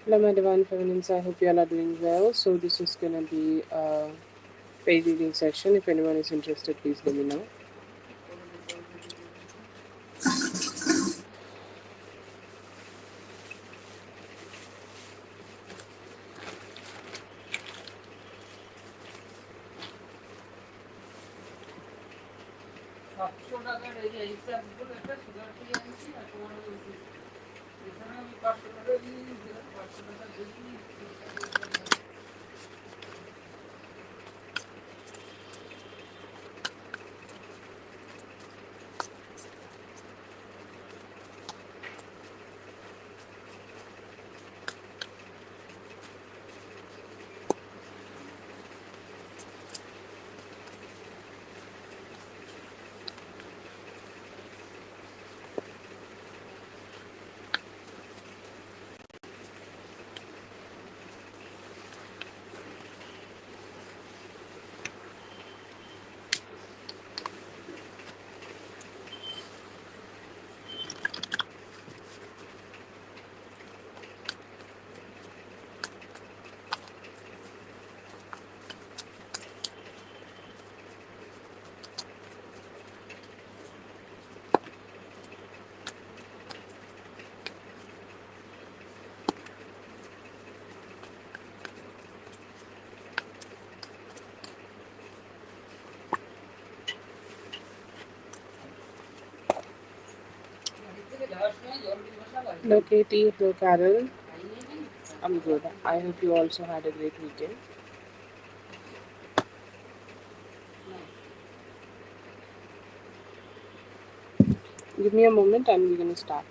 Hello, my divine feminines. I hope you all are doing well. So, this is gonna be a paid reading session. If anyone is interested, please let me know. Hello, Katie. Hello, Carol. I'm good. I hope you also had a great weekend. Give me a moment and we're gonna start.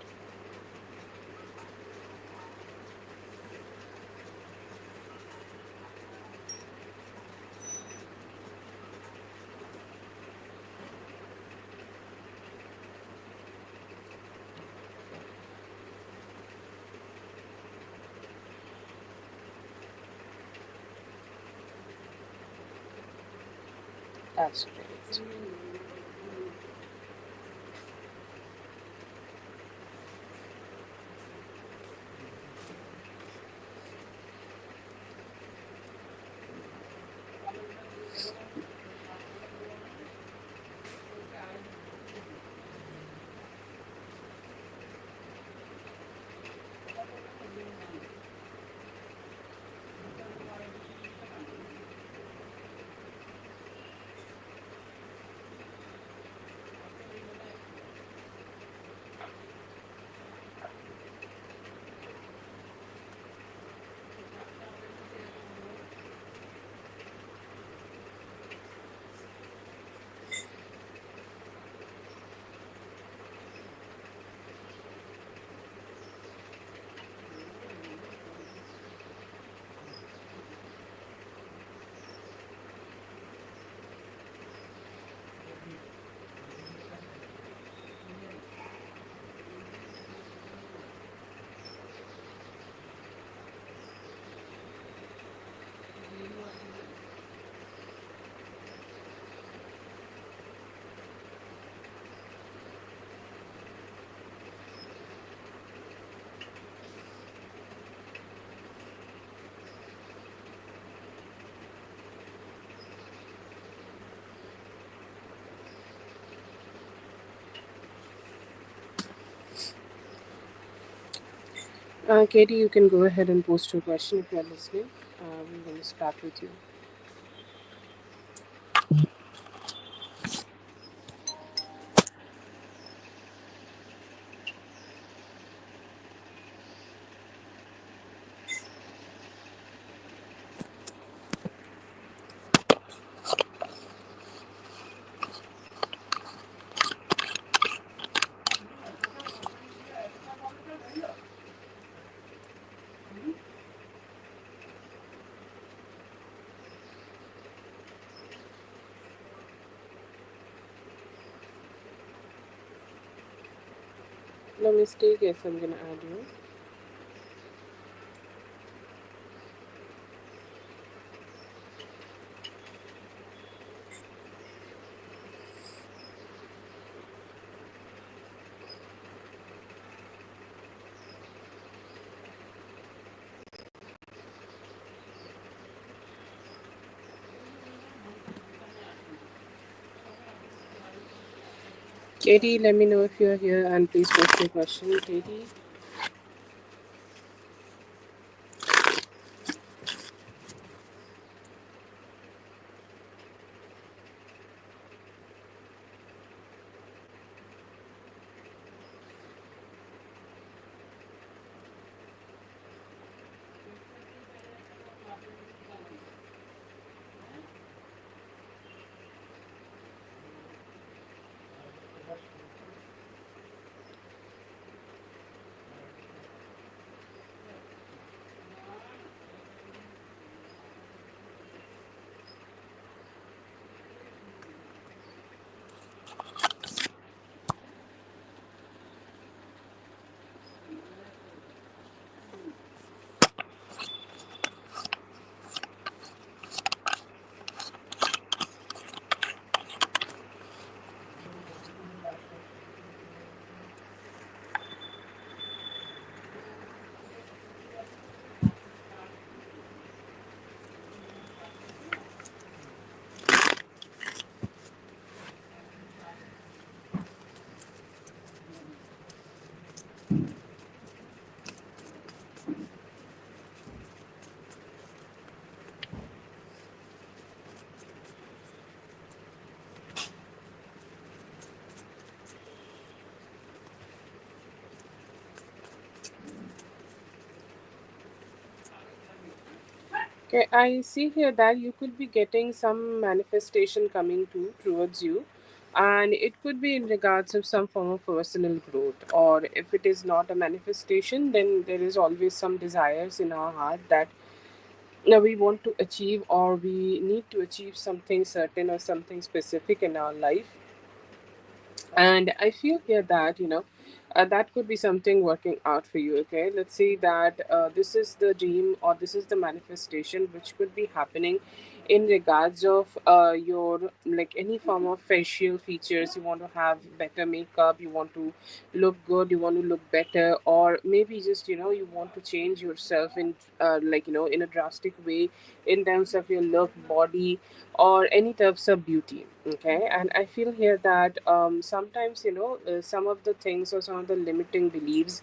That's great. Katie, you can go ahead and post your question if you're listening. We're gonna start with you. No mistake. Yes, I'm gonna add you. Katie, let me know if you're here and please post your question, Katie. Okay, I see here that you could be getting some manifestation coming towards you, and it could be in regards of some form of personal growth. Or if it is not a manifestation, then there is always some desires in our heart that we want to achieve, or we need to achieve something certain or something specific in our life. And I feel here that that could be something working out for you. Okay, let's say that this is the dream or this is the manifestation which could be happening in regards of your, like, any form of facial features. You want to have better makeup, you want to look good, you want to look better, or maybe just you want to change yourself in in a drastic way in terms of your look, body, or any types of beauty. Okay, and I feel here that sometimes some of the things or some of the limiting beliefs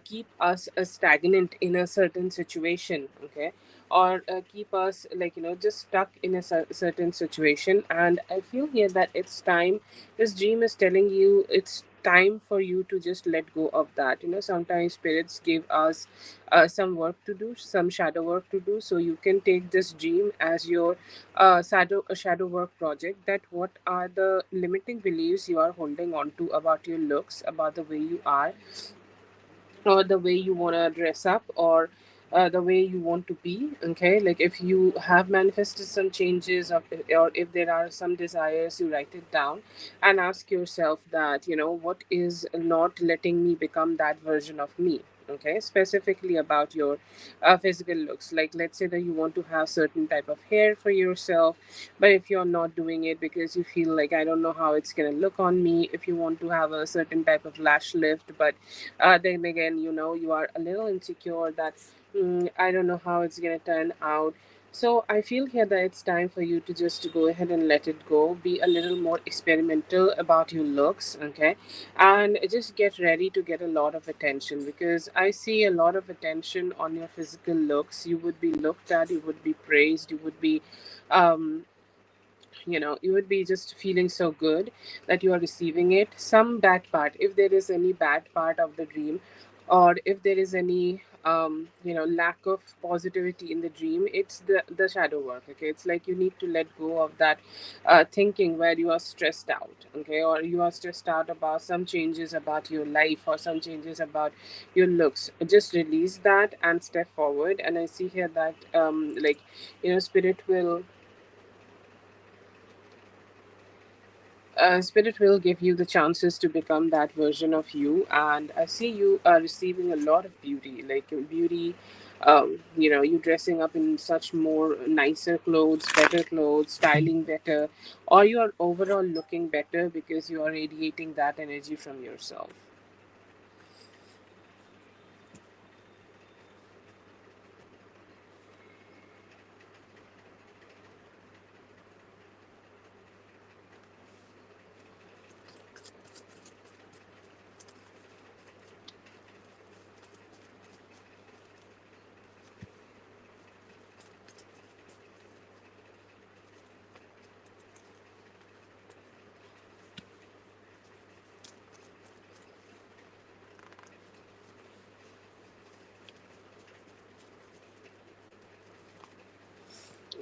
keep us stagnant in a certain situation. Okay, or keep us just stuck in a certain situation. And I feel here that it's time, this dream is telling you it's time for you to just let go of that. Sometimes spirits give us some work to do, some shadow work to do, so you can take this dream as your shadow work project, that what are the limiting beliefs you are holding on to about your looks, about the way you are, or the way you want to dress up, or the way you want to be. Okay, like if you have manifested some changes, or if there are some desires, you write it down and ask yourself that what is not letting me become that version of me. Okay, specifically about your physical looks. Like, let's say that you want to have certain type of hair for yourself, but if you're not doing it because you feel like, I don't know how it's going to look on me. If you want to have a certain type of lash lift, but then again you are a little insecure that I don't know how it's going to turn out. So I feel here that it's time for you to just go ahead and let it go, be a little more experimental about your looks. Okay, and just get ready to get a lot of attention, because I see a lot of attention on your physical looks. You would be looked at, you would be praised, you would be um you would be just feeling so good that you are receiving it. Some bad part, if there is any bad part of the dream, or if there is any lack of positivity in the dream, it's the shadow work. Okay, it's like you need to let go of that thinking where you are stressed out. Okay, or you are stressed out about some changes about your life, or some changes about your looks. Just release that and step forward. And I see here that spirit will spirit will give you the chances to become that version of you. And I see you receiving a lot of beauty, like beauty, you dressing up in such more nicer clothes, better clothes, styling better, or you are overall looking better because you are radiating that energy from yourself.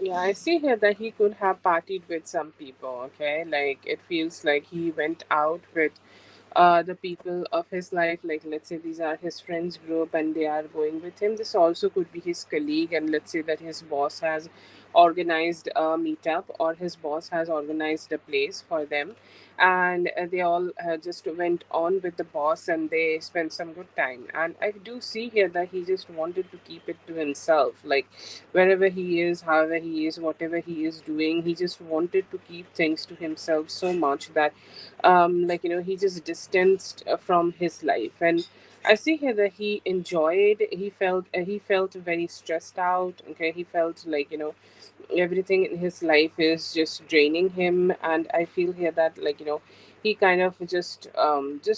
Yeah, I see here that he could have partied with some people, okay? Like it feels like he went out with the people of his life, like let's say these are his friends group and they are going with him. This also could be his colleague, and let's say that his boss has organized a meetup or his boss has organized a place for them, and they all just went on with the boss and they spent some good time. And I do see here that he just wanted to keep it to himself, like wherever he is, however he is, whatever he is doing, he just wanted to keep things to himself so much that like he just distanced from his life. And I see here that he felt very stressed out. Okay, he felt like everything in his life is just draining him. And I feel here that he kind of just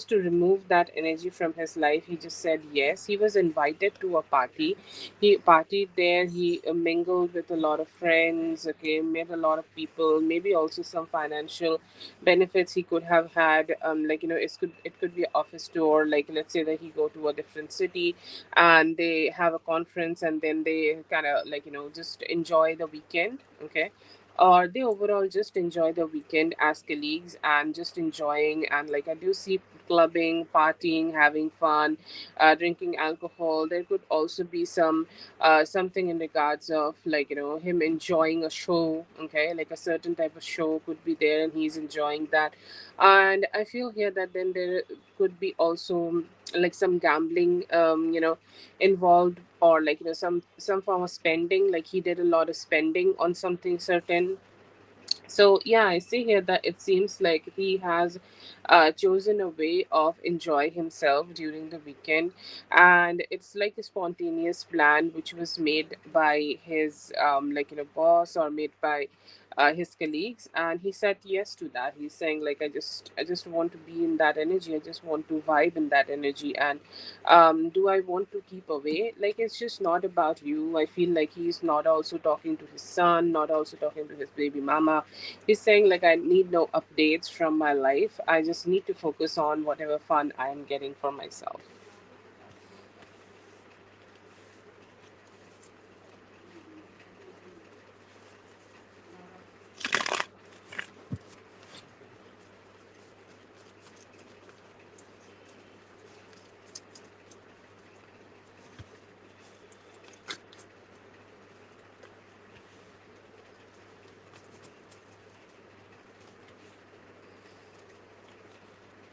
to remove that energy from his life, he just said yes. He was invited to a party. He partied there. He mingled with a lot of friends. Okay, met a lot of people, maybe also some financial benefits he could have had. It could be an office tour, like let's say that he go to a different city and they have a conference and then they kind of just enjoy the weekend. Okay, or they overall just enjoy the weekend as colleagues and just enjoying. And like I do see clubbing, partying, having fun, drinking alcohol. There could also be something in regards of him enjoying a show. Okay, like a certain type of show could be there and he's enjoying that. And I feel here that then there could be also like some gambling involved, or some form of spending, like he did a lot of spending on something certain. So yeah, I see here that it seems like he has chosen a way of enjoy himself during the weekend. And it's like a spontaneous plan which was made by his boss, or made by his colleagues, and he said yes to that. He's saying like I just want to be in that energy, I just want to vibe in that energy. And do I want to keep away? Like it's just not about you. I feel like he's not also talking to his son, not also talking to his baby mama. He's saying like I need no updates from my life. I just need to focus on whatever fun I am getting for myself.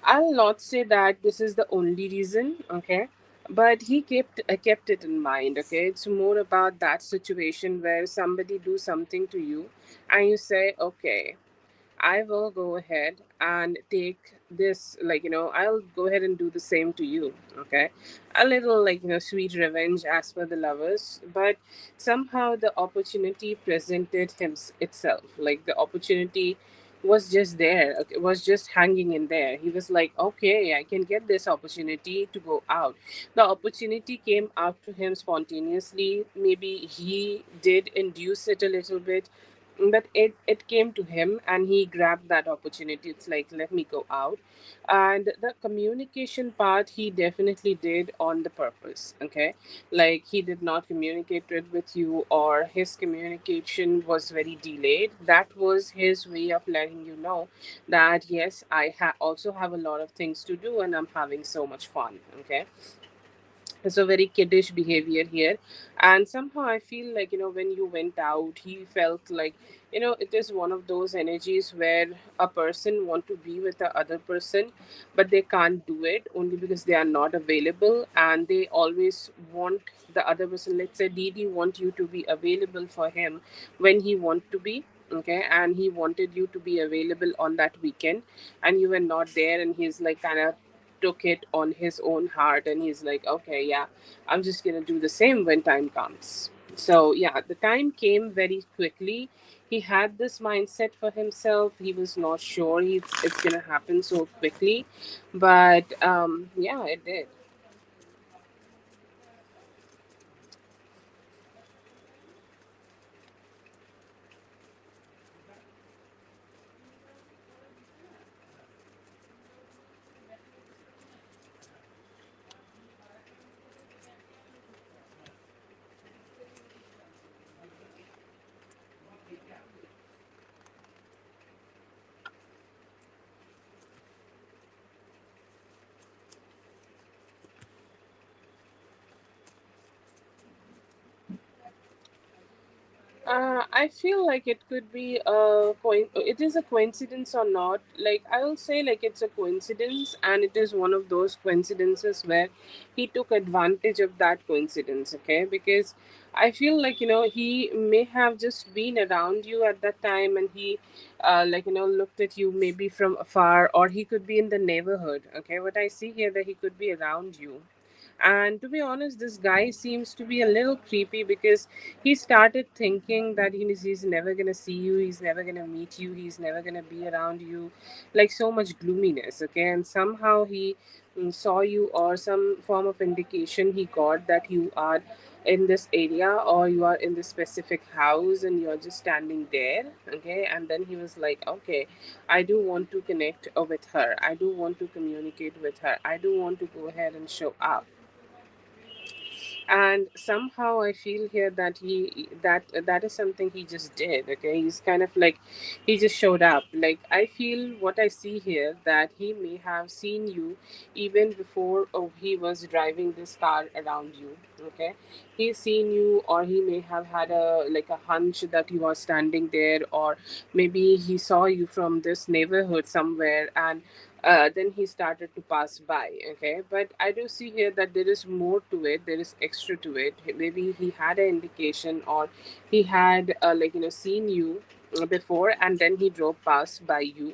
I'll not say that this is the only reason, okay? But he kept it in mind, okay? It's more about that situation where somebody do something to you and you say, okay, I will go ahead and take this, I'll go ahead and do the same to you. Okay. A little, sweet revenge as per the lovers. But somehow the opportunity presented itself. Like the opportunity was just there. Okay, it was just hanging in there. He was like, okay, I can get this opportunity to go out. The opportunity came out to him spontaneously. Maybe he did induce it a little bit, but it came to him and he grabbed that opportunity. It's like, let me go out. And the communication part he definitely did on the purpose. Okay, like he did not communicate it with you, or his communication was very delayed. That was his way of letting you know that yes, also have a lot of things to do and I'm having so much fun. Okay, it's a very kiddish behavior here. And somehow I feel like when you went out, he felt like it is one of those energies where a person want to be with the other person, but they can't do it only because they are not available. And they always want the other person, let's say Didi want you to be available for him when he want to be. Okay, and he wanted you to be available on that weekend and you were not there, and he's like kind of took it on his own heart and he's like, okay, yeah, I'm just gonna do the same when time comes. So yeah, the time came very quickly. He had this mindset for himself. He was not sure it's gonna happen so quickly, but yeah, it did. I feel like it could be it is a coincidence or not. Like I will say, like it's a coincidence, and it is one of those coincidences where he took advantage of that coincidence. Okay, because I feel like he may have just been around you at that time, and he, like looked at you maybe from afar, or he could be in the neighborhood. Okay, what I see here that he could be around you. And to be honest, this guy seems to be a little creepy because he started thinking that he's never gonna see you, he's never gonna meet you, he's never gonna be around you, like so much gloominess. Okay, and somehow he saw you, or some form of indication he got that you are in this area, or you are in this specific house, and you're just standing there. Okay, and then he was like, okay, I do want to connect with her, I do want to communicate with her, I do want to go ahead and show up. And somehow I feel here that that is something he just did. Okay, he's kind of like, he just showed up. Like I feel what I see here, that he may have seen you even before he was driving this car around you. Okay, he's seen you, or he may have had a like a hunch that you are standing there, or maybe he saw you from this neighborhood somewhere, and then he started to pass by. Okay, but I do see here that there is more to it, there is extra to it. Maybe he had an indication, or he had seen you before, and then he drove past by you.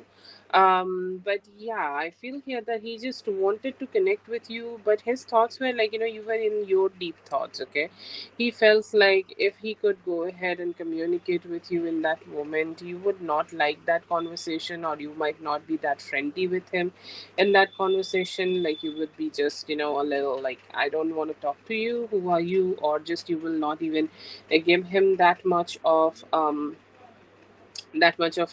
But yeah, I feel here that he just wanted to connect with you, but his thoughts were like, you were in your deep thoughts. Okay, he felt like if he could go ahead and communicate with you in that moment, you would not like that conversation, or you might not be that friendly with him in that conversation. Like you would be just, a little like, I don't want to talk to you, who are you? Or just you will not even give him that much of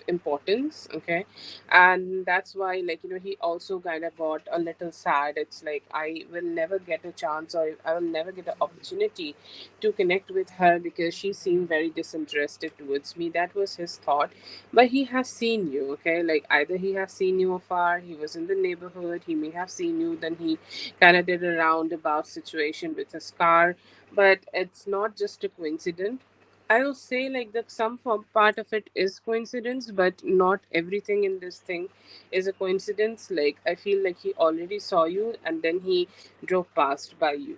importance. Okay, and that's why, like he also kind of got a little sad. It's like, I will never get a chance, or I will never get an opportunity to connect with her, because she seemed very disinterested towards me. That was his thought. But he has seen you. Okay, like either he has seen you afar, he was in the neighborhood, he may have seen you, then he kind of did a roundabout situation with his car. But it's not just a coincidence. I will say like that some part of it is coincidence, but not everything in this thing is a coincidence. Like I feel like he already saw you, and then he drove past by you.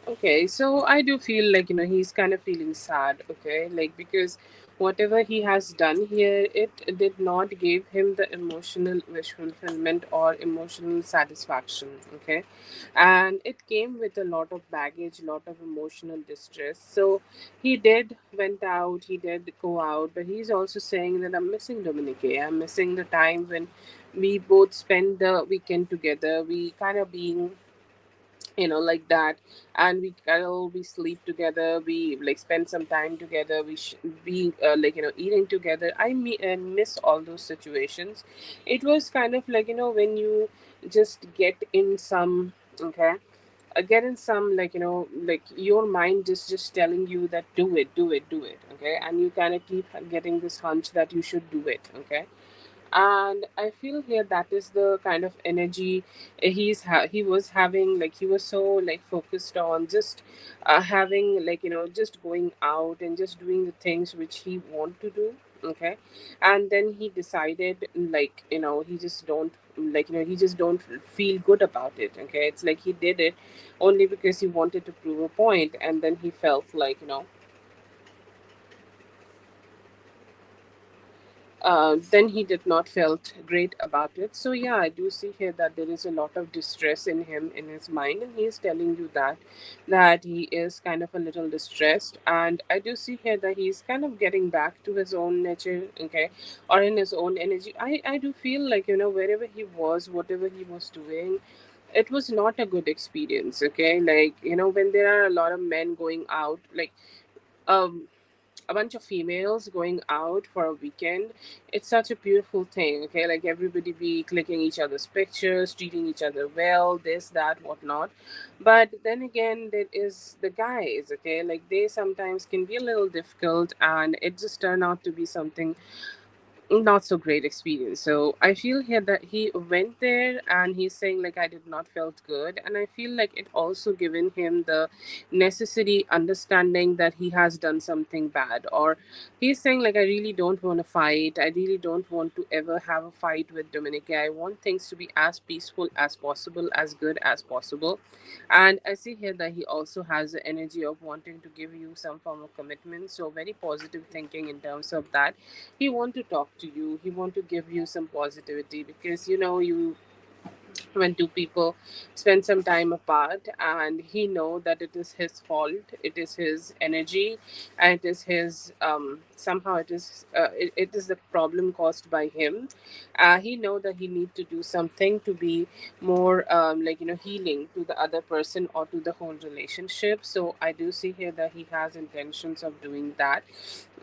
Okay, so I do feel like he's kind of feeling sad. Okay, like because whatever he has done here, it did not give him the emotional wish fulfillment or emotional satisfaction. Okay, and it came with a lot of baggage, lot of emotional distress. So he did went out, he did go out, but he's also saying that I'm missing Dominique. I'm missing the time when we both spend the weekend together. We kind of being like that, and we cuddle, we sleep together, we like spend some time together, be like eating together. Miss all those situations. It was kind of like when you just get in some. Okay, get in some, like like your mind is just telling you that do it, do it, do it. Okay, and you kind of keep getting this hunch that you should do it. Okay, and I feel here that is the kind of energy he was having. Like he was so like focused on just having, like just going out and just doing the things which he want to do. Okay, and then he decided, like he just don't, like he just don't feel good about it. Okay, it's like he did it only because he wanted to prove a point, and then he felt like then he did not felt great about it. So yeah, I do see here that there is a lot of distress in him, in his mind, and he is telling you that he is kind of a little distressed. And I do see here that he's kind of getting back to his own nature, okay, or in his own energy. I do feel like, wherever he was, whatever he was doing, it was not a good experience, okay. Like, when there are a lot of men going out, like, um a bunch of females going out for a weekend, it's such a beautiful thing, okay. Like, everybody be clicking each other's pictures, treating each other well, this, that, whatnot. But then again, there is the guys, okay. Like, they sometimes can be a little difficult, and it just turned out to be something not so great experience. So I feel here that he went there and he's saying like, I did not felt good, and I feel like it also given him the necessary understanding that he has done something bad. Or he's saying like, I really don't want to fight, I really don't want to ever have a fight with Dominica, I want things to be as peaceful as possible, as good as possible. And I see here that he also has the energy of wanting to give you some form of commitment, so very positive thinking in terms of that. He want to talk to you, he want to give you some positivity, because you when two people spend some time apart, and he know that it is his fault, it is his energy, and it is his somehow it is the problem caused by him. He know that he need to do something to be more like, healing to the other person or to the whole relationship. So I do see here that he has intentions of doing that.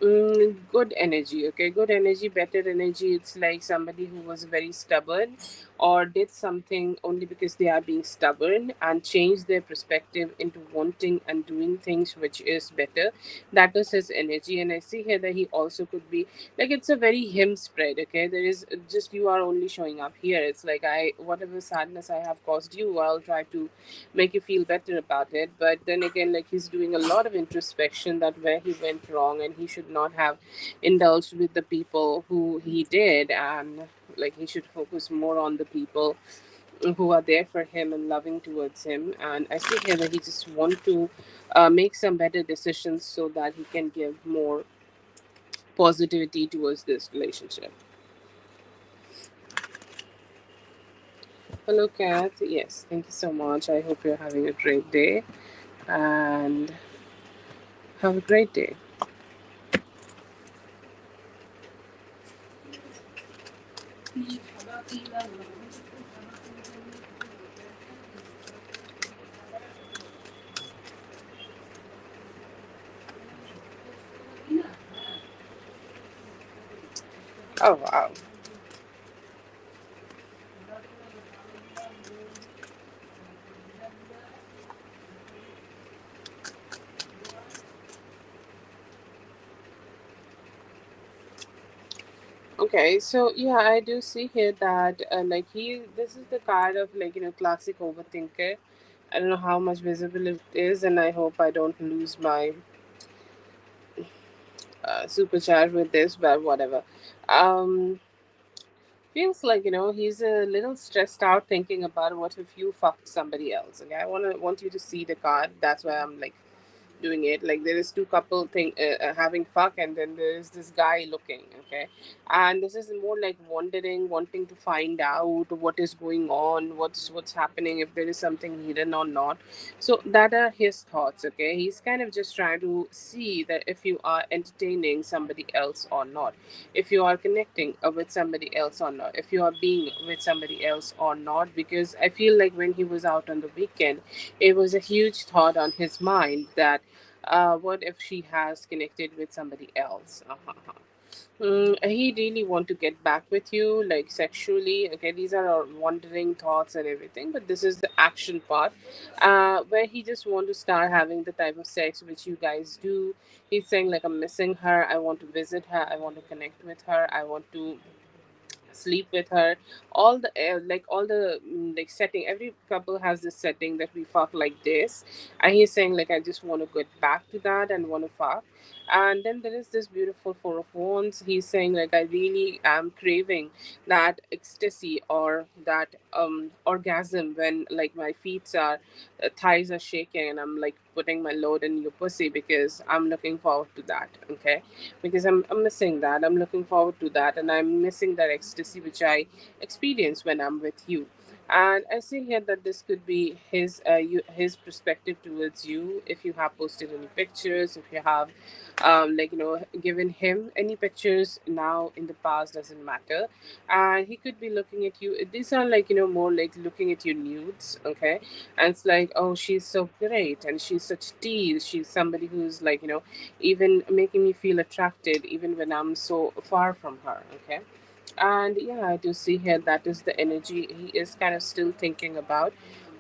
Good energy, okay, good energy, better energy. It's like somebody who was very stubborn, or did something only because they are being stubborn, and change their perspective into wanting and doing things which is better. That is his energy. And I see here that he also could be like, it's a very him spread, okay. There is just, you are only showing up here. It's like, I whatever sadness I have caused you, I'll try to make you feel better about it. But then again, like, he's doing a lot of introspection, that where he went wrong, and he should not have indulged with the people who he did. And like, he should focus more on the people who are there for him and loving towards him. And I see here that he just want to make some better decisions, so that he can give more positivity towards this relationship. Hello, Kat. Yes, thank you so much. I hope you're having a great day, and have a great day. Oh, wow. Okay, so yeah, I do see here that like, this is the card of, like, classic overthinker. I don't know how much visible it is, and I hope I don't lose my super chat with this, but whatever. Um, Feels like, he's a little stressed out thinking about what if you fucked somebody else. Okay, I want you to see the card. That's why I'm like doing it. Like, there is two couple thing having fuck, and then there is this guy looking, okay. And this is more like wondering, wanting to find out what is going on, what's happening, if there is something hidden or not. So that are his thoughts, okay. He's kind of just trying to see that if you are entertaining somebody else or not, if you are connecting with somebody else or not, if you are being with somebody else or not. Because I feel like when he was out on the weekend, it was a huge thought on his mind that what if she has connected with somebody else? He really want to get back with you, like, sexually. Okay, these are our wandering thoughts and everything, but this is the action part, where he just want to start having the type of sex which you guys do. He's saying like, I'm missing her. I want to visit her. I want to connect with her. I want to sleep with her. All the like, all the like setting, every couple has this setting that we fuck like this. And he's saying like, I just want to get back to that and want to fuck. And then there is this beautiful four of wands. He's saying like, I really am craving that ecstasy, or that orgasm, when like my feet are thighs are shaking, and I'm like putting my load in your pussy, because I'm looking forward to that. Okay, because I'm missing that. I'm looking forward to that, and I'm missing that ecstasy which I experience when I'm with you. And I see here that this could be his perspective towards you. If you have posted any pictures, if you have given him any pictures now in the past, doesn't matter. And he could be looking at you. These are more like looking at your nudes. Okay, and it's like, oh, she's so great, and she's such a tease. She's somebody who's even making me feel attracted even when I'm so far from her. Okay, and yeah, I do see here that is the energy he is kind of still thinking about,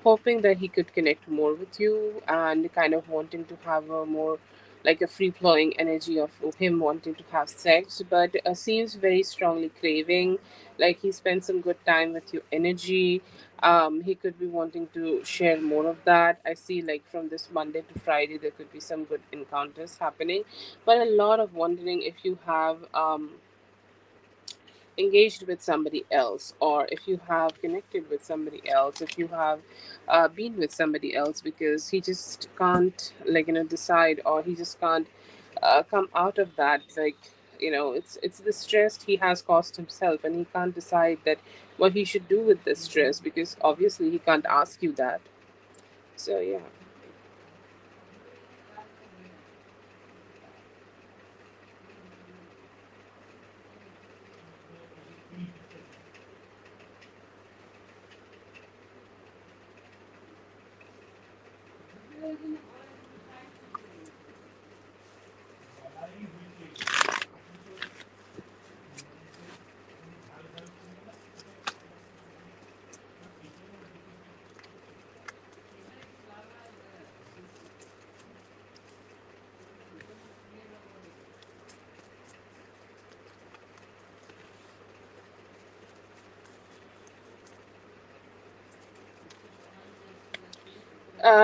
hoping that he could connect more with you, and kind of wanting to have a more like a free flowing energy of him wanting to have sex, but seems very strongly craving. Like he spent some good time with your energy. He could be wanting to share more of that. I see, like, from this Monday to Friday, there could be some good encounters happening, but a lot of wondering if you have engaged with somebody else, or if you have connected with somebody else, if you have been with somebody else, because he just can't decide, or he just can't come out of that. It's the stress he has caused himself, and he can't decide that what he should do with this stress, because obviously he can't ask you that. So yeah.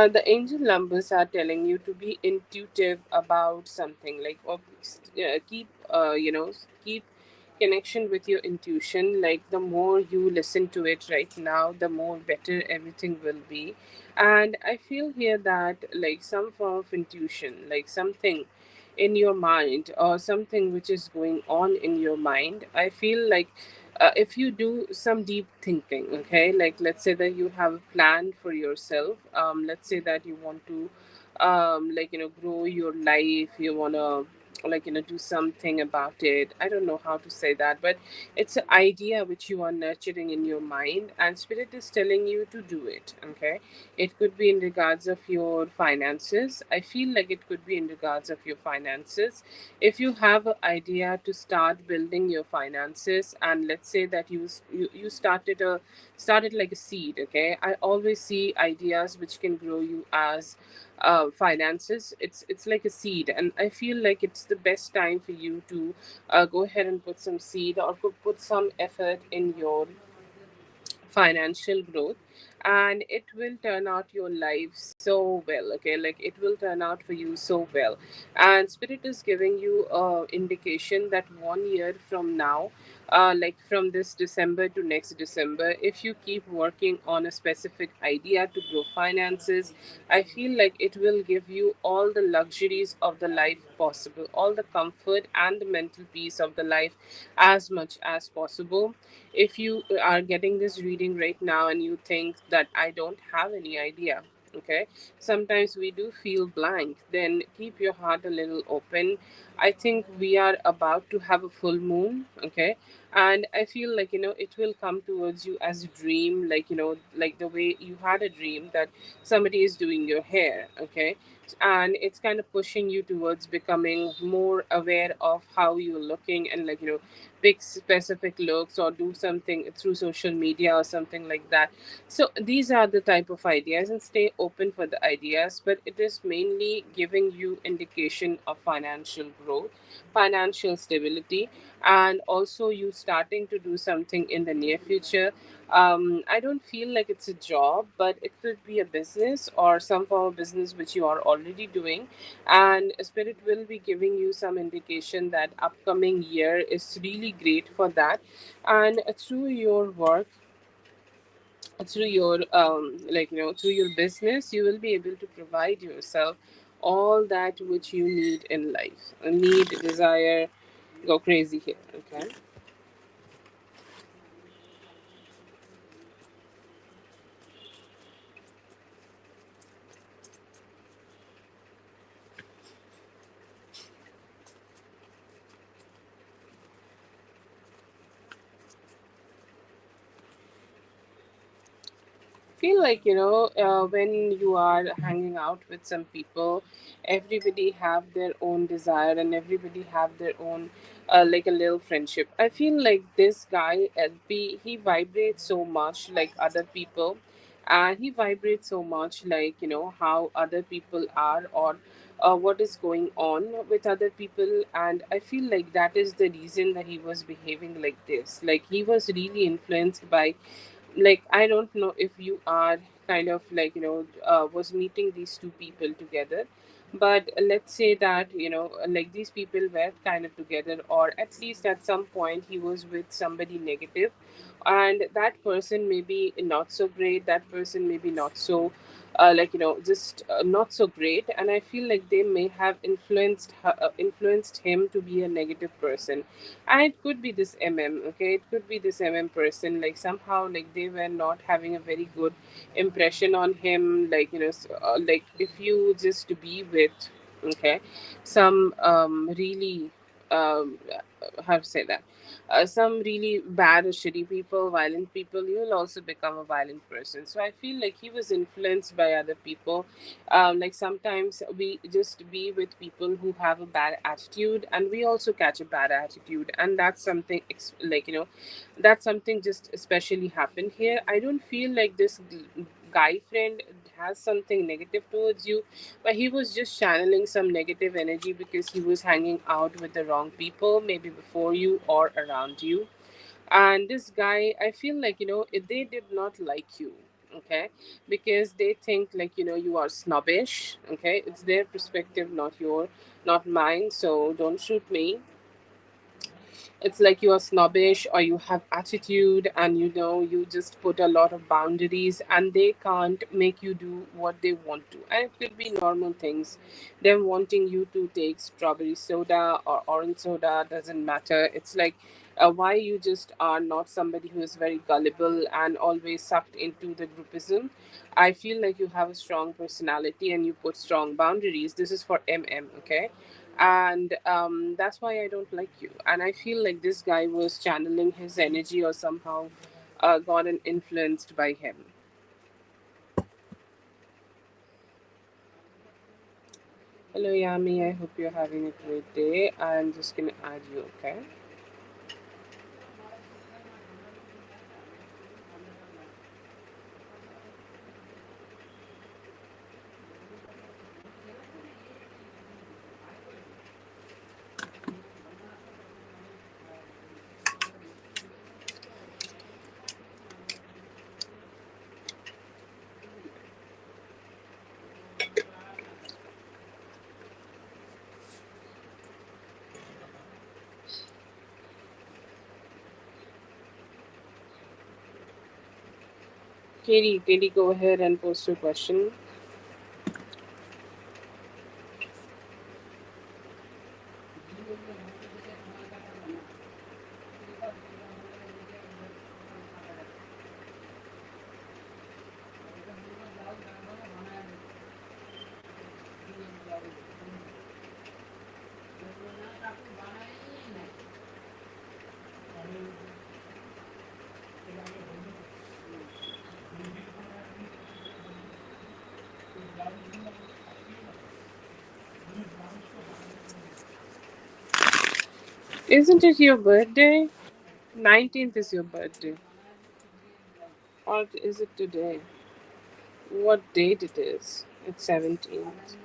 The angel numbers are telling you to be intuitive about something, keep keep connection with your intuition. Like, the more you listen to it right now, the more better everything will be. And I feel here that, like, some form of intuition, like something in your mind, or something which is going on in your mind, I feel like if you do some deep thinking, okay, like, let's say that you have a plan for yourself. Let's say that you want to grow your life. You want to do something about it. I don't know how to say that, but it's an idea which you are nurturing in your mind, and spirit is telling you to do it. Okay, it could be in regards of your finances. I feel like it could be in regards of your finances. If you have an idea to start building your finances, and let's say that you started like a seed. Okay, I always see ideas which can grow you as finances. It's like a seed, and I feel like it's the best time for you to go ahead and put some seed, or put some effort in your financial growth, and it will turn out your life so well. Okay, like, it will turn out for you so well. And spirit is giving you a indication that 1 year from now, like from this December to next December, if you keep working on a specific idea to grow finances, I feel like it will give you all the luxuries of the life possible, all the comfort and the mental peace of the life as much as possible. If you are getting this reading right now and you think that I don't have any idea, okay, sometimes we do feel blank, then keep your heart a little open. I think we are about to have a full moon. Okay, and I feel like it will come towards you as a dream, like the way you had a dream that somebody is doing your hair. Okay, and it's kind of pushing you towards becoming more aware of how you're looking, and pick specific looks, or do something through social media or something like that. So these are the type of ideas, and stay open for the ideas, but it is mainly giving you indication of financial growth, financial stability, and also you starting to do something in the near future. I don't feel like it's a job, but it could be a business, or some form of business which you are already doing, and spirit will be giving you some indication that upcoming year is really great for that. And through your work, through your through your business, you will be able to provide yourself all that which you need in life. A need, desire, go crazy here. Okay. Feel like, when you are hanging out with some people, everybody have their own desire and everybody have their own like a little friendship. I feel like this guy LP, he vibrates so much like other people, and he vibrates so much like, how other people are, or what is going on with other people. And I feel like that is the reason that he was behaving like this. Like he was really influenced by, like, I don't know if you are kind of like, was meeting these two people together, but let's say that, like these people were kind of together, or at least at some point he was with somebody negative, and that person may be not so great, that person may be not so just not so great, and I feel like they may have influenced him to be a negative person. And it could be this okay, it could be this person, like somehow like they were not having a very good impression on him, like, like if you just be with, okay, some really how to say that, some really bad or shitty people, violent people, you'll also become a violent person. So I feel like he was influenced by other people. Like sometimes we just be with people who have a bad attitude, and we also catch a bad attitude, and that's something that's something just especially happened here. I don't feel like this guy friend has something negative towards you, but he was just channeling some negative energy because he was hanging out with the wrong people, maybe before you or around you. And this guy, I feel like, if they did not like you, okay, because they think like, you are snobbish, okay, it's their perspective, not mine, so don't shoot me. It's like you are snobbish or you have attitude, and you just put a lot of boundaries, and they can't make you do what they want to. And it could be normal things, them wanting you to take strawberry soda or orange soda, doesn't matter. It's like, why you just are not somebody who is very gullible and always sucked into the groupism. I feel like you have a strong personality and you put strong boundaries. This is for okay, and that's why I don't like you. And I feel like this guy was channeling his energy, or somehow gotten influenced by him. Hello, Yami. I hope you're having a great day. I'm just gonna add you, okay? Katie, go ahead and post your question. Isn't it your birthday? 19th is your birthday. Or is it today? What date it is? It's 17th.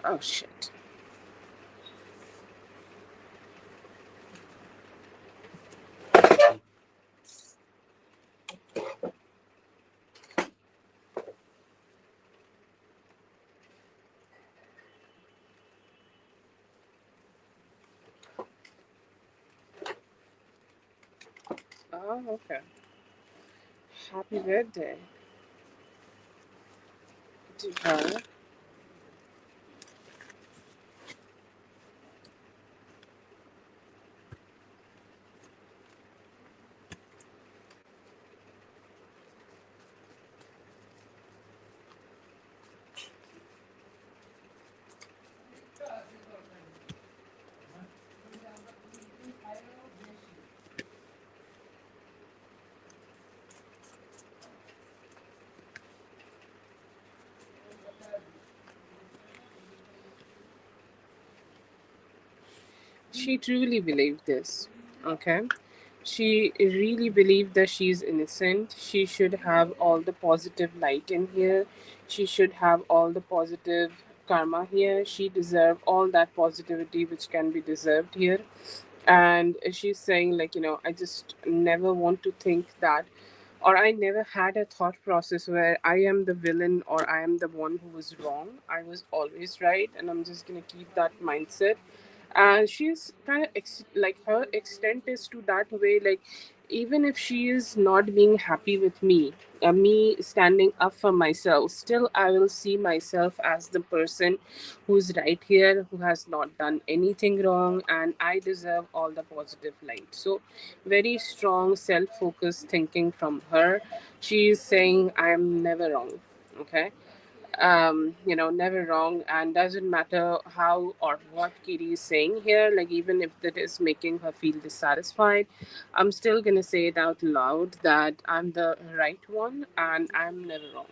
Oh, shit. Oh, okay. Happy birthday to her. She truly believed this. Okay. She really believed that she's innocent. She should have all the positive light in here. She should have all the positive karma here. She deserved all that positivity which can be deserved here. And she's saying, like, I just never want to think that, or I never had a thought process where I am the villain or I am the one who was wrong. I was always right, and I'm just gonna keep that mindset. And she's kind of like, her extent is to that way, like, even if she is not being happy with me, me standing up for myself, still I will see myself as the person who's right here, who has not done anything wrong, and I deserve all the positive light. So very strong self-focused thinking from her. She's saying I'm never wrong. Okay. Never wrong, and doesn't matter how or what Katie is saying here, like, even if that is making her feel dissatisfied, I'm still gonna say it out loud that I'm the right one and I'm never wrong.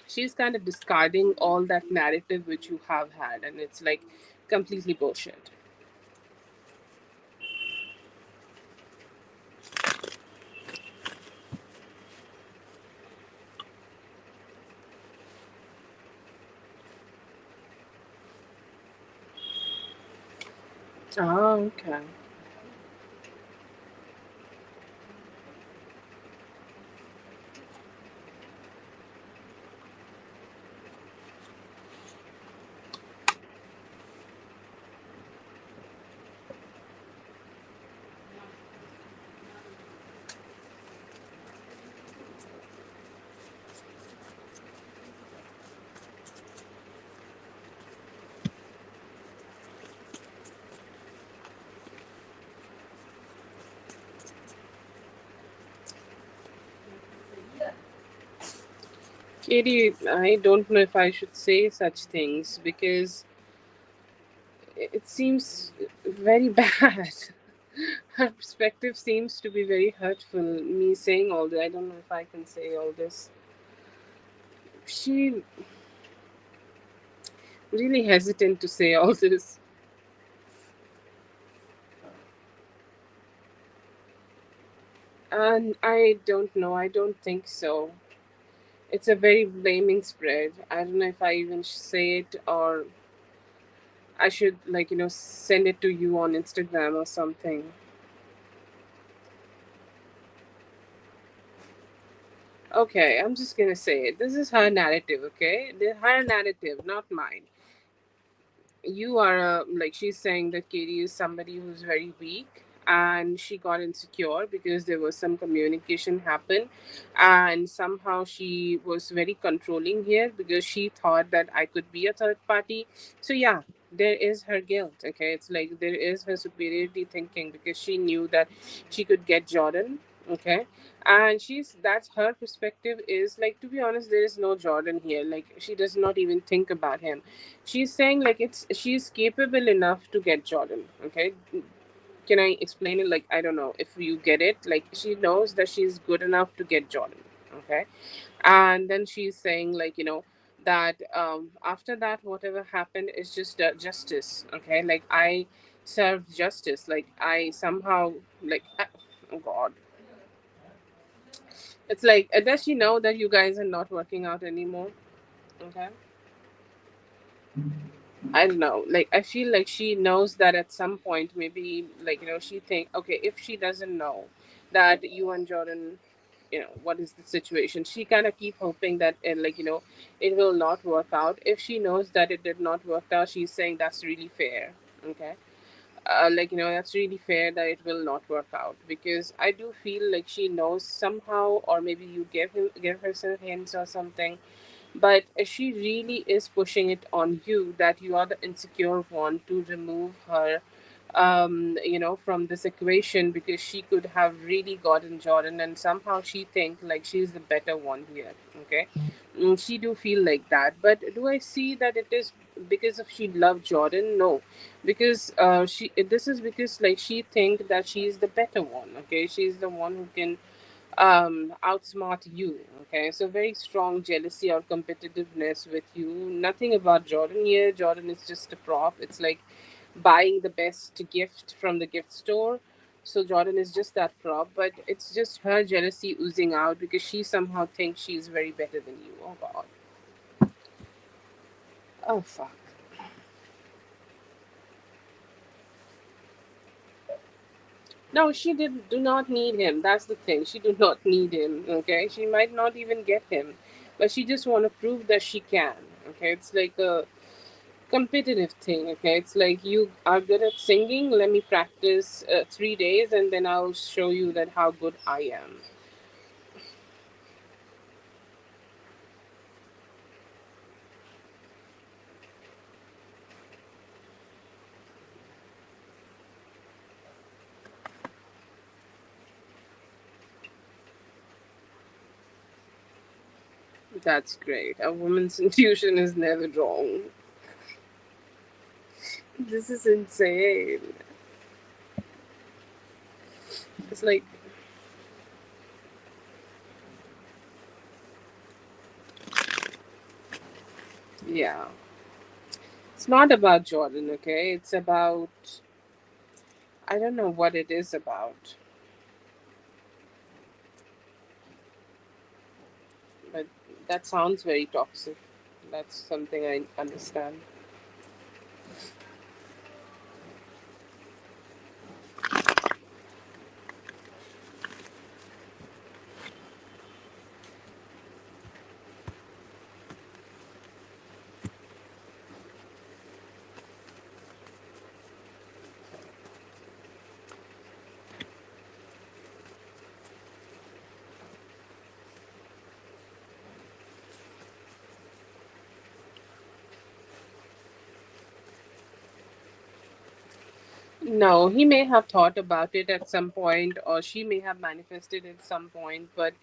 She's kind of discarding all that narrative which you have had, and it's like completely bullshit. Oh, okay. Katie, I don't know if I should say such things because it seems very bad. Her perspective seems to be very hurtful. Me saying all this, I don't know if I can say all this. She really hesitant to say all this, and I don't know. I don't think so. It's a very blaming spread. I don't know if I even say it, or I should, like, send it to you on Instagram or something. Okay, I'm just gonna say it. This is her narrative. Okay, her narrative, not mine. You are like, she's saying that Katie is somebody who's very weak, and she got insecure because there was some communication happen, and somehow she was very controlling here because she thought that I could be a third party. So yeah, there is her guilt. Okay, it's like there is her superiority thinking because she knew that she could get Jordan. Okay, and she's that's her perspective is like, to be honest, there is no Jordan here. Like, she does not even think about him. She's saying like it's she's capable enough to get Jordan. Okay, can I explain it? Like, I don't know if you get it. Like, she knows that she's good enough to get Jordan. Okay, and then she's saying, like, that after that, whatever happened is just justice. Okay, like, I served justice. Like, I somehow, like, oh god, it's like, does she know that you guys are not working out anymore? Okay. I don't know. Like, I feel like she knows that at some point, maybe, like, she think, okay, if she doesn't know that you and Jordan, what is the situation, she kind of keep hoping that, like, it will not work out. If she knows that it did not work out, she's saying that's really fair. Okay. like, that's really fair that it will not work out, because I do feel like she knows somehow, or maybe you give her some hints or something, but she really is pushing it on you that you are the insecure one, to remove her from this equation, because she could have really gotten Jordan, and somehow she think like she's the better one here. Okay. She do feel like that, but do I see that it is because of she loved Jordan? No, because she this is because like she think that she is the better one. Okay, she's the one who can outsmart you. Okay, so very strong jealousy or competitiveness with you. Nothing about Jordan here. Jordan is just a prop. It's like buying the best gift from the gift store. So Jordan is just that prop, but it's just her jealousy oozing out, because she somehow thinks she's very better than you. Oh god. Oh fuck. No, she did do not need him. That's the thing. She do not need him. Okay, she might not even get him, but she just want to prove that she can. Okay, it's like a competitive thing. Okay, it's like you are good at singing. Let me practice 3 days, and then I'll show you that how good I am. That's great. A woman's intuition is never wrong. This is insane. It's like, yeah. It's not about Jordan, okay? It's about, I don't know what it is about, but that sounds very toxic. That's something I understand. No, he may have thought about it at some point, or she may have manifested at some point, but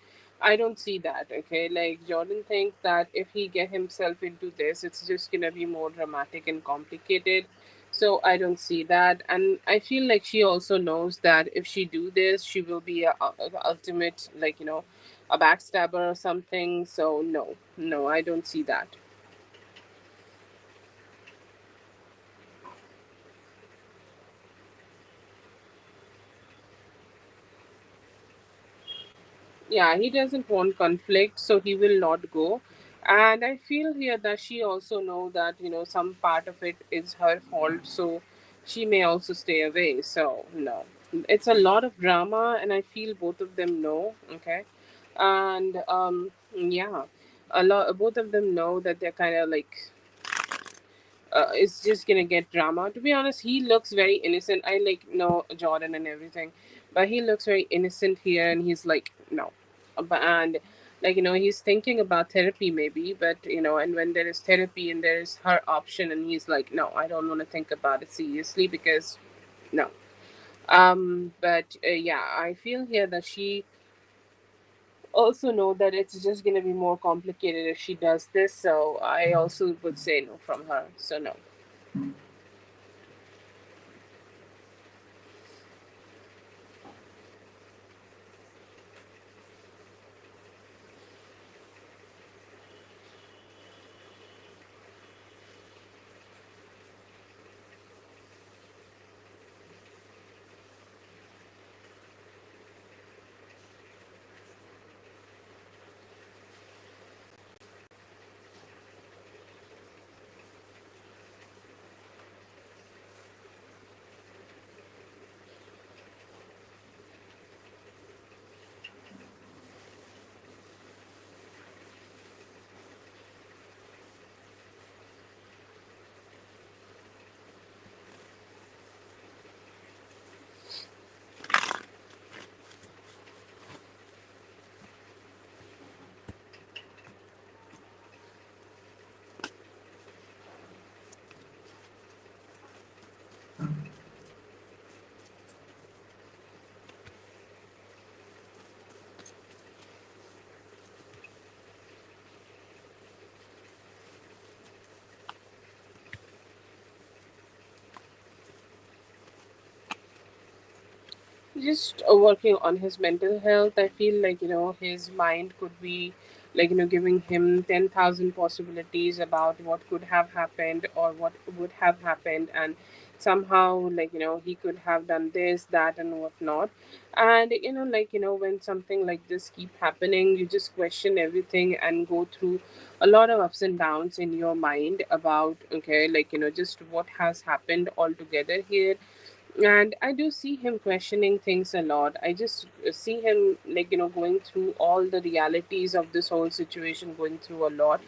I don't see that. Okay, like Jordan thinks that if he get himself into this, it's just gonna be more dramatic and complicated. So I don't see that, and I feel like she also knows that if she do this, she will be a ultimate, like, a backstabber or something. So no, no, I don't see that. Yeah, he doesn't want conflict, so he will not go. And I feel here that she also know that some part of it is her fault, so she may also stay away. So no, it's a lot of drama, and I feel both of them know. Okay, and yeah, a lot. Both of them know that they're kind of like it's just gonna get drama. To be honest, he looks very innocent. I like know Jordan and everything, but he looks very innocent here, and he's like no, and like he's thinking about therapy maybe, but and when there is therapy and there is her option, and he's like no, I don't want to think about it seriously because no. But yeah, I feel here that she also know that it's just gonna be more complicated if she does this. So I also would say no from her. So no. just working on his mental health. I feel like, his mind could be like, giving him 10,000 possibilities about what could have happened or what would have happened, and somehow, like, he could have done this, that, and whatnot. And like, when something like this keep happening, you just question everything and go through a lot of ups and downs in your mind about, okay, like, just what has happened altogether here. And I do see him questioning things a lot. I just see him, like, going through all the realities of this whole situation, going through a lot.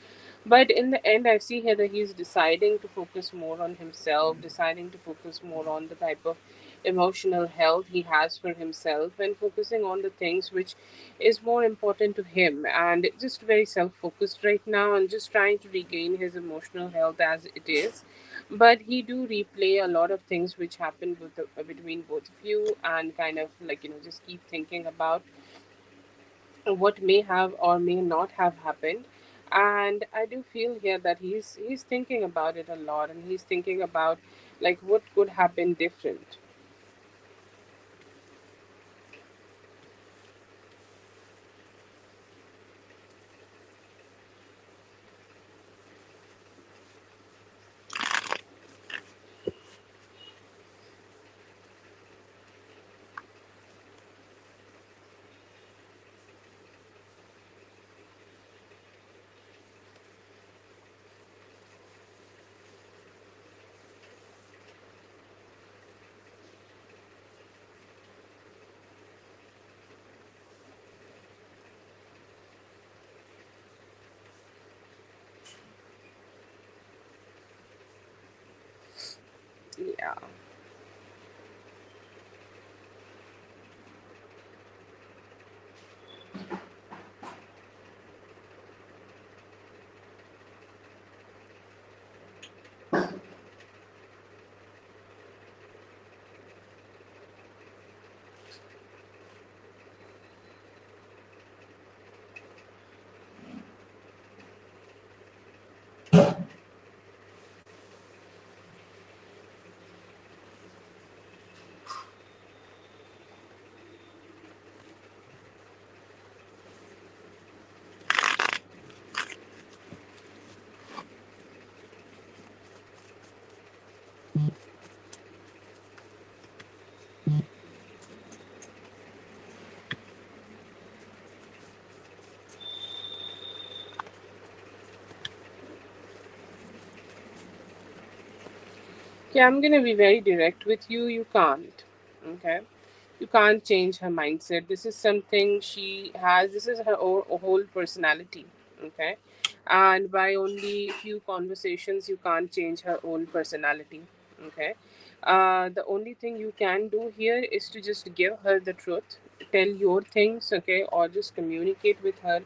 But in the end, I see here that he's deciding to focus more on himself, deciding to focus more on the type of emotional health he has for himself, and focusing on the things which is more important to him, and just very self-focused right now, and just trying to regain his emotional health as it is. But he do replay a lot of things which happened between both of you, and kind of like, just keep thinking about what may have or may not have happened. And I do feel here that he's thinking about it a lot, and he's thinking about like what could have been different. Yeah. Yeah, I'm gonna be very direct with you. You can't. Okay. You can't change her mindset. This is something she has. This is her whole personality. Okay. And by only few conversations, you can't change her own personality. Okay. The only thing you can do here is to just give her the truth, tell your things, okay, or just communicate with her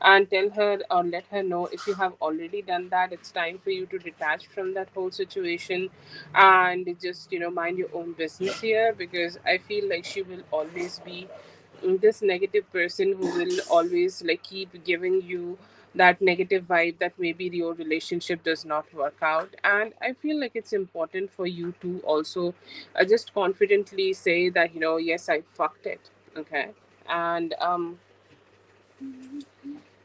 and tell her or let her know, if you have already done that, it's time for you to detach from that whole situation and just, mind your own business here, because I feel like she will always be this negative person who will always like keep giving you that negative vibe that maybe your relationship does not work out. And I feel like it's important for you to also just confidently say that, yes, I fucked it. Okay. And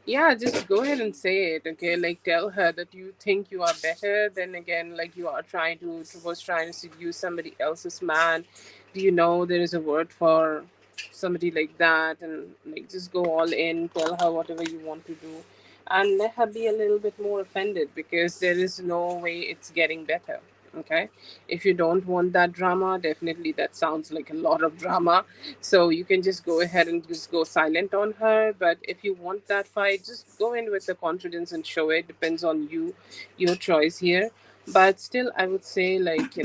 yeah, just go ahead and say it, okay? Like, tell her that you think you are better. Then again, like, you are trying to seduce somebody else's man. Do you know there is a word for somebody like that? And like, just go all in, tell her whatever you want to do, and let her be a little bit more offended, because there is no way it's getting better. Okay, if you don't want that drama, definitely that sounds like a lot of drama, so you can just go ahead and just go silent on her. But if you want that fight, just go in with the confidence and show it. Depends on you, your choice here. But still, I would say, like,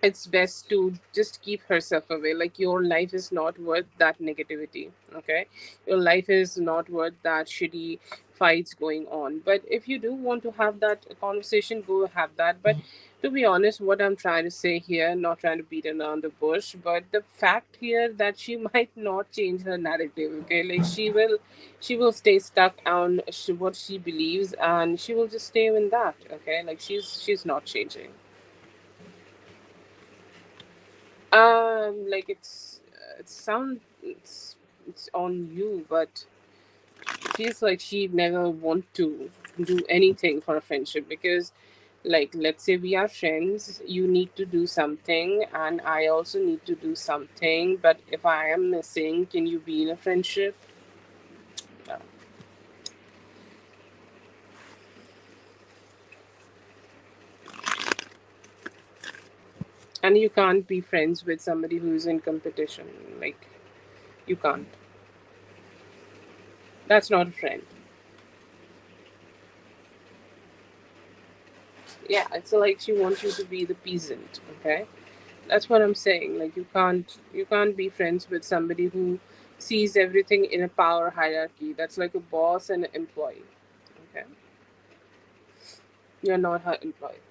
it's best to just keep herself away. Like, your life is not worth that negativity. Okay, your life is not worth that shitty fights going on. But if you do want to have that conversation, go have that. But to be honest, what I'm trying to say here, not trying to beat around the bush, but the fact here that she might not change her narrative. Okay, like, she will stay stuck on what she believes, and she will just stay in that. Okay, like, she's not changing. Like it's on you, but it feels like she'd never want to do anything for a friendship because, like, let's say we are friends, you need to do something, and I also need to do something. But if I am missing, can you be in a friendship? No. And you can't be friends with somebody who's in competition. Like, you can't. That's not a friend. Yeah, it's like she wants you to be the peasant. Okay, that's what I'm saying. Like, you can't be friends with somebody who sees everything in a power hierarchy. That's like a boss and an employee. Okay, you're not her employee.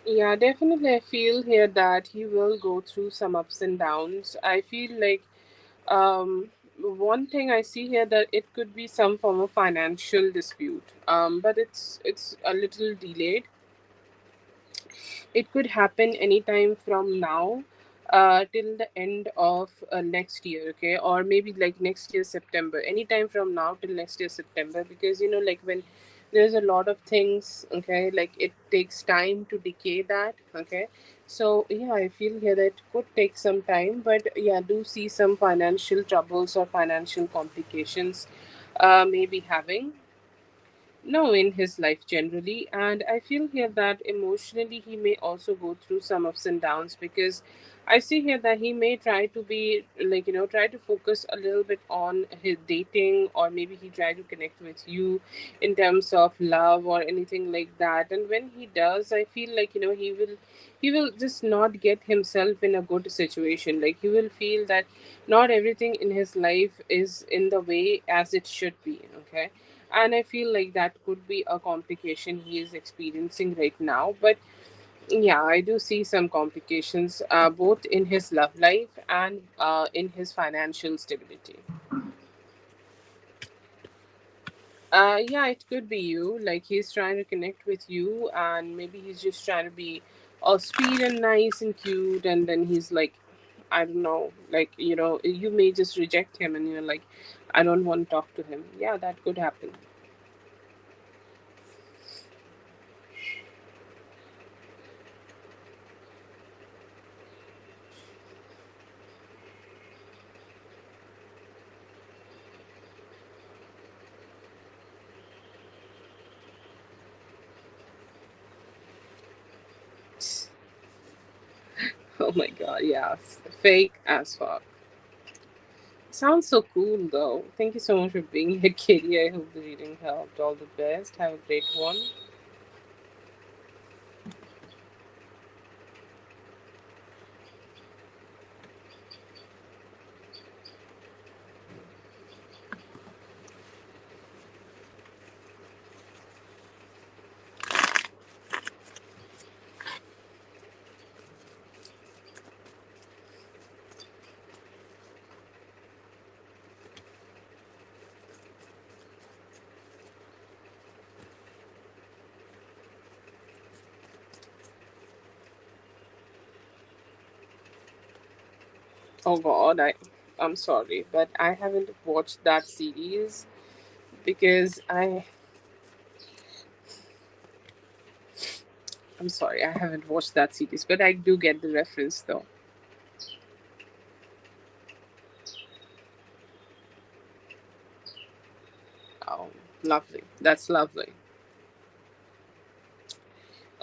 Yeah, definitely. I feel here that he will go through some ups and downs. I feel like one thing I see here that it could be some form of financial dispute. But it's a little delayed. It could happen anytime from now till the end of next year, okay? Or maybe like next year, September. Anytime from now till next year, September. Because, like when there's a lot of things, okay, like it takes time to decay that, okay? So, yeah, I feel here that it could take some time, but yeah, do see some financial troubles or financial complications maybe having. No, in his life generally. And I feel here that emotionally he may also go through some ups and downs because I see here that he may try to be like, try to focus a little bit on his dating, or maybe he try to connect with you in terms of love or anything like that. And when he does, I feel like, he will just not get himself in a good situation. Like, he will feel that not everything in his life is in the way as it should be, okay? And I feel like that could be a complication he is experiencing right now. But yeah, I do see some complications both in his love life and in his financial stability. Yeah, it could be you. Like, he's trying to connect with you, and maybe he's just trying to be all sweet and nice and cute, and then he's like, I don't know, like, you may just reject him, and you're like, I don't want to talk to him. Yeah, that could happen. Oh my god, yes. Fake as fuck. Sounds so cool though. Thank you so much for being here, Katie. I hope the reading helped. All the best. Have a great one. Oh God, I'm sorry, but I haven't watched that series because I'm sorry, I haven't watched that series, but I do get the reference though. Oh, lovely. That's lovely.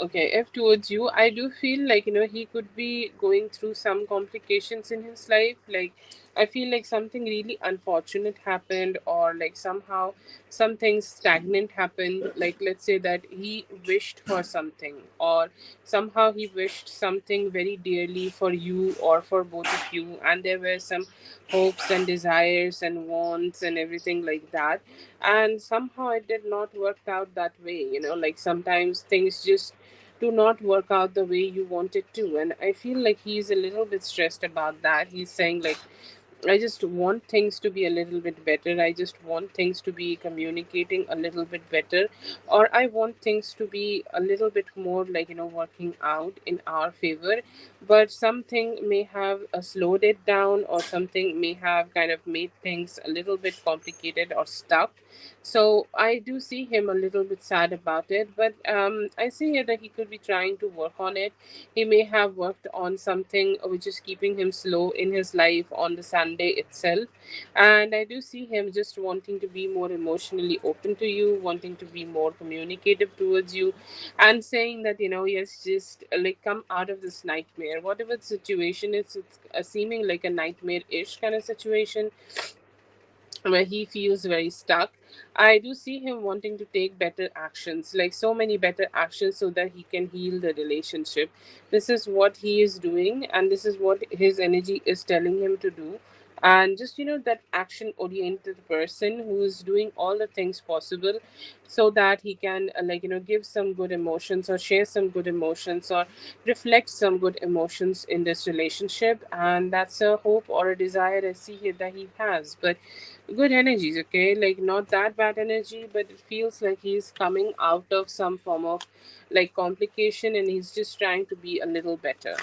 Okay, if towards you, I do feel like, he could be going through some complications in his life. Like, I feel like something really unfortunate happened, or like somehow something stagnant happened. Like, let's say that he wished for something, or somehow he wished something very dearly for you or for both of you, and there were some hopes and desires and wants and everything like that. And somehow it did not work out that way. Like sometimes things just do not work out the way you want it to. And I feel like he's a little bit stressed about that. He's saying, like, I just want things to be a little bit better. I just want things to be communicating a little bit better. Or I want things to be a little bit more like, working out in our favor. But something may have slowed it down, or something may have kind of made things a little bit complicated or stuck. So I do see him a little bit sad about it. But I see here that he could be trying to work on it. He may have worked on something which is keeping him slow in his life on the Sunday itself. And I do see him just wanting to be more emotionally open to you, wanting to be more communicative towards you, and saying that, yes, just like come out of this nightmare. Whatever the situation is, it's seeming like a nightmare ish kind of situation where he feels very stuck. I do see him wanting to take better actions, like so many better actions, so that he can heal the relationship. This is what he is doing, and this is what his energy is telling him to do. And just, that action oriented person who is doing all the things possible so that he can, like, give some good emotions, or share some good emotions, or reflect some good emotions in this relationship. And that's a hope or a desire I see here that he has. But good energies, okay, like not that bad energy, but it feels like he's coming out of some form of like complication, and he's just trying to be a little better.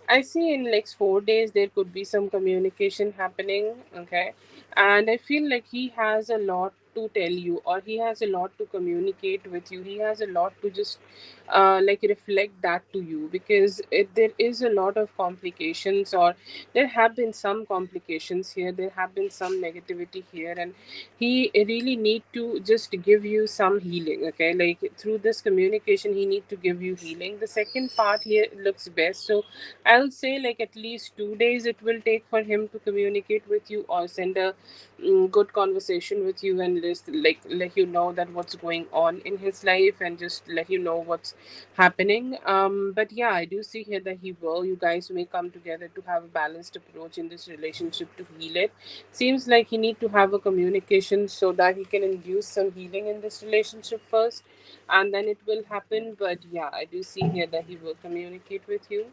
I see in next 4 days there could be some communication happening, okay, and I feel like he has a lot to tell you, or he has a lot to communicate with you. He has a lot to just like reflect that to you, because there is a lot of complications, or there have been some complications here. There have been some negativity here, and he really need to just give you some healing, okay. Like through this communication, he need to give you healing. The second part here looks best, so I'll say like at least 2 days it will take for him to communicate with you, or send a good conversation with you, and just like let you know that what's going on in his life, and just let you know what's happening. But yeah, I do see here that he will. You guys may come together to have a balanced approach in this relationship to heal it. Seems like he need to have a communication so that he can induce some healing in this relationship first, and then it will happen. But yeah, I do see here that he will communicate with you.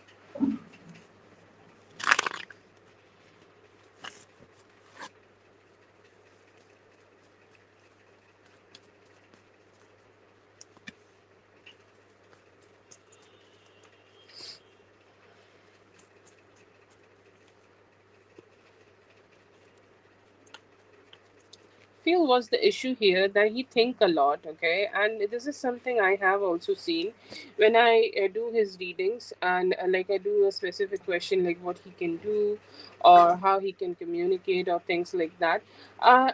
Feel was the issue here that he think a lot, okay, and this is something I have also seen when I do his readings, and like I do a specific question like what he can do, or how he can communicate, or things like that.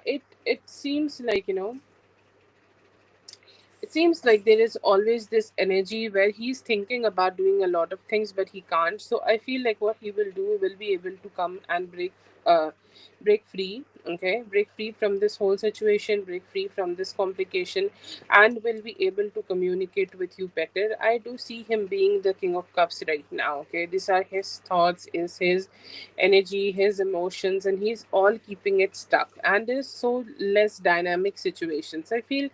It seems like, seems like there is always this energy where he's thinking about doing a lot of things but he can't. So I feel like what he will do will be able to come and uh break free. Okay, break free from this whole situation, break free from this complication, and will be able to communicate with you better. I do see him being the king of cups right now. Okay, these are his thoughts, is his energy, his emotions, and he's all keeping it stuck. And there's so less dynamic situations. I feel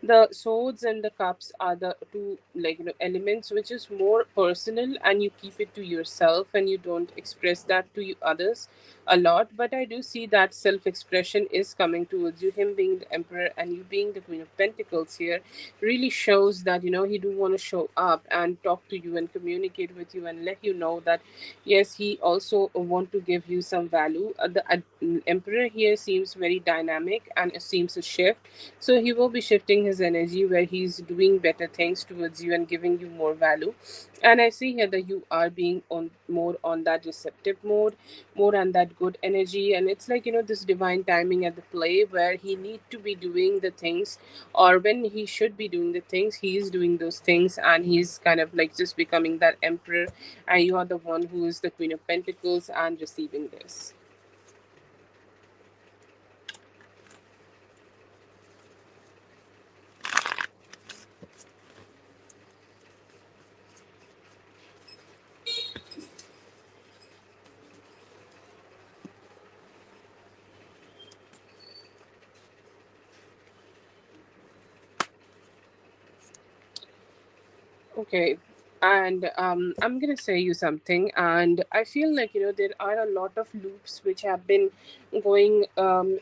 the swords and the cups are the two, like, elements which is more personal, and you keep it to yourself and you don't express that to you others a lot. But I do see that self expression is coming towards you. Him being the emperor and you being the queen of pentacles here really shows that he do want to show up and talk to you and communicate with you and let you know that yes, he also want to give you some value. The emperor here seems very dynamic and it seems a shift. So he will be shifting his energy where he's doing better things towards you and giving you more value. And I see here that you are being on more on that receptive mode, more on that good energy. And it's like, this divine timing at the play where he need to be doing the things, or when he should be doing the things, he is doing those things, and he's kind of like just becoming that emperor, and you are the one who is the queen of pentacles and receiving this. Okay. And I'm gonna say you something, and I feel like there are a lot of loops which have been going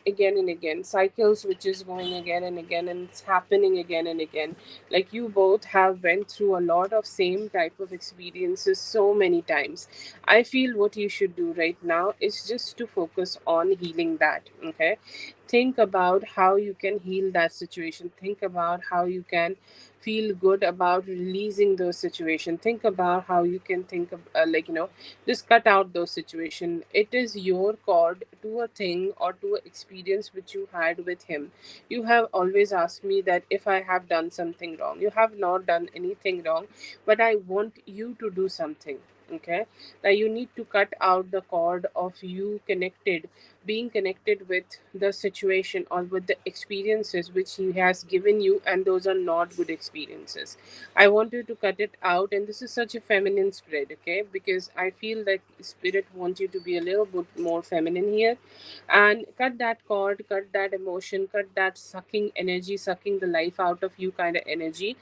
again and again, cycles which is going again and again, and it's happening again and again. Like you both have went through a lot of same type of experiences so many times. I feel what you should do right now is just to focus on healing that. Okay, think about how you can heal that situation. Think about how you can feel good about releasing those situations. Think about how you can think of just cut out those situations. It is your cord to a thing or to an experience which you had with him. You have always asked me that if I have done something wrong. You have not done anything wrong, but I want you to do something. Okay, that you need to cut out the cord of you connected, being connected with the situation or with the experiences which he has given you, and those are not good experiences. I want you to cut it out, and this is such a feminine spread. Okay, because I feel like spirit wants you to be a little bit more feminine here, and cut that cord, cut that emotion, cut that sucking energy, sucking the life out of you kind of energy,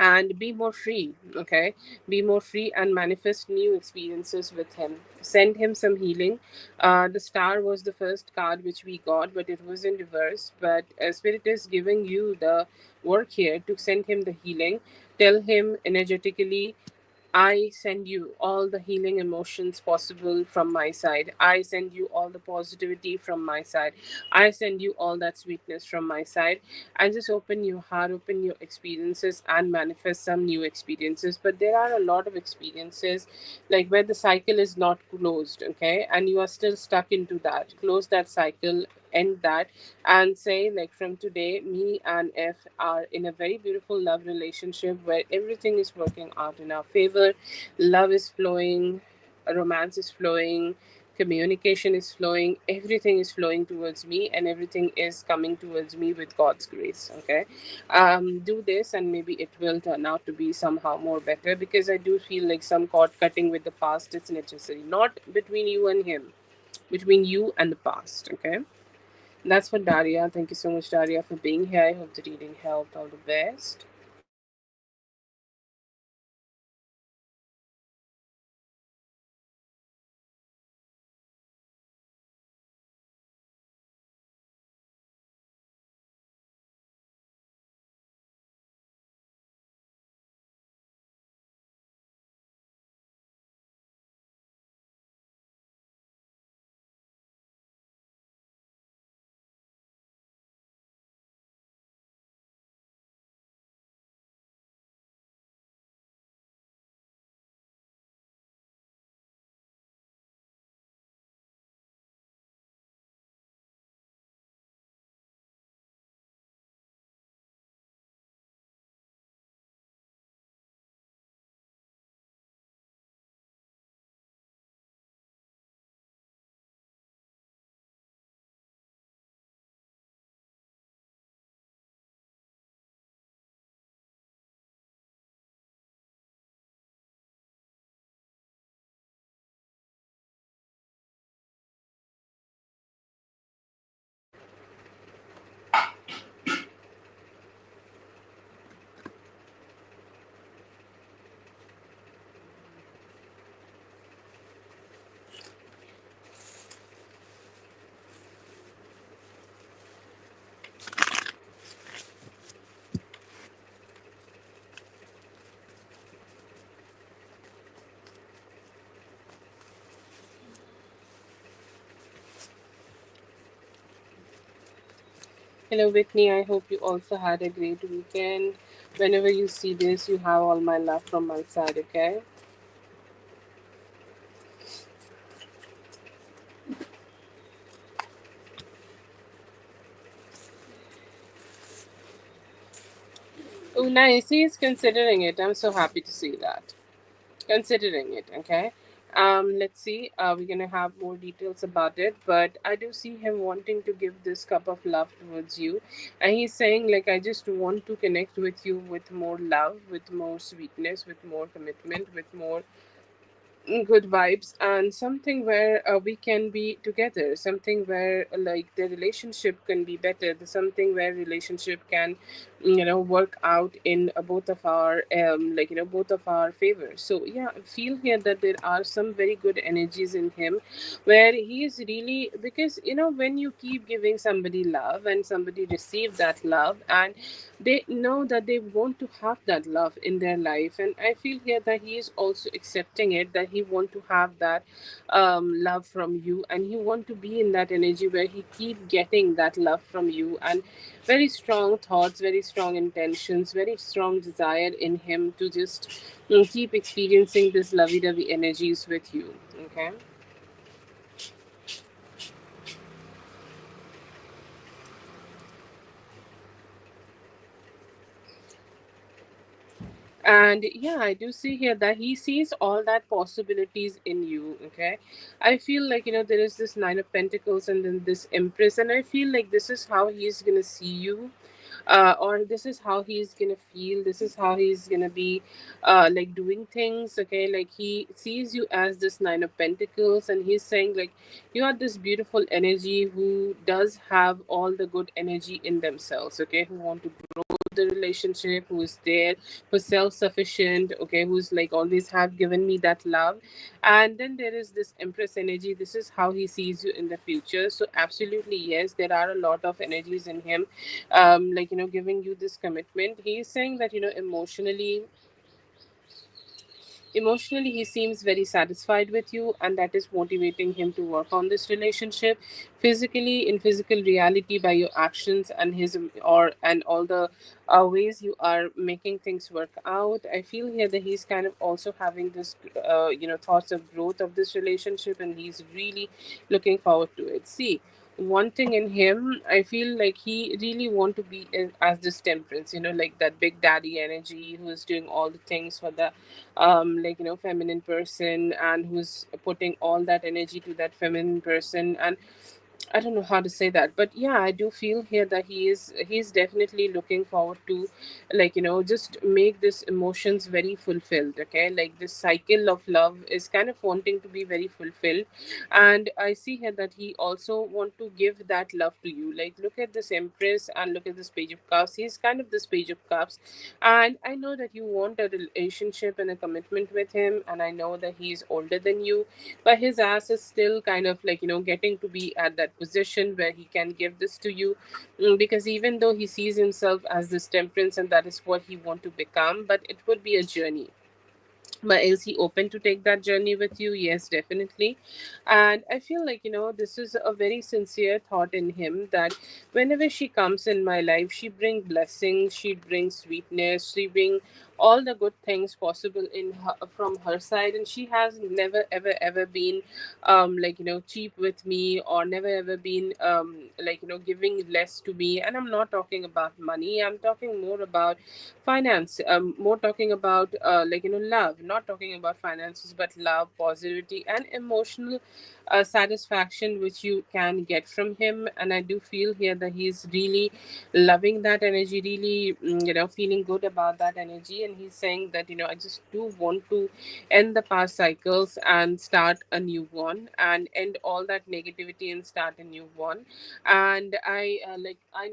and be more free. Okay, be more free and manifest new experiences with him. Send him some healing. The star was the first card which we got, but it was in reverse. But spirit is giving you the work here to send him the healing. Tell him energetically, I send you all the healing emotions possible from my side. I send you all the positivity from my side. I send you all that sweetness from my side. And just open your heart, open your experiences, and manifest some new experiences. But there are a lot of experiences like where the cycle is not closed, okay? And you are still stuck into that. Close that cycle, end that, and say, like, from today, me and F are in a very beautiful love relationship where everything is working out in our favor. Love is flowing, romance is flowing, communication is flowing, everything is flowing towards me, and everything is coming towards me with God's grace. Okay, do this, and maybe it will turn out to be somehow more better, because I do feel like some cord cutting with the past is necessary, not between you and him, between you and the past. Okay, that's for Daria. Thank you so much, Daria, for being here. I hope the reading helped. All the best. Hello, Whitney. I hope you also had a great weekend. Whenever you see this, you have all my love from my side, okay? Oh, nice. He's considering it. I'm so happy to see that. Considering it, okay? Let's see. We're gonna have more details about it, but I do see him wanting to give this cup of love towards you, and he's saying like, I just want to connect with you with more love, with more sweetness, with more commitment, with more good vibes, and something where we can be together, something where like the relationship can be better, the something where relationship can work out in both of our both of our favor. So yeah, I feel here that there are some very good energies in him, where he is really, because when you keep giving somebody love and somebody receive that love, and they know that they want to have that love in their life, and I feel here that he is also accepting it, that he want to have that love from you, and he want to be in that energy where he keep getting that love from you, and very strong thoughts, very strong intentions, very strong desire in him to just keep experiencing this lovey-dovey energies with you, okay? And yeah, I do see here that he sees all that possibilities in you, okay? I feel like there is this Nine of Pentacles and then this Empress, and I feel like this is how he's gonna see you, or this is how he's gonna feel, this is how he's gonna be like doing things, okay? Like he sees you as this Nine of Pentacles, and he's saying like, you are this beautiful energy who does have all the good energy in themselves, okay? Who want to grow the relationship, who is there, who's self-sufficient, okay? Who's like always have given me that love. And then there is this Empress energy, this is how he sees you in the future. So absolutely yes, there are a lot of energies in him, giving you this commitment. He's saying that emotionally he seems very satisfied with you, and that is motivating him to work on this relationship. Physically, in physical reality, by your actions and his or and all the ways you are making things work out, I feel here that he's kind of also having this thoughts of growth of this relationship, and he's really looking forward to it. See, one thing in him, I feel like he really want to be as this Temperance, like that big daddy energy, who is doing all the things for the feminine person, and who's putting all that energy to that feminine person. And I don't know how to say that, but yeah, I do feel here that he's definitely looking forward to, just make this emotions very fulfilled. Okay, like this cycle of love is kind of wanting to be very fulfilled, and I see here that he also want to give that love to you. Like, look at this Empress and look at this Page of Cups. He's kind of this Page of Cups, and I know that you want a relationship and a commitment with him, and I know that he's older than you, but his ass is still kind of getting to be at that position where he can give this to you. Because even though he sees himself as this Temperance and that is what he want to become, but it would be a journey. But is he open to take that journey with you? Yes, definitely. And I feel like this is a very sincere thought in him, that whenever she comes in my life, she bring blessings, she brings sweetness, she bring all the good things possible in her, from her side, and she has never ever been cheap with me, or never ever been giving less to me. And I'm not talking about money, I'm talking more about finance, more talking about love, not talking about finances, but love, positivity, and emotional satisfaction which you can get from him. And I do feel here that he's really loving that energy, really feeling good about that energy, and he's saying that I just do want to end the past cycles and start a new one, and end all that negativity and start a new one. And I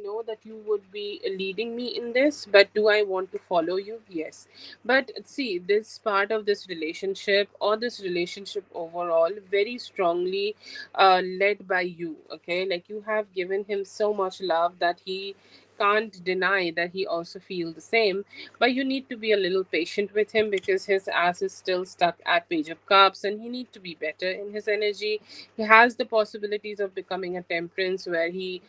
know that you would be leading me in this, but do I want to follow you? Yes. But see, this part of this relationship, or this relationship overall, very strongly led by you, okay? Like, you have given him so much love that he can't deny that he also feels the same, but you need to be a little patient with him because his ass is still stuck at Page of Cups and he needs to be better in his energy. He has the possibilities of becoming a Temperance where he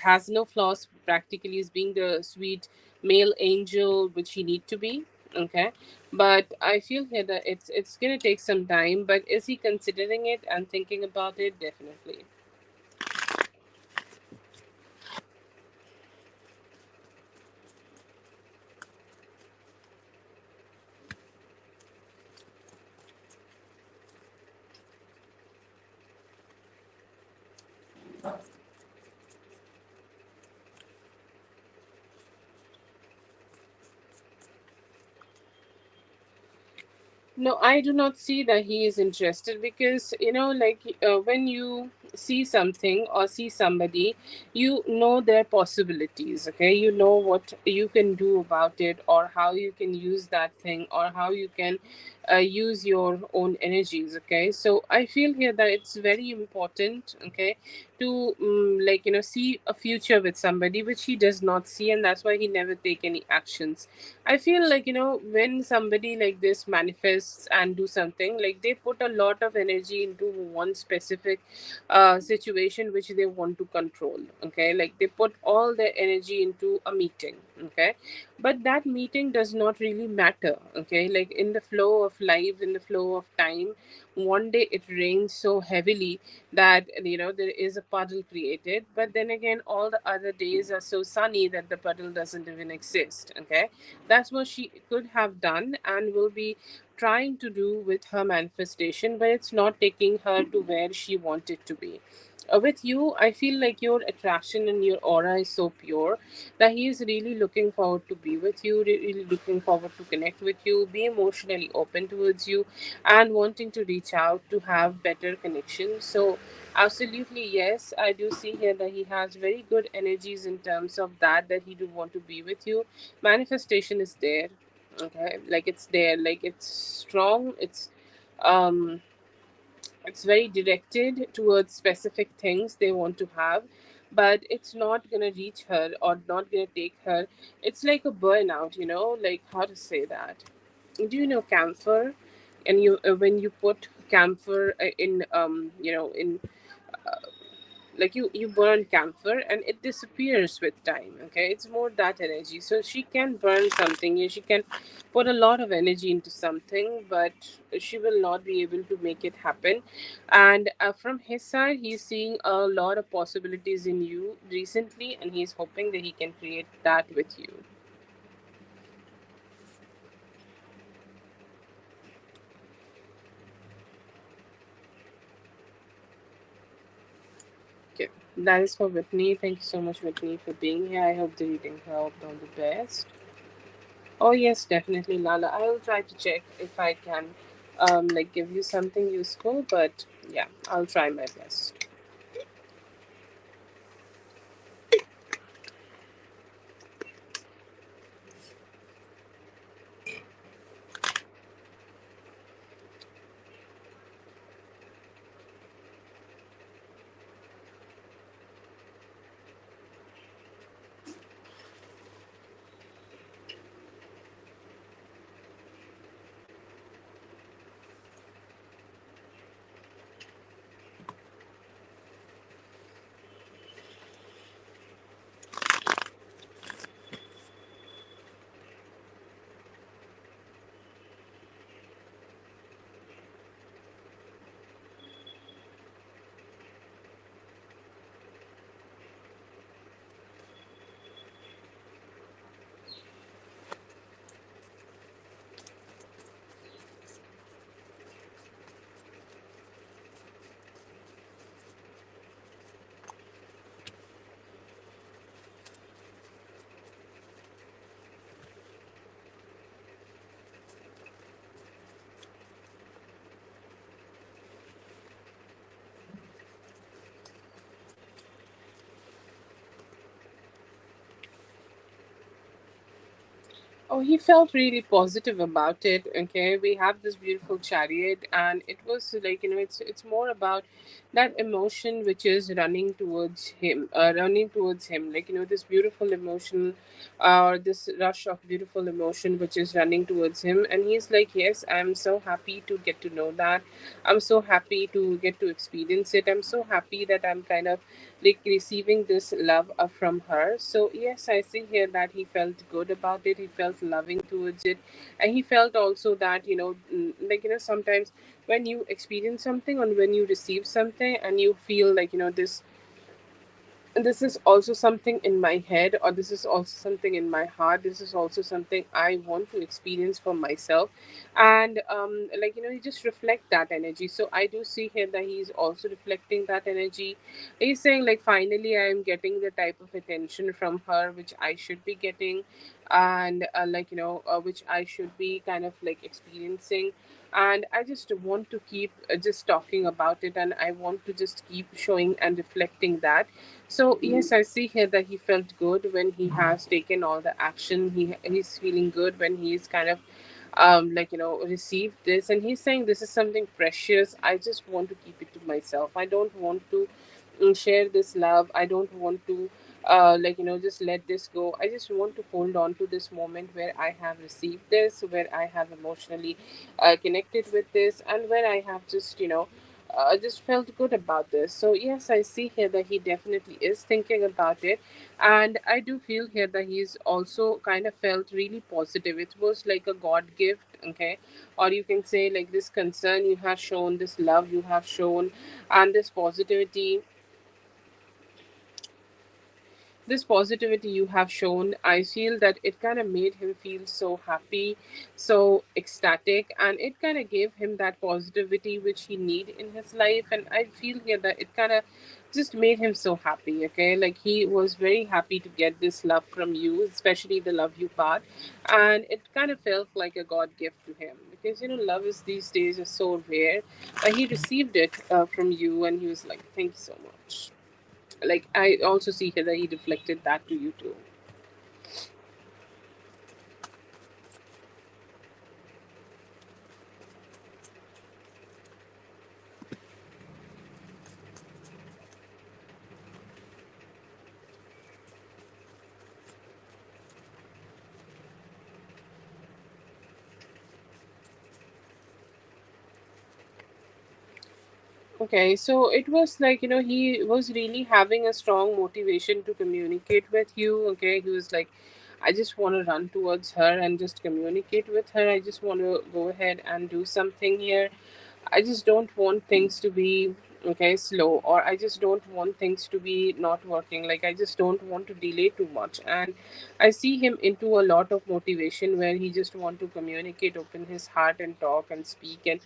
has no flaws, practically is being the sweet male angel which he need to be. Okay, but I feel here that it's gonna take some time, but is he considering it and thinking about it? Definitely. No, I do not see that he is interested because, like when you see something or see somebody, you know their possibilities, okay? You know what you can do about it or how you can use that thing or how you can use your own energies, okay? So I feel here that it's very important, okay, to like, see a future with somebody which he does not see, and that's why he never take any actions. I feel like, when somebody like this manifests and do something, like they put a lot of energy into one specific situation which they want to control. Okay. Like they put all their energy into a meeting. Okay. But that meeting does not really matter. Okay. Like in the flow of life, in the flow of time, one day it rains so heavily that, there is a puddle created. But then again, all the other days are so sunny that the puddle doesn't even exist. Okay, that's what she could have done and will be trying to do with her manifestation, but it's not taking her to where she wanted to be. With you, I feel like your attraction and your aura is so pure that he is really looking forward to be with you, really looking forward to connect with you, be emotionally open towards you, and wanting to reach out to have better connections. So, absolutely, yes, I do see here that he has very good energies in terms of that he do want to be with you. Manifestation is there. Okay, like it's there, like it's strong, um it's very directed towards specific things they want to have, but it's not gonna reach her or not gonna take her. It's like a burnout, like how to say that. Do you know camphor? And you when you put camphor in in like you burn camphor and it disappears with time. Okay, it's more that energy. So she can burn something, she can put a lot of energy into something, but she will not be able to make it happen. And from his side, he's seeing a lot of possibilities in you recently, and he's hoping that he can create that with you. Okay, that is for Whitney. Thank you so much, Whitney, for being here. I hope the reading helped. All the best. Oh yes, definitely, Lala. I will try to check if I can, like give you something useful. But yeah, I'll try my best. Oh, he felt really positive about it. Okay, we have this beautiful chariot, and it was like, it's more about that emotion which is running towards him, like, this beautiful emotion, or this rush of beautiful emotion which is running towards him, and he's like, yes, I'm so happy to get to know that. I'm so happy to get to experience it. I'm so happy that I'm kind of like receiving this love from her. So yes, I see here that he felt good about it. He felt loving towards it, and he felt also that, like, sometimes when you experience something, or when you receive something, and you feel like, this is also something in my head, or this is also something in my heart, this is also something I want to experience for myself. And like, you just reflect that energy. So I do see here that he's also reflecting that energy. He's saying, like, finally I am getting the type of attention from her which I should be getting, and like, which I should be kind of like experiencing. And I just want to keep just talking about it, and I want to just keep showing and reflecting that. So yes, I see here that he felt good when he has taken all the action. He's feeling good when he's kind of like, received this, and he's saying, this is something precious. I just want to keep it to myself. I don't want to share this love. I don't want to like, just let this go. I just want to hold on to this moment where I have received this, where I have emotionally connected with this, and where I have just, just felt good about this. So yes, I see here that he definitely is thinking about it, and I do feel here that he's also kind of felt really positive. It was like a God gift, okay, or you can say like this concern you have shown, this love you have shown, and this positivity you have shown. I feel that it kind of made him feel so happy, so ecstatic, and it kind of gave him that positivity which he need in his life. And I feel here that it kind of just made him so happy. Okay, like, he was very happy to get this love from you, especially the love you part. And it kind of felt like a God gift to him, because love is these days is so rare. But he received it from you, and he was like, thank you so much. Like, I also see here that he reflected that to you too. Okay, so it was like, he was really having a strong motivation to communicate with you. Okay, he was like, I just want to run towards her and just communicate with her. I just want to go ahead and do something here. I just don't want things to be, okay, slow, or I just don't want things to be not working. Like, I just don't want to delay too much. And I see him into a lot of motivation where he just want to communicate, open his heart and talk and speak. And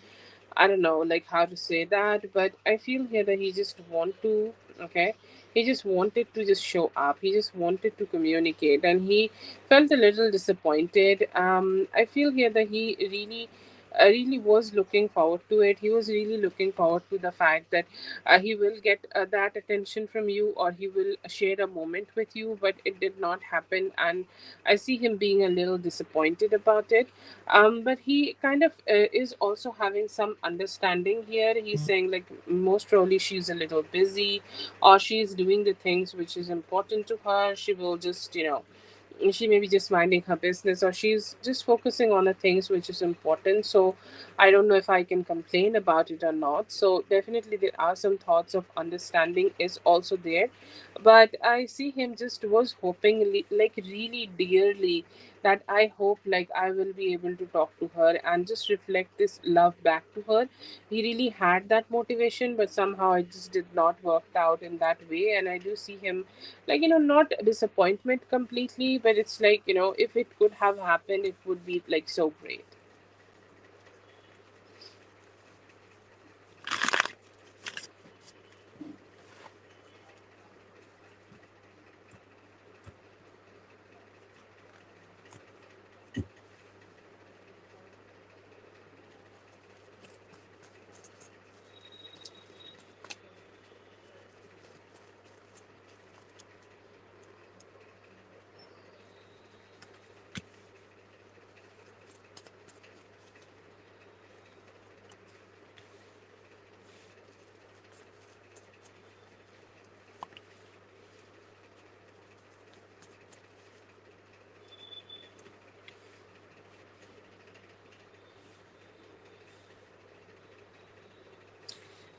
I don't know like how to say that, but I feel here that he just want to, okay, he just wanted to just show up. He just wanted to communicate, and he felt a little disappointed. I feel here that he really was looking forward to it. He was really looking forward to the fact that he will get that attention from you, or he will share a moment with you, but it did not happen. And I see him being a little disappointed about it. But he kind of is also having some understanding here. He's saying, like, most probably she's a little busy, or she's doing the things which is important to her. She will just, she may be just minding her business, or she's just focusing on the things which is important. So I don't know if I can complain about it or not. So definitely there are some thoughts of understanding is also there. But I see him just was hoping, like, really dearly, that I hope, like, I will be able to talk to her and just reflect this love back to her. He really had that motivation, but somehow it just did not work out in that way. And I do see him, like, not disappointment completely, but it's like, if it could have happened, it would be like so great.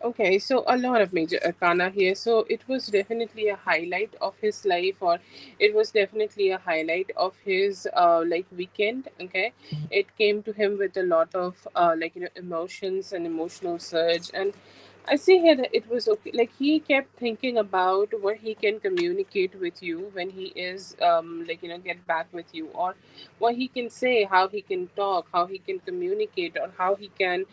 Okay, so a lot of major arcana here. So it was definitely a highlight of his life, or it was definitely a highlight of his like weekend. Okay, it came to him with a lot of like emotions and emotional surge, and I see here that it was okay. Like he kept thinking about what he can communicate with you when he is like get back with you, or what he can say, how he can talk, how he can communicate, or how he can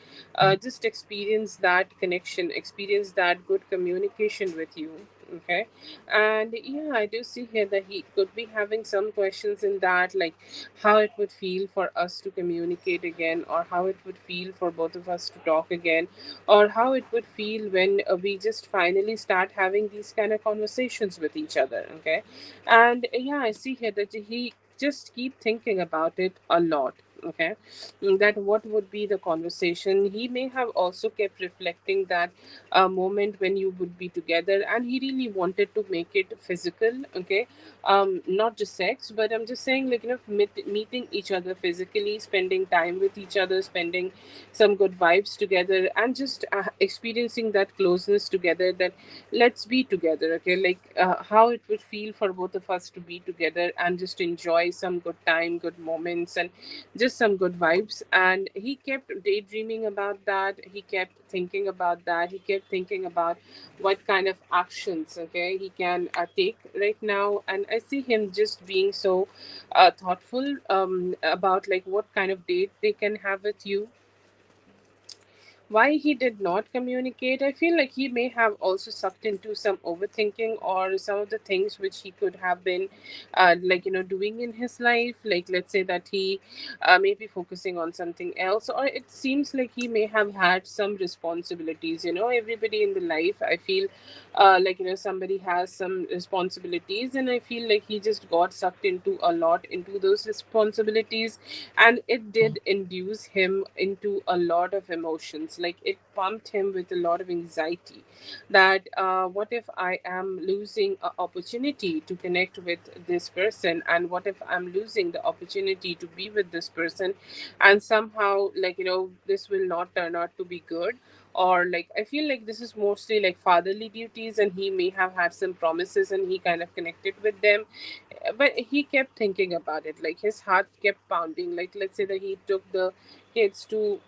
just experience that connection, experience that good communication with you. Okay, and yeah, I do see here that he could be having some questions in that, like how it would feel for us to communicate again, or how it would feel for both of us to talk again, or how it would feel when we just finally start having these kind of conversations with each other. Okay, and yeah, I see here that he just keep thinking about it a lot. Okay, that what would be the conversation. He may have also kept reflecting that moment when you would be together, and he really wanted to make it physical. Okay, not just sex, but I'm just saying, like meeting each other physically, spending time with each other, spending some good vibes together, and just experiencing that closeness together, that let's be together. Okay, like how it would feel for both of us to be together and just enjoy some good time, good moments, and just some good vibes. And he kept daydreaming about that, he kept thinking about that, he kept thinking about what kind of actions, okay, he can take right now. And I see him just being so thoughtful about like what kind of date they can have with you. Why he did not communicate, I feel like he may have also sucked into some overthinking, or some of the things which he could have been like doing in his life. Like let's say that he may be focusing on something else, or it seems like he may have had some responsibilities. Everybody in the life, I feel like somebody has some responsibilities, and I feel like he just got sucked into a lot into those responsibilities, and it did induce him into a lot of emotions. Like it pumped him with a lot of anxiety, that what if I am losing an opportunity to connect with this person, and what if I'm losing the opportunity to be with this person, and somehow like this will not turn out to be good. Or like I feel like this is mostly like fatherly duties, and he may have had some promises and he kind of connected with them. But he kept thinking about it, like his heart kept pounding. Like let's say that he took the kids to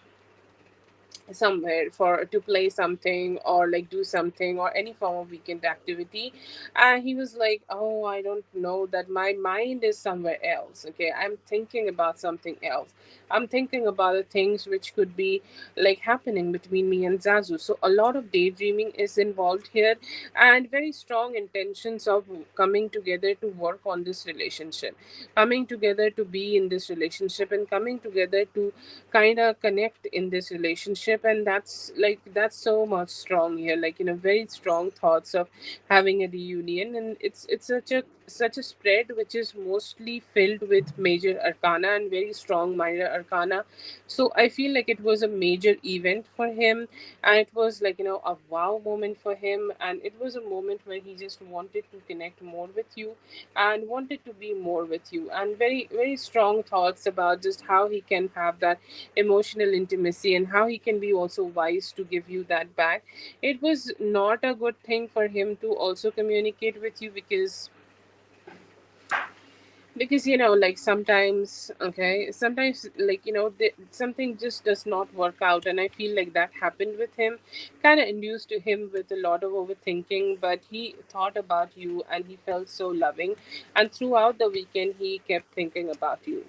somewhere for to play something, or like do something, or any form of weekend activity, and he was like, oh, I don't know, that my mind is somewhere else. Okay, I'm thinking about something else. I'm thinking about the things which could be like happening between me and Zazu. So a lot of daydreaming is involved here, and very strong intentions of coming together to work on this relationship, coming together to be in this relationship, and coming together to kind of connect in this relationship. And that's so much strong here, like very strong thoughts of having a reunion. And it's such a spread which is mostly filled with major arcana and very strong minor arcana. So I feel like it was a major event for him, and it was like a wow moment for him, and it was a moment where he just wanted to connect more with you, and wanted to be more with you, and very very strong thoughts about just how he can have that emotional intimacy, and how he can be also wise to give you that back. It was not a good thing for him to also communicate with you, because like sometimes, okay, sometimes like something just does not work out, and I feel like that happened with him, kind of induced to him with a lot of overthinking. But he thought about you, and he felt so loving, and throughout the weekend he kept thinking about you.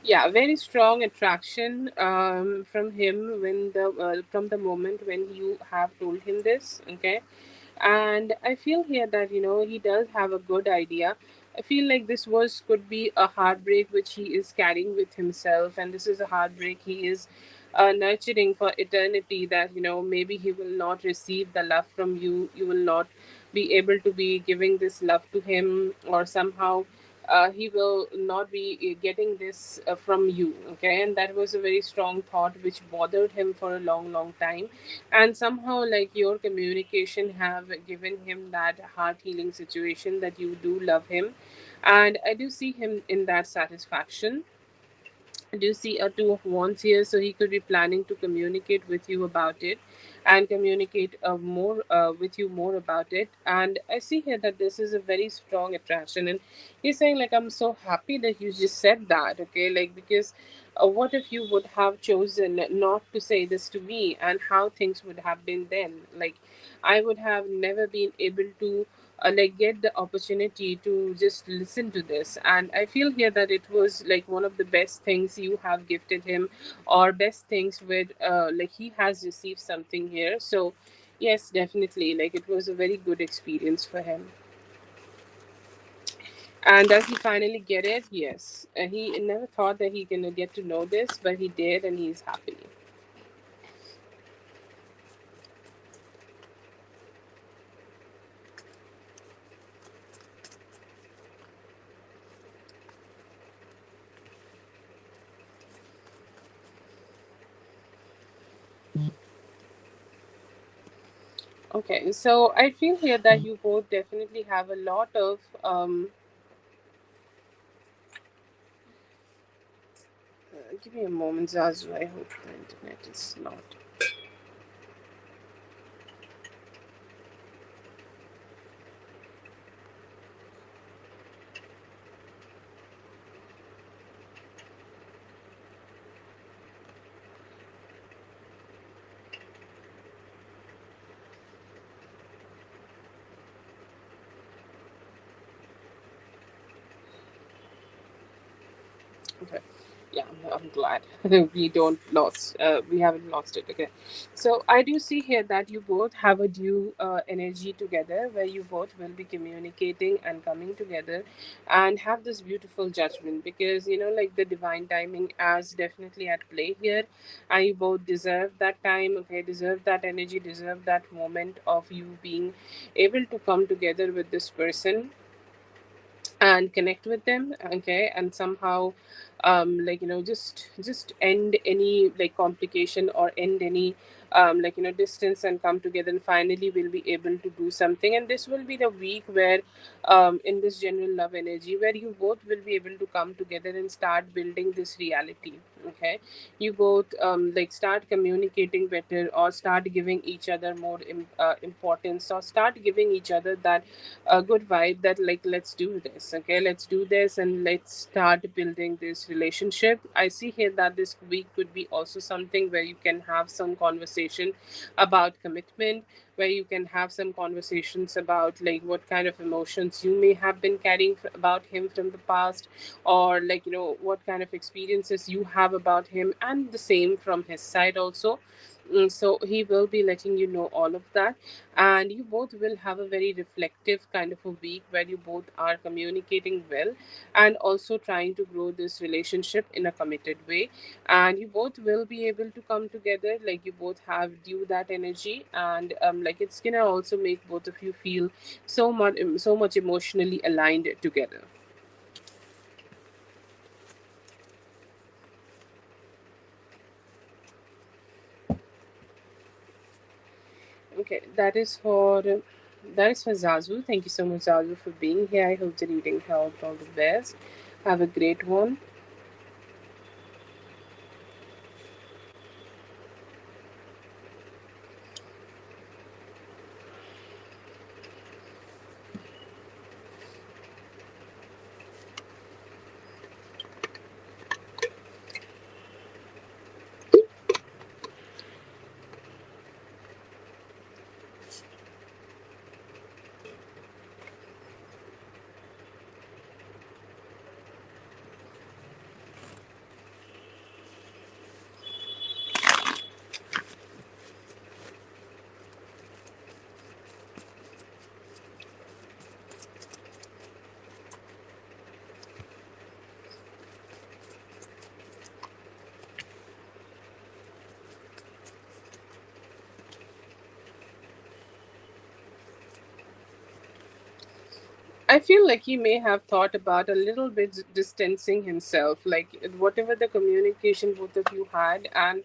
Yeah, very strong attraction from him when the from the moment when you have told him this. Okay, And I feel here that he does have a good idea. I feel like this was could be a heartbreak which he is carrying with himself, and this is a heartbreak he is nurturing for eternity, that maybe he will not receive the love from you, you will not be able to be giving this love to him, or somehow he will not be getting this from you. Okay, and that was a very strong thought which bothered him for a long long time. And somehow, like, your communication have given him that heart healing situation, that you do love him. And I do see him in that satisfaction. Do you see a two of wands here? So he could be planning to communicate with you about it, and communicate more with you more about it. And I see here that this is a very strong attraction, and he's saying like, I'm so happy that you just said that. Okay, like, because what if you would have chosen not to say this to me, and how things would have been then? Like, I would have never been able to like get the opportunity to just listen to this. And I feel here that it was like one of the best things you have gifted him, or best things with like he has received something here. So yes, definitely, like, it was a very good experience for him. And does he finally get it? Yes. He never thought that he gonna get to know this, but he did, and he's happy. Okay, so I feel here that you both definitely have a lot of give me a moment, Zazu. I hope the internet is not. Okay. Yeah, I'm glad we haven't lost it. Okay, so I do see here that you both have a due energy together, where you both will be communicating and coming together, and have this beautiful judgment, because like, the divine timing as definitely at play here, and you both deserve that time. Okay, deserve that energy, deserve that moment of you being able to come together with this person and connect with them. Okay, and somehow like, just end any like complication, or end any like, distance, and come together, and finally we'll be able to do something. And this will be the week where in this general love energy, where you both will be able to come together and start building this reality. Okay, you both like, start communicating better, or start giving each other more importance, or start giving each other that a good vibe, that like, let's do this. Okay, let's do this, and let's start building this relationship. I see here that this week could be also something where you can have some conversation about commitment, where you can have some conversations about like what kind of emotions you may have been carrying about him from the past, or like, what kind of experiences you have about him, and the same from his side also. So he will be letting you know all of that, and you both will have a very reflective kind of a week, where you both are communicating well, and also trying to grow this relationship in a committed way. And you both will be able to come together, like, you both have due that energy, and like, it's gonna also make both of you feel so much emotionally aligned together. Okay, that is for Zazu. Thank you so much, Zazu, for being here. I hope the reading helped. All the best. Have a great one. I feel like he may have thought about a little bit distancing himself, like whatever the communication both of you had, and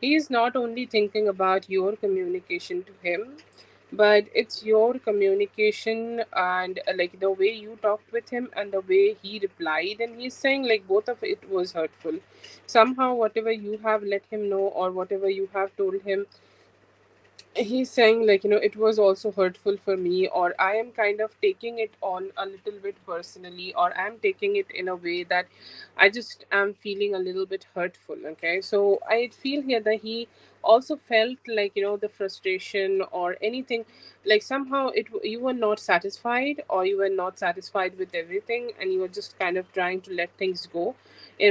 he is not only thinking about your communication to him, but it's your communication and like the way you talked with him and the way he replied, and he's saying like both of it was hurtful. Somehow, whatever you have let him know or whatever you have told him, he's saying like it was also hurtful for me, or I am kind of taking it on a little bit personally, or I'm taking it in a way that I just am feeling a little bit hurtful. Okay, so I feel here that he also felt like the frustration or anything, like somehow you were not satisfied, or you were not satisfied with everything, and you were just kind of trying to let things go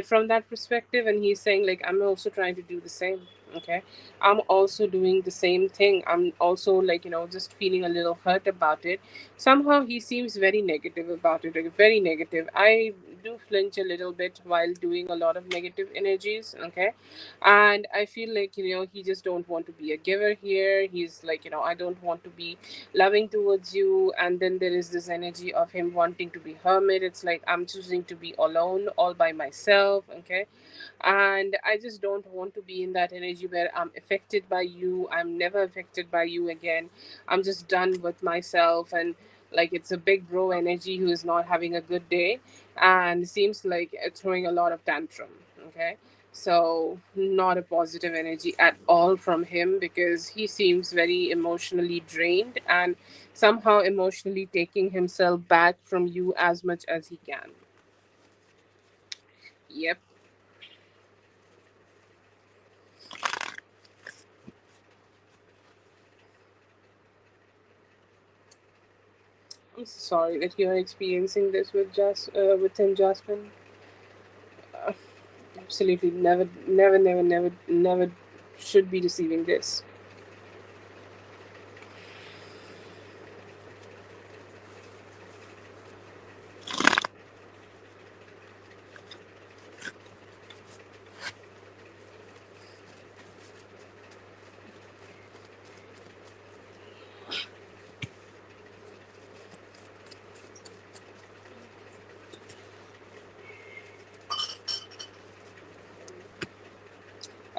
from that perspective. And he's saying like I'm also trying to do the same. Okay, I'm also doing the same thing. I'm also like, just feeling a little hurt about it. Somehow he seems very negative about it, like very negative. I do flinch a little bit while doing a lot of negative energies, okay? And I feel like, he just don't want to be a giver here. He's like, I don't want to be loving towards you. And then there is this energy of him wanting to be hermit. It's like I'm choosing to be alone, all by myself, okay? And I just don't want to be in that energy where I'm affected by you. I'm never affected by you again. I'm just done with myself, and like it's a big bro energy who is not having a good day and seems like throwing a lot of tantrum. Okay, so not a positive energy at all from him, because he seems very emotionally drained and somehow emotionally taking himself back from you as much as he can. Yep. I'm sorry that you're experiencing this with with him, Jasmine. Uh, Absolutely, never, never, never, never, never should be receiving this.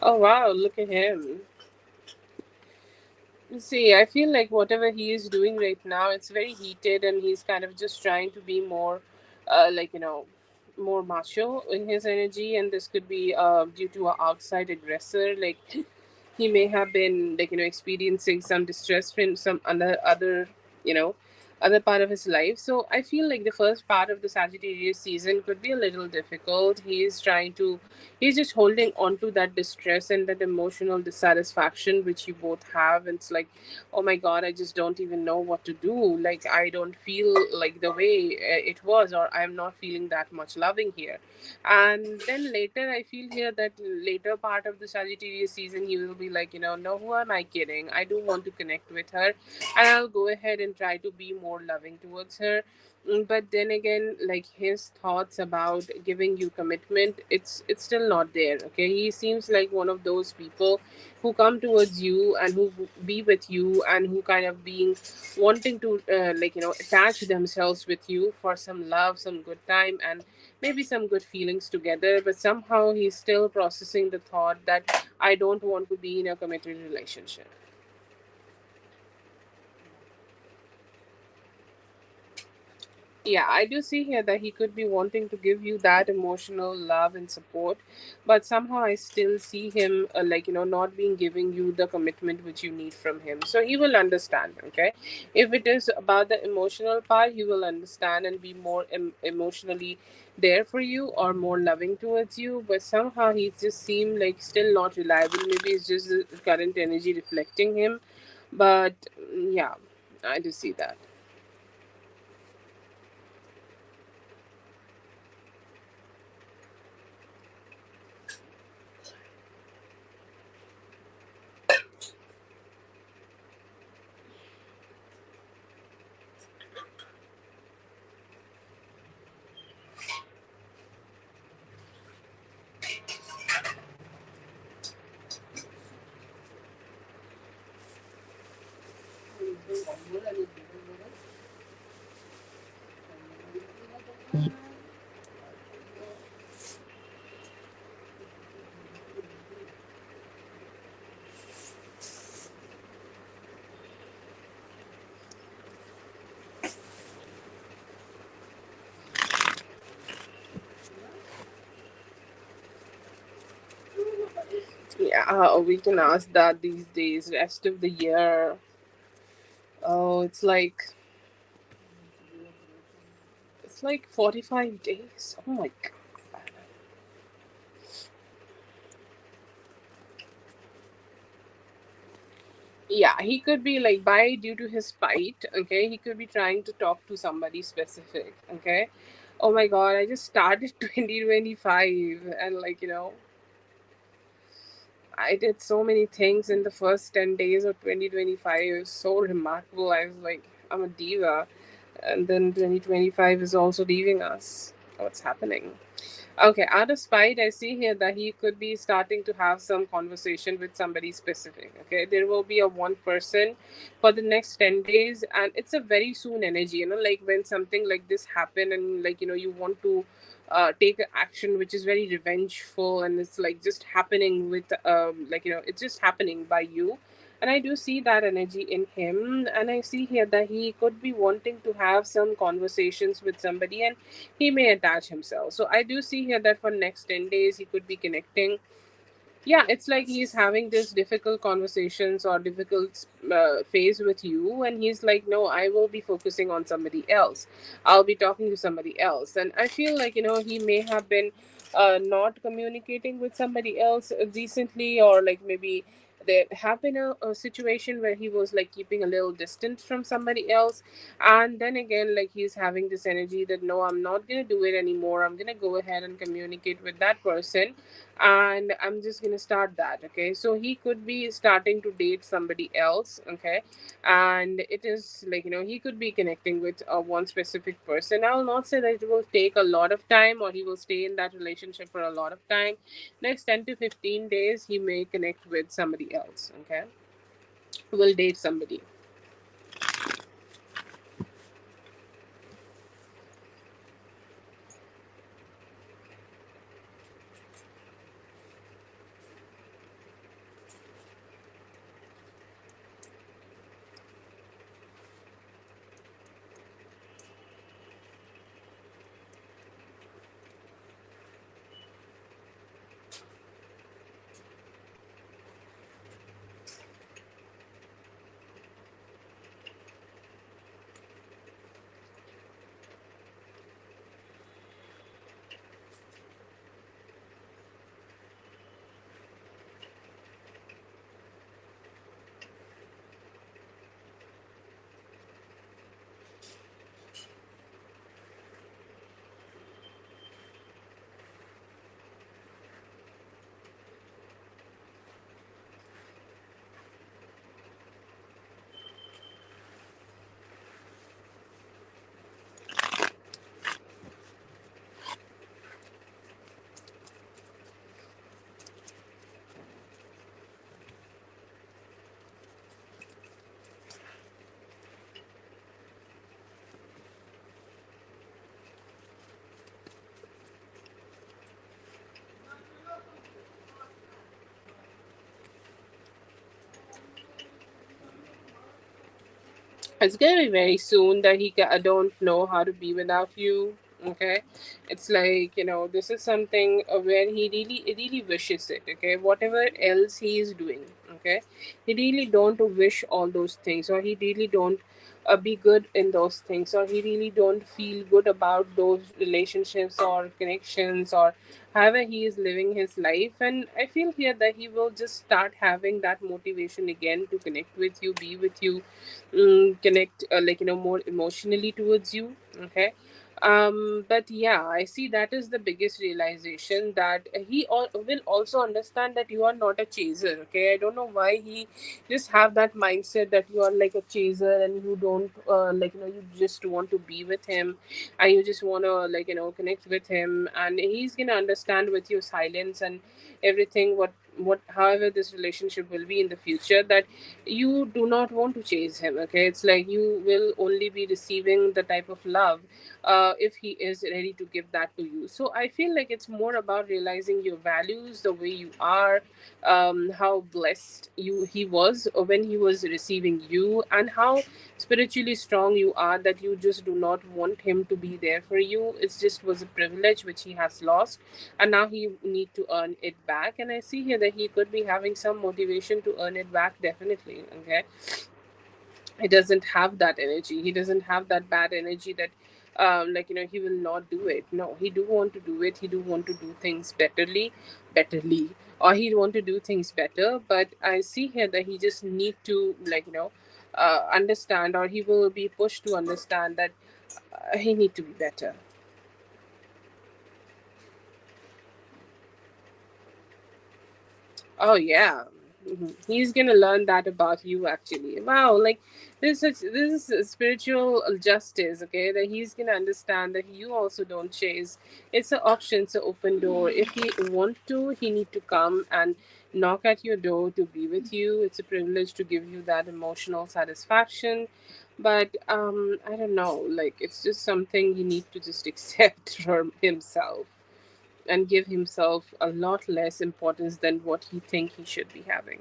Oh wow, look at him. See, I feel like whatever he is doing right now, it's very heated, and he's kind of just trying to be more, like more macho in his energy, and this could be due to an outside aggressor. Like he may have been like experiencing some distress from some other you know other part of his life. So I feel like the first part of the Sagittarius season could be a little difficult. He's just holding on to that distress and that emotional dissatisfaction which you both have, and it's like, oh my god, I just don't even know what to do. Like I don't feel like the way it was, or I'm not feeling that much loving here. And then later I feel here that later part of the Sagittarius season he will be like, no, who am I kidding? I do want to connect with her, and I'll go ahead and try to be more loving towards her. But then again, like his thoughts about giving you commitment, it's still not there. Okay, he seems like one of those people who come towards you and who be with you, and who kind of being wanting to like attach themselves with you for some love, some good time, and maybe some good feelings together. But somehow he's still processing the thought that I don't want to be in a committed relationship. Yeah, I do see here that he could be wanting to give you that emotional love and support, but somehow I still see him like not being giving you the commitment which you need from him. So he will understand. Okay, if it is about the emotional part, he will understand and be more emotionally there for you or more loving towards you. But somehow he just seem like still not reliable. Maybe it's just the current energy reflecting him. But yeah, I do see that. Yeah, we can ask that these days. Rest of the year. Oh, it's like 45 days. Oh my god. Yeah, he could be like by due to his spite, okay, he could be trying to talk to somebody specific, okay. Oh my god, I just started 2025 and I did so many things in the first 10 days of 2025. It was so remarkable. I was like, I'm a diva. And then 2025 is also leaving us. What's happening? Okay, out of spite, I see here that he could be starting to have some conversation with somebody specific. Okay, there will be a one person for the next 10 days, and it's a very soon energy, like when something like this happen and you want to take a action which is very revengeful, and it's like just happening with it's just happening by you. And I do see that energy in him, and I see here that he could be wanting to have some conversations with somebody, and he may attach himself. So I do see here that for next 10 days he could be connecting. Yeah, it's like he's having this difficult conversations or difficult phase with you, and he's like, no, I will be focusing on somebody else. I'll be talking to somebody else. And I feel like he may have been not communicating with somebody else decently, or like maybe there have been a situation where he was like keeping a little distance from somebody else. And then again, like he's having this energy that no, I'm not gonna do it anymore, I'm gonna go ahead and communicate with that person, and I'm just gonna start that. Okay, so he could be starting to date somebody else. Okay, and it is like he could be connecting with one specific person. I will not say that it will take a lot of time or he will stay in that relationship for a lot of time. Next 10 to 15 days he may connect with somebody else. Okay, will date somebody. It's gonna be very soon that I don't know how to be without you. Okay, it's like this is something where he really wishes it. Okay, whatever else he is doing. Okay, he really don't wish all those things, or he really don't be good in those things, or he really don't feel good about those relationships or connections, or however he is living his life. And I feel here that he will just start having that motivation again to connect with you, be with you, connect more emotionally towards you. Okay, but yeah, I see that is the biggest realization, that will also understand that you are not a chaser. Okay, I don't know why he just have that mindset that you are like a chaser, and you don't you just want to be with him, and you just want to connect with him, and he's gonna understand with your silence and everything what what however this relationship will be in the future, that you do not want to chase him. Okay, it's like you will only be receiving the type of love if he is ready to give that to you. So I feel like it's more about realizing your values, the way you are, how blessed you he was when he was receiving you, and how spiritually strong you are, that you just do not want him to be there for you. It just was a privilege which he has lost, and now he need to earn it back. And I see here that he could be having some motivation to earn it back, definitely. Okay, he doesn't have that energy, he doesn't have that bad energy that he will not do it. No, he do want to do it, he do want to do things betterly, or he want to do things better. But I see here that he just need to understand, or he will be pushed to understand that he need to be better. Oh yeah. He's gonna learn that about you actually. Wow, like this is a spiritual justice, okay? That he's gonna understand that you also don't chase. It's an option, it's an open door. If he want to, he need to come and knock at your door to be with you. It's a privilege to give you that emotional satisfaction. But I don't know, like it's just something you need to just accept from himself, and give himself a lot less importance than what he think he should be having.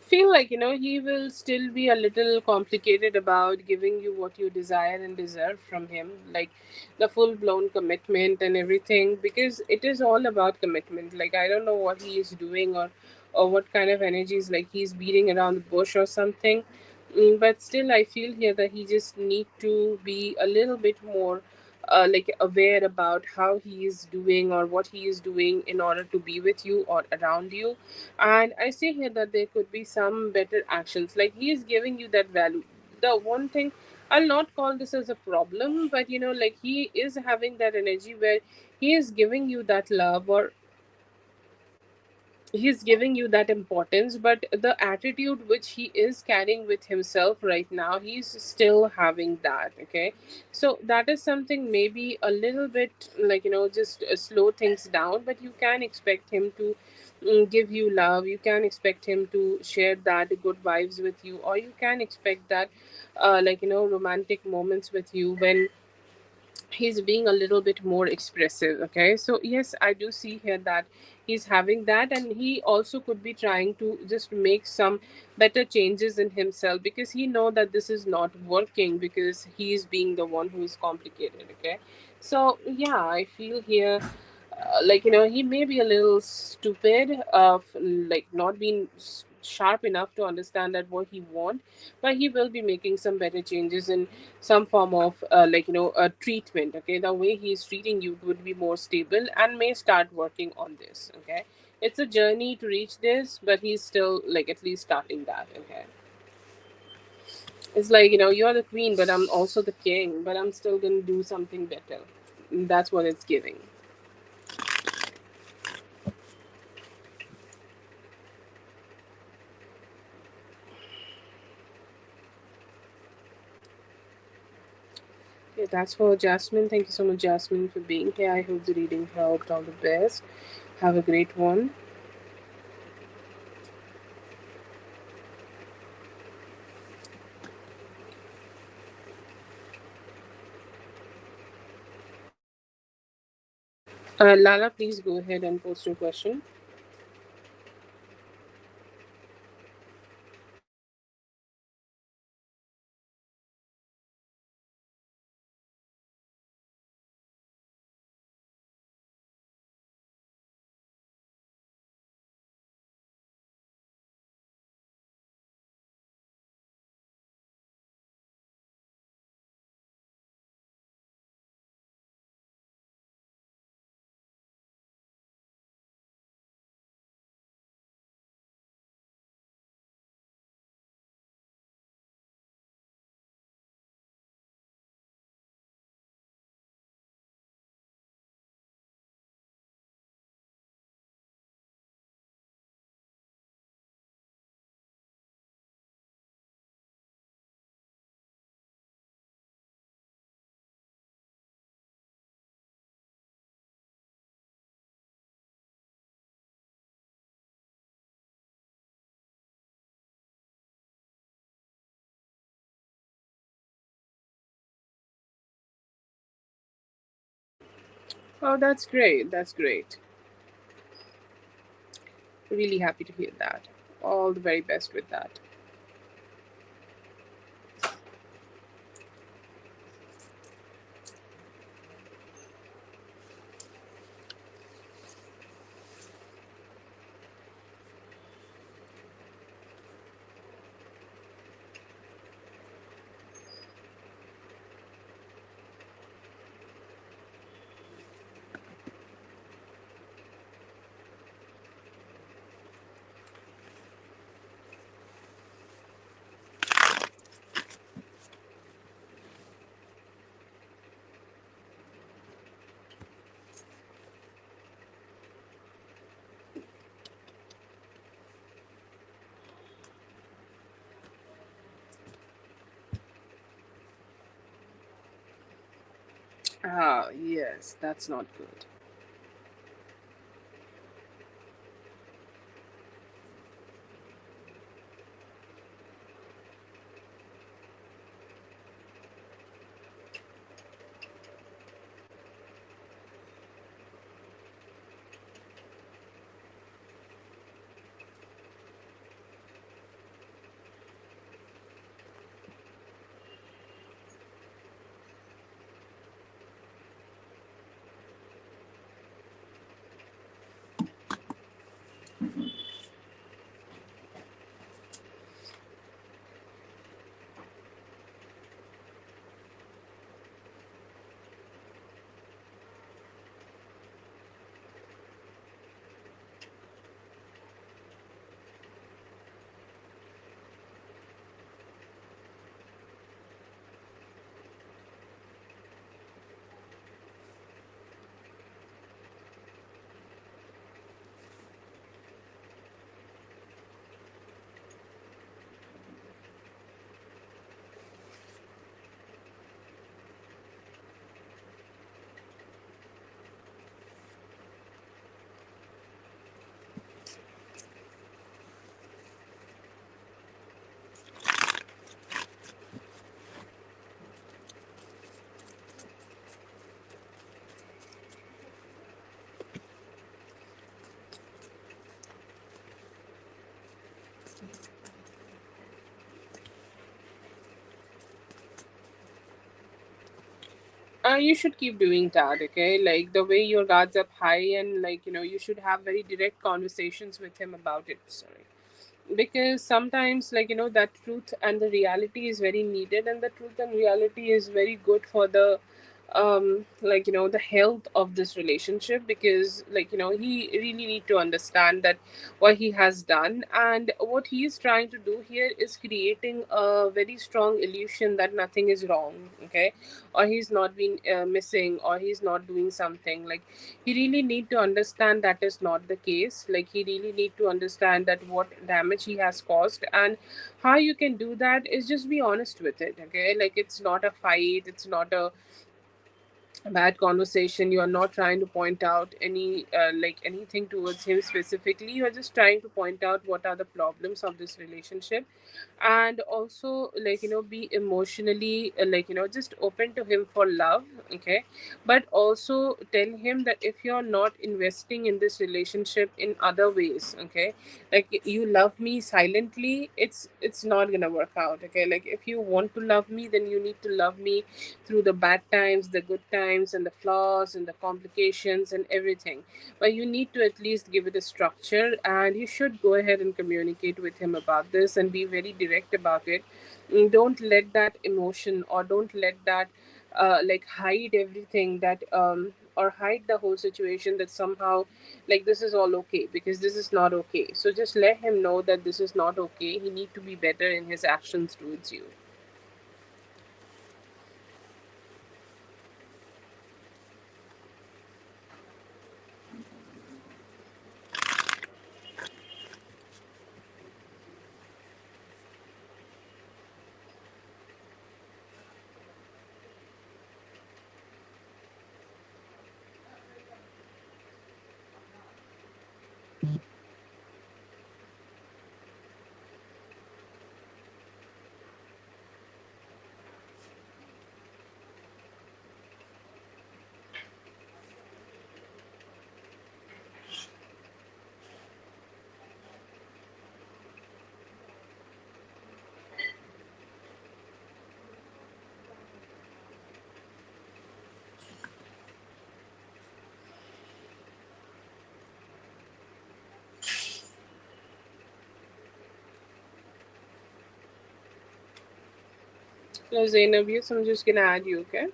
Feel like he will still be a little complicated about giving you what you desire and deserve from him, like the full blown commitment and everything, because it is all about commitment. Like I don't know what he is doing, or what kind of energies, like he's beating around the bush or something. But still I feel here that he just need to be a little bit more aware about how he is doing or what he is doing in order to be with you or around you. And I see here that there could be some better actions, like he is giving you that value. The one thing, I'll not call this as a problem, but like he is having that energy where he is giving you that love, or he's giving you that importance, but the attitude which he is carrying with himself right now, he's still having that. Okay, so that is something maybe a little bit just slow things down, but you can expect him to give you love, you can expect him to share that good vibes with you, or you can expect that romantic moments with you when he's being a little bit more expressive. Okay, so yes, I do see here that he's having that, and he also could be trying to just make some better changes in himself, because he know that this is not working, because he's being the one who is complicated. Okay, so yeah, I feel here he may be a little stupid of like not being sharp enough to understand that what he want, but he will be making some better changes in some form of a treatment. Okay, the way he's treating you would be more stable and may start working on this. Okay, it's a journey to reach this, but he's still like at least starting that. Okay, it's like you're the queen, but I'm also the king, but I'm still gonna do something better. That's what it's giving. Okay, that's for Jasmine. Thank you so much, Jasmine, for being here. I hope the reading helped. All the best. Have a great one. Lala, please go ahead and post your question. Oh, that's great. That's great. Really happy to hear that. All the very best with that. Ah, yes, that's not good. You should keep doing that, okay? Like the way your guards up high, and like you should have very direct conversations with him about it. Sorry, because sometimes that truth and the reality is very needed, and the truth and reality is very good for the the health of this relationship, because he really need to understand that what he has done, and what he is trying to do here is creating a very strong illusion that nothing is wrong, okay, or he's not been missing, or he's not doing something. Like, he really need to understand that is not the case. Like, he really need to understand that what damage he has caused, and how you can do that is just be honest with it, okay? Like, it's not a fight, it's not a bad conversation. You are not trying to point out anything towards him specifically. You are just trying to point out what are the problems of this relationship, and also be emotionally just open to him for love, okay? But also tell him that if you're not investing in this relationship in other ways, okay, like you love me silently, it's not gonna work out, okay? Like, if you want to love me, then you need to love me through the bad times, the good times, and the flaws and the complications and everything. But you need to at least give it a structure, and you should go ahead and communicate with him about this and be very direct about it. Don't let that emotion, or don't let that hide everything that or hide the whole situation, that somehow this is all okay, because this is not okay. So just let him know that this is not okay. He need to be better in his actions towards you. Hello, Zainab. Yes, I'm just gonna add you, okay?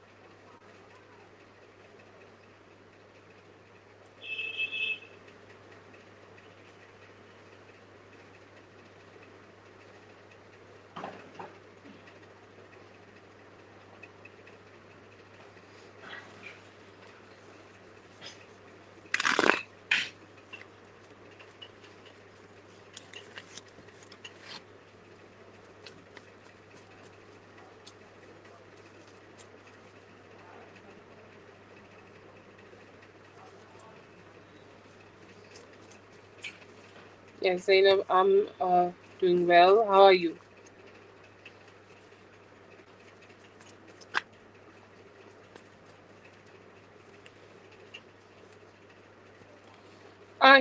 Yes, Zainab, I'm doing well. How are you?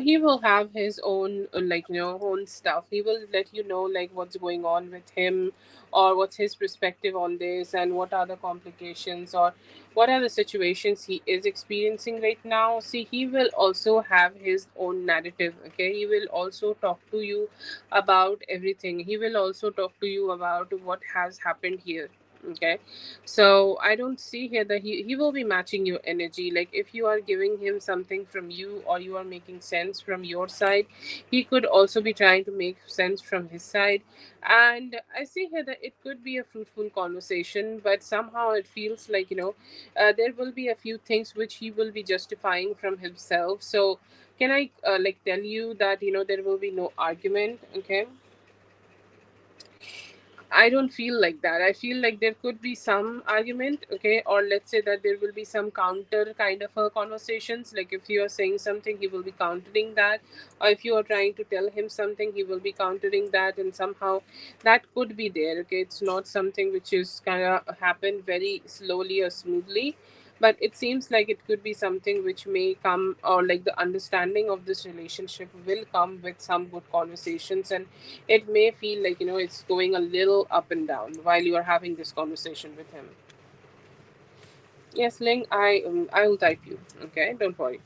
He will have his own, own stuff. He will let you know, like, what's going on with him, or what's his perspective on this, and what are the complications, or what are the situations he is experiencing right now. See, he will also have his own narrative, okay? He will also talk to you about everything. He will also talk to you about what has happened here. Okay, so I don't see here that he will be matching your energy. Like if you are giving him something from you, or you are making sense from your side, he could also be trying to make sense from his side. And I see here that it could be a fruitful conversation, but somehow it feels like, there will be a few things which he will be justifying from himself. So can I like tell you that, there will be no argument, okay? I don't feel like that. I feel like there could be some argument, okay, or let's say that there will be some counter kind of a conversations. Like if you are saying something, he will be countering that, or if you are trying to tell him something, he will be countering that, and somehow that could be there. Okay, it's not something which is kind of happen very slowly or smoothly, but it seems like it could be something which may come, or like the understanding of this relationship will come with some good conversations, and it may feel like, it's going a little up and down while you are having this conversation with him. Yes, Ling, I will type you, okay, don't worry.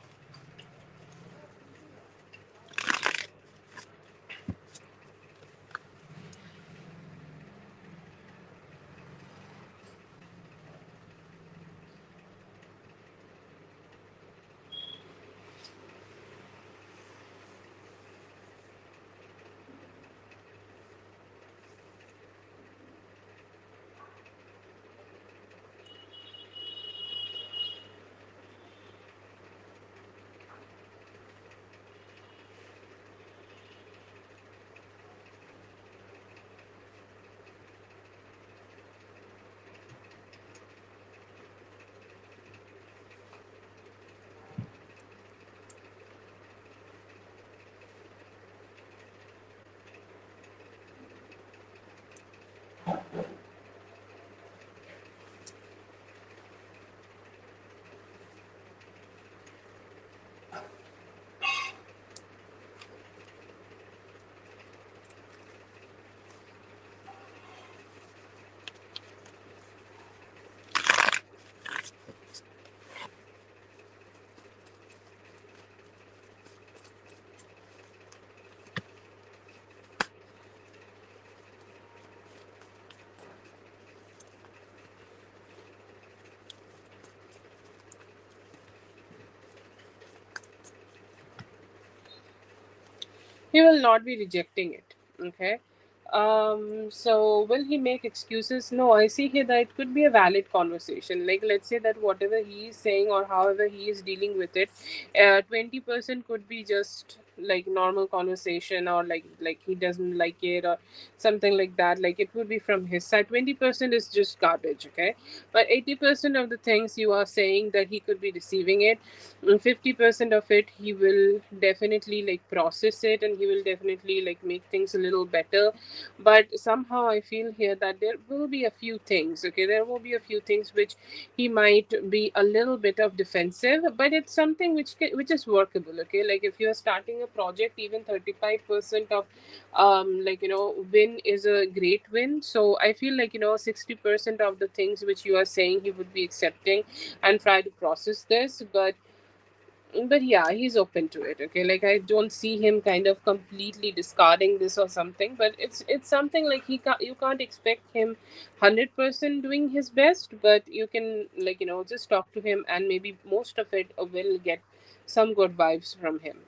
He will not be rejecting it, okay? So will he make excuses? No, I see here that it could be a valid conversation. Like let's say that whatever he is saying, or however he is dealing with it, 20% could be just like normal conversation, or like he doesn't like it, or something like that. Like it would be from his side. 20% is just garbage, okay? But 80% of the things you are saying, that he could be receiving it, 50% of it he will definitely like process it, and he will definitely like make things a little better. But somehow I feel here that there will be a few things, okay, there will be a few things which he might be a little bit of defensive, but it's something which is workable, okay? Like if you are starting a project, even 35% of win is a great win. So I feel like, 60% of the things which you are saying, he would be accepting and try to process this. But But yeah, he's open to it. Okay, like I don't see him kind of completely discarding this or something. But it's something like you can't expect him 100% doing his best. But you can, like, just talk to him, and maybe most of it will get some good vibes from him.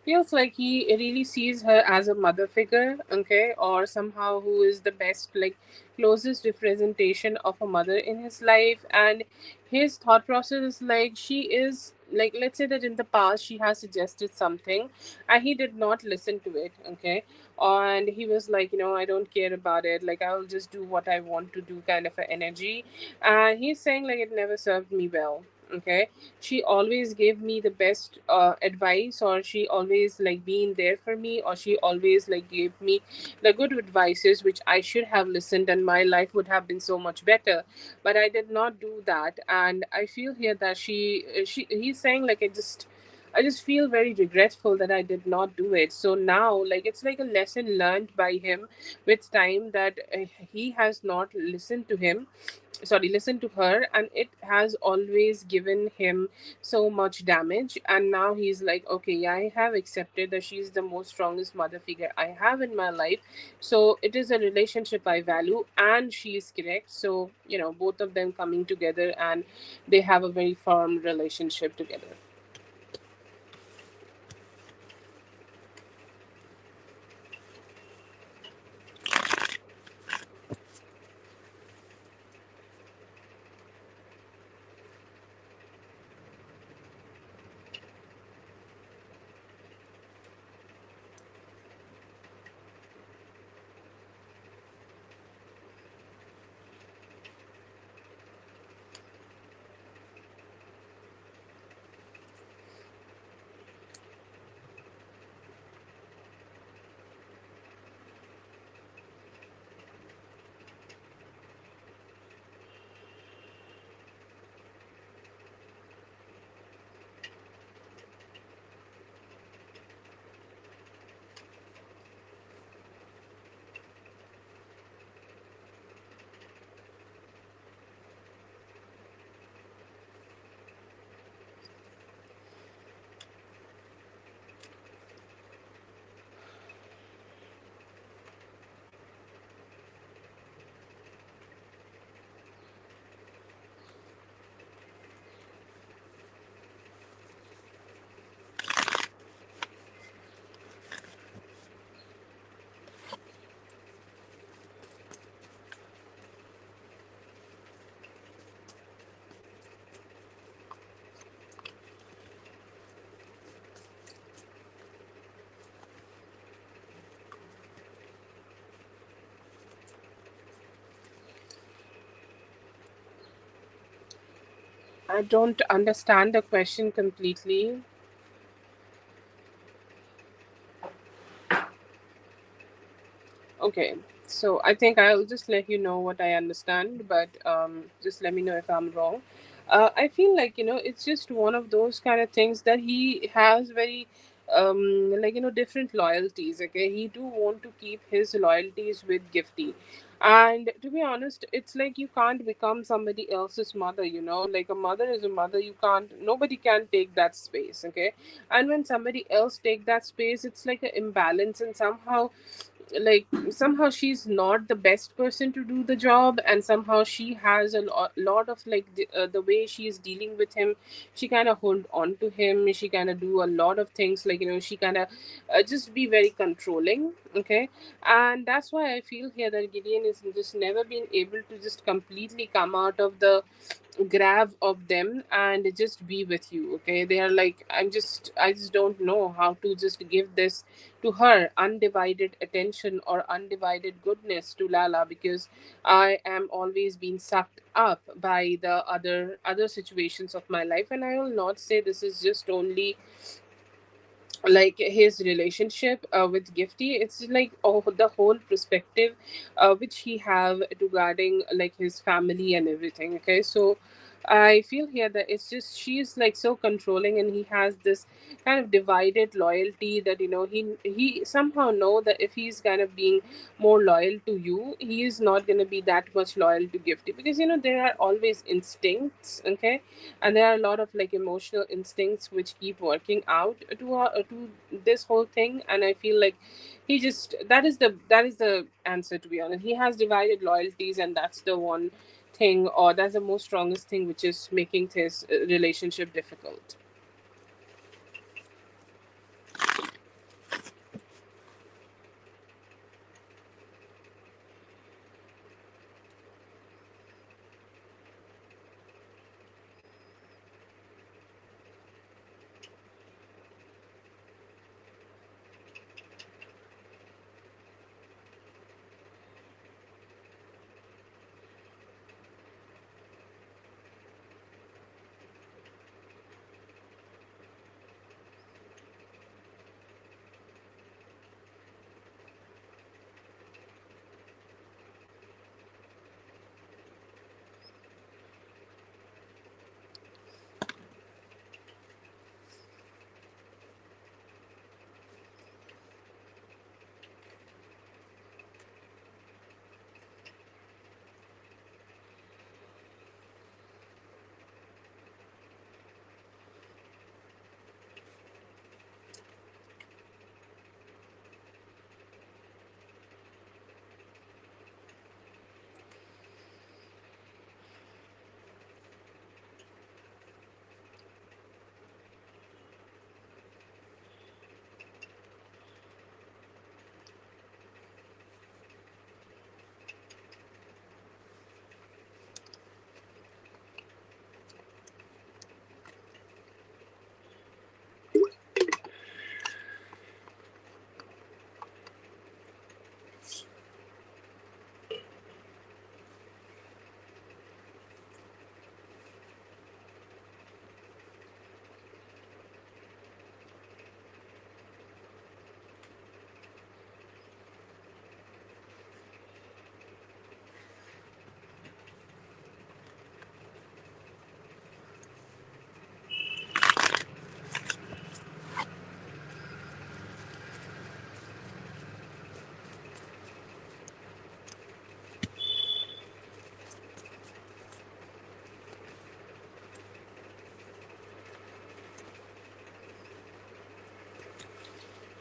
Feels like he really sees her as a mother figure, okay, or somehow who is the best, like, closest representation of a mother in his life. And his thought process is like, she is like, let's say that in the past she has suggested something and he did not listen to it, okay, and he was like, I don't care about it, like I'll just do what I want to do, kind of an energy. And he's saying like it never served me well, okay. She always gave me the best advice, or she always like been there for me, or she always like gave me the good advices which I should have listened, and my life would have been so much better. But I did not do that, and I feel here that she he's saying like I just feel very regretful that I did not do it. So now, like, it's like a lesson learned by him with time, that he has not listened to him, sorry, listen to her, and it has always given him so much damage. And now he's like, okay, yeah, I have accepted that she's the most strongest mother figure I have in my life, so it is a relationship I value, and she is correct. So both of them coming together, and they have a very firm relationship together. I don't understand the question completely. Okay, so I think I'll just let you know what I understand, but just let me know if I'm wrong. I feel like, it's just one of those kind of things that he has very, like, different loyalties. Okay, he do want to keep his loyalties with Gifty, And to be honest, it's like you can't become somebody else's mother, like a mother is a mother. You can't, nobody can take that space, okay? And when somebody else take that space, it's like an imbalance, and somehow, like, somehow she's not the best person to do the job, and somehow she has a lot of, like, the way she's dealing with him, she kind of hold on to him, she kind of do a lot of things, like, she kind of just be very controlling, okay? And that's why I feel here that Gideon is just never been able to just completely come out of the grab of them and just be with you, okay? They are like, I just don't know how to just give this to her undivided attention or undivided goodness to Lala, because I am always being sucked up by the other situations of my life. And I will not say this is just only like his relationship with Gifty. It's like, oh, the whole perspective which he have regarding like his family and everything, okay? So I feel here that it's just she's like so controlling, and he has this kind of divided loyalty that, he somehow know that if he's kind of being more loyal to you, he is not going to be that much loyal to Gifty, because there are always instincts, okay? And there are a lot of like emotional instincts which keep working out to this whole thing. And I feel like he just, that is the answer, to be honest. He has divided loyalties, and that's the one thing, or that's the most strongest thing which is making his relationship difficult.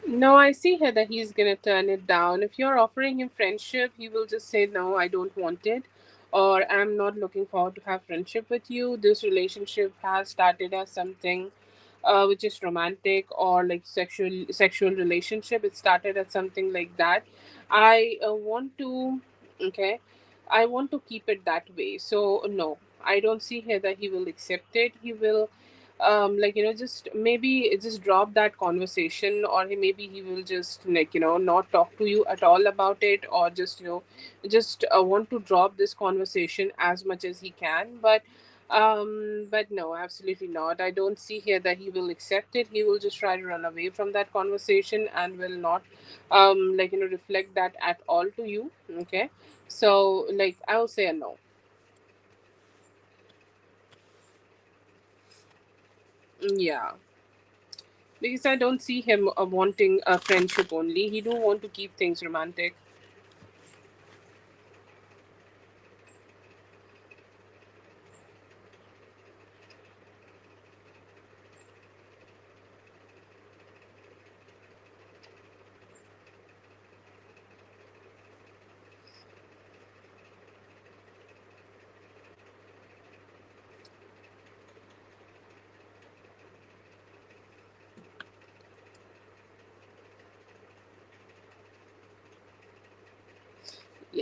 No, I see here that he's gonna turn it down. If you're offering him friendship, he will just say, no, I don't want it, or I'm not looking forward to have friendship with you. This relationship has started as something which is romantic or like sexual relationship. It started as something like that. I want to, okay, I want to keep it that way. So no, I don't see here that he will accept it. He will like, just maybe just drop that conversation, or maybe he will just, like, not talk to you at all about it, or just, just want to drop this conversation as much as he can. But no, absolutely not. I don't see here that he will accept it. He will just try to run away from that conversation and will not like, reflect that at all to you, okay? So like, I'll say a no. Yeah, because I don't see him wanting a friendship only. He do want to keep things romantic.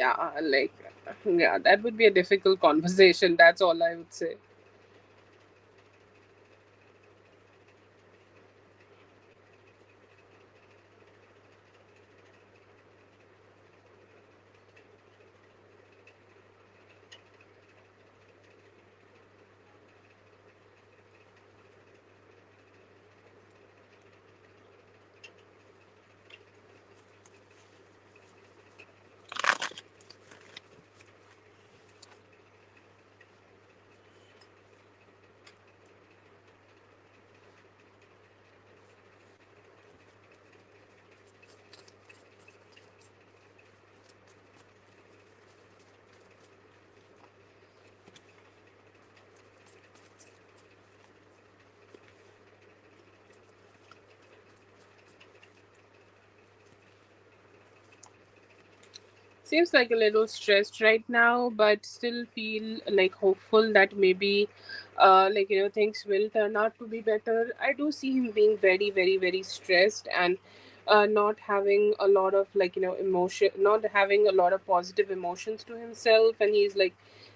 Yeah, like, yeah, that would be a difficult conversation. That's all I would say. Seems like a little stressed right now, but still feel like hopeful that maybe, things will turn out to be better. I do see him being very, very, very stressed, and not having a lot of, emotion, not having a lot of positive emotions to himself, and he's like,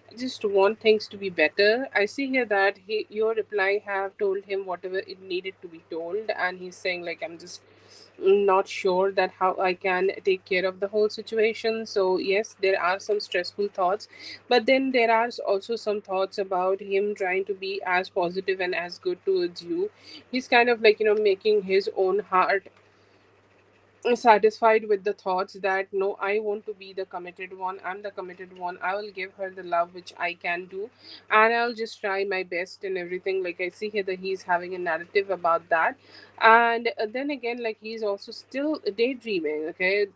I just want things to be better. I see here that your reply have told him whatever it needed to be told, and he's saying like, I'm just not sure that how I can take care of the whole situation. So yes, there are some stressful thoughts, but then there are also some thoughts about him trying to be as positive and as good towards you. He's kind of like, making his own heart satisfied with the thoughts that no, I want to be the committed one, I'm the committed one, I will give her the love which I can do, and I'll just try my best and everything. Like, I see here that he's having a narrative about that. And then again, like, he's also still daydreaming, okay,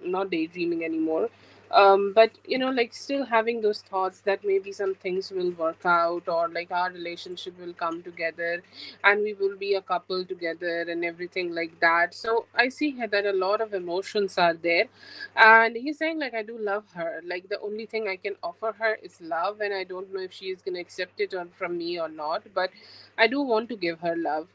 not daydreaming anymore. But like, still having those thoughts that maybe some things will work out, or like our relationship will come together, and we will be a couple together and everything like that. So I see here that a lot of emotions are there, and he's saying like, I do love her, like the only thing I can offer her is love, and I don't know if she is going to accept it from me or not, but I do want to give her love.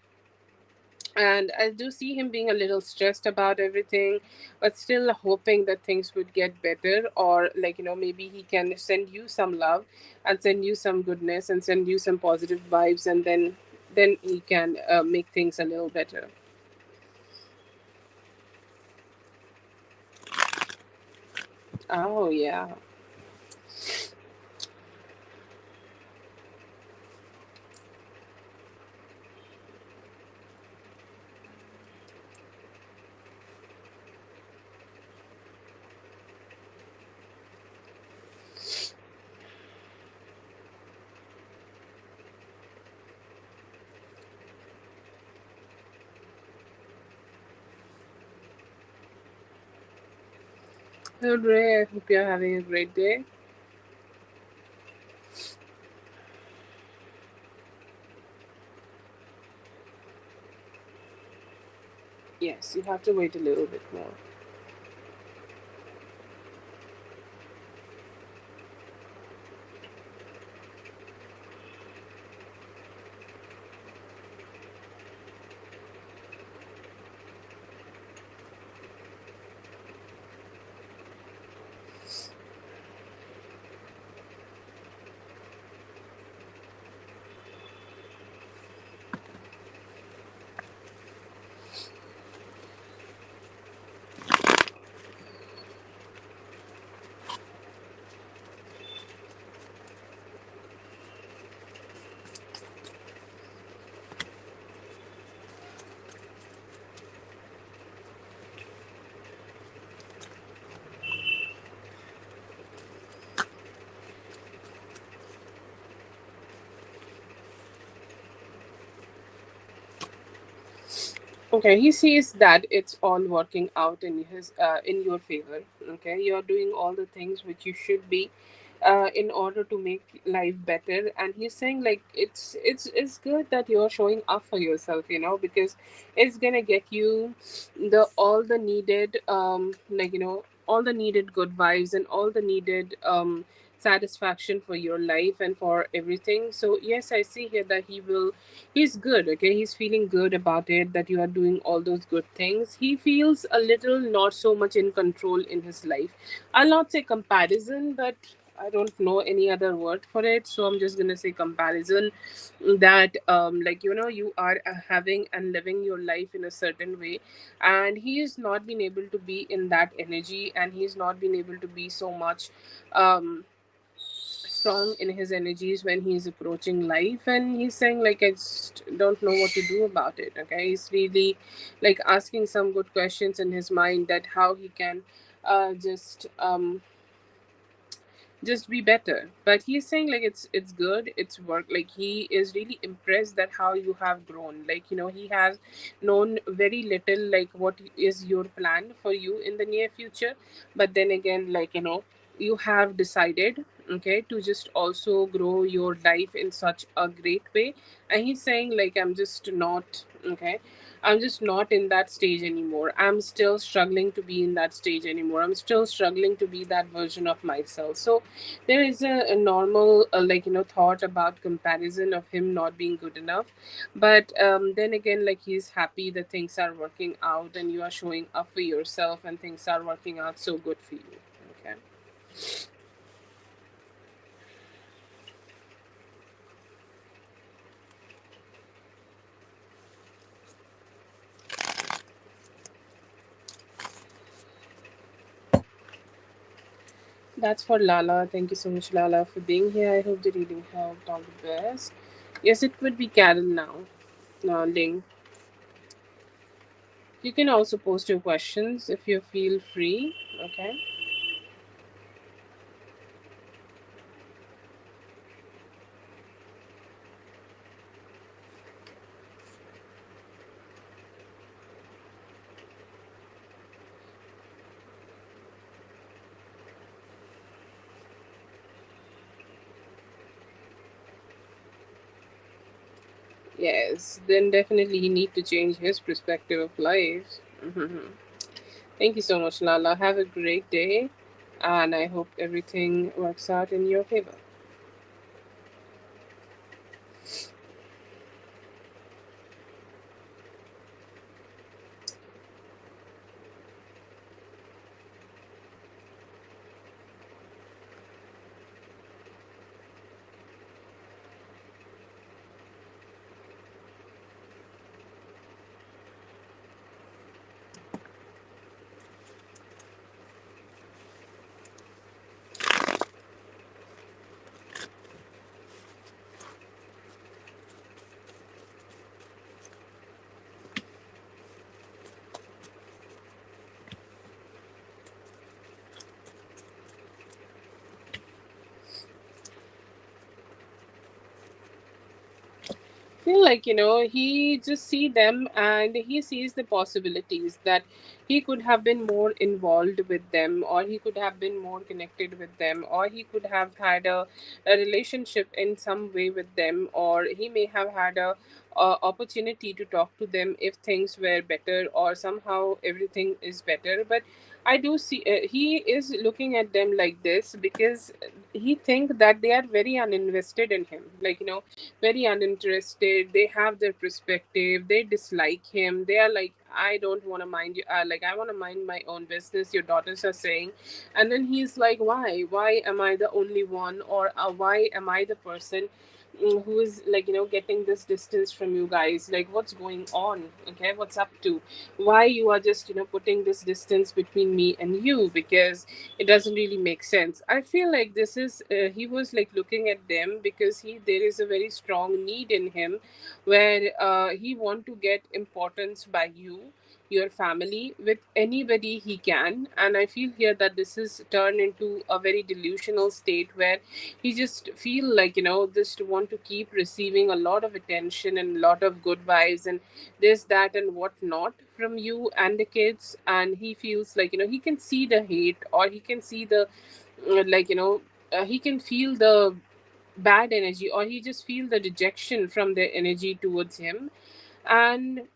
And I do see him being a little stressed about everything, but still hoping that things would get better, or like, maybe he can send you some love and send you some goodness and send you some positive vibes, and then he can make things a little better. Oh yeah. Hello Ray, I hope you're having a great day. Yes, you have to wait a little bit more. Okay, he sees that it's all working out in your favor. Okay, you're doing all the things which you should be, in order to make life better. And he's saying like, it's good that you're showing up for yourself, because it's gonna get you the all the needed, all the needed good vibes and all the needed satisfaction for your life and for everything. So yes, I see here that he's good. Okay, he's feeling good about it, that you are doing all those good things. He feels a little not so much in control in his life. I'll not say comparison, but I don't know any other word for it, so I'm just gonna say comparison. That like you are having and living your life in a certain way, and he has not been able to be in that energy, and he's not been able to be so much um strong in his energies when he's approaching life. And he's saying like, I just don't know what to do about it. Okay, he's really like asking some good questions in his mind, that how he can just be better. But he's saying like it's good, it's work. Like he is really impressed that how you have grown. Like he has known very little, like what is your plan for you in the near future. But then again, like you have decided, okay, to just also grow your life in such a great way. And he's saying like, I'm just not okay, I'm just not in that stage anymore. I'm still struggling to be in that stage anymore. I'm still struggling to be that version of myself. So there is a normal like thought about comparison of him not being good enough. But then again, like he's happy that things are working out and you are showing up for yourself and things are working out so good for you. Okay. That's for Lala. Thank you so much, Lala, for being here. I hope the reading helped. All the best. Yes, it would be Carol now. Ling. You can also post your questions if you feel free. Okay. Yes, then definitely he need to change his perspective of life. Mhm. Thank you so much, Lala. Have a great day, and I hope everything works out in your favor. Feel like he just see them and he sees the possibilities that he could have been more involved with them, or he could have been more connected with them, or he could have had a relationship in some way with them, or he may have had a opportunity to talk to them if things were better or somehow everything is better. But I do see he is looking at them like this because he think that they are very uninvested in him, like very uninterested. They have their perspective. They dislike him. They are like, I don't want to mind you. Like, I want to mind my own business. Your daughters are saying, and then he's like, why? Why am I the only one, or why am I the person? Who is like getting this distance from you guys? Like, what's going on? Okay, what's up to? Why you are just putting this distance between me and you? Because it doesn't really make sense. I feel like this is he was like looking at them because he there is a very strong need in him where he want to get importance by you, your family, with anybody he can. And I feel here that this is turned into a very delusional state where he just feel like just want to keep receiving a lot of attention and a lot of good vibes and this, that, and what not from you and the kids. And he feels like he can see the hate, or he can see the like he can feel the bad energy, or he just feel the rejection from their energy towards him. And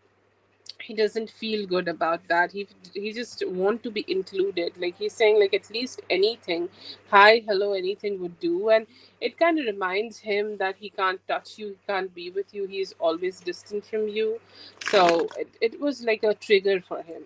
he doesn't feel good about that. He just want to be included. Like he's saying, like at least anything, hi, hello, anything would do. And it kind of reminds him that he can't touch you, he can't be with you, he's always distant from you. So it was like a trigger for him.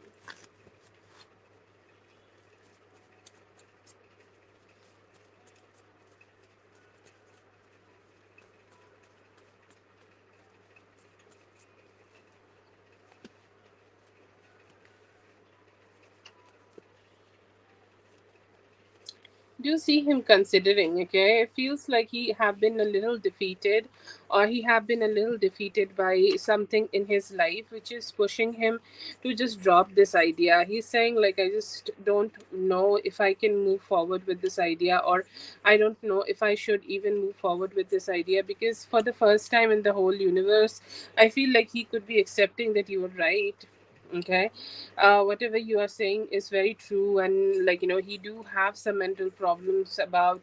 Do see him considering. Okay, it feels like he have been a little defeated, or he have been a little defeated by something in his life which is pushing him to just drop this idea. He's saying, like, I just don't know if I can move forward with this idea, or I don't know if I should even move forward with this idea, because for the first time in the whole universe, I feel like he could be accepting that you are right. Okay, whatever you are saying is very true. And like, he do have some mental problems about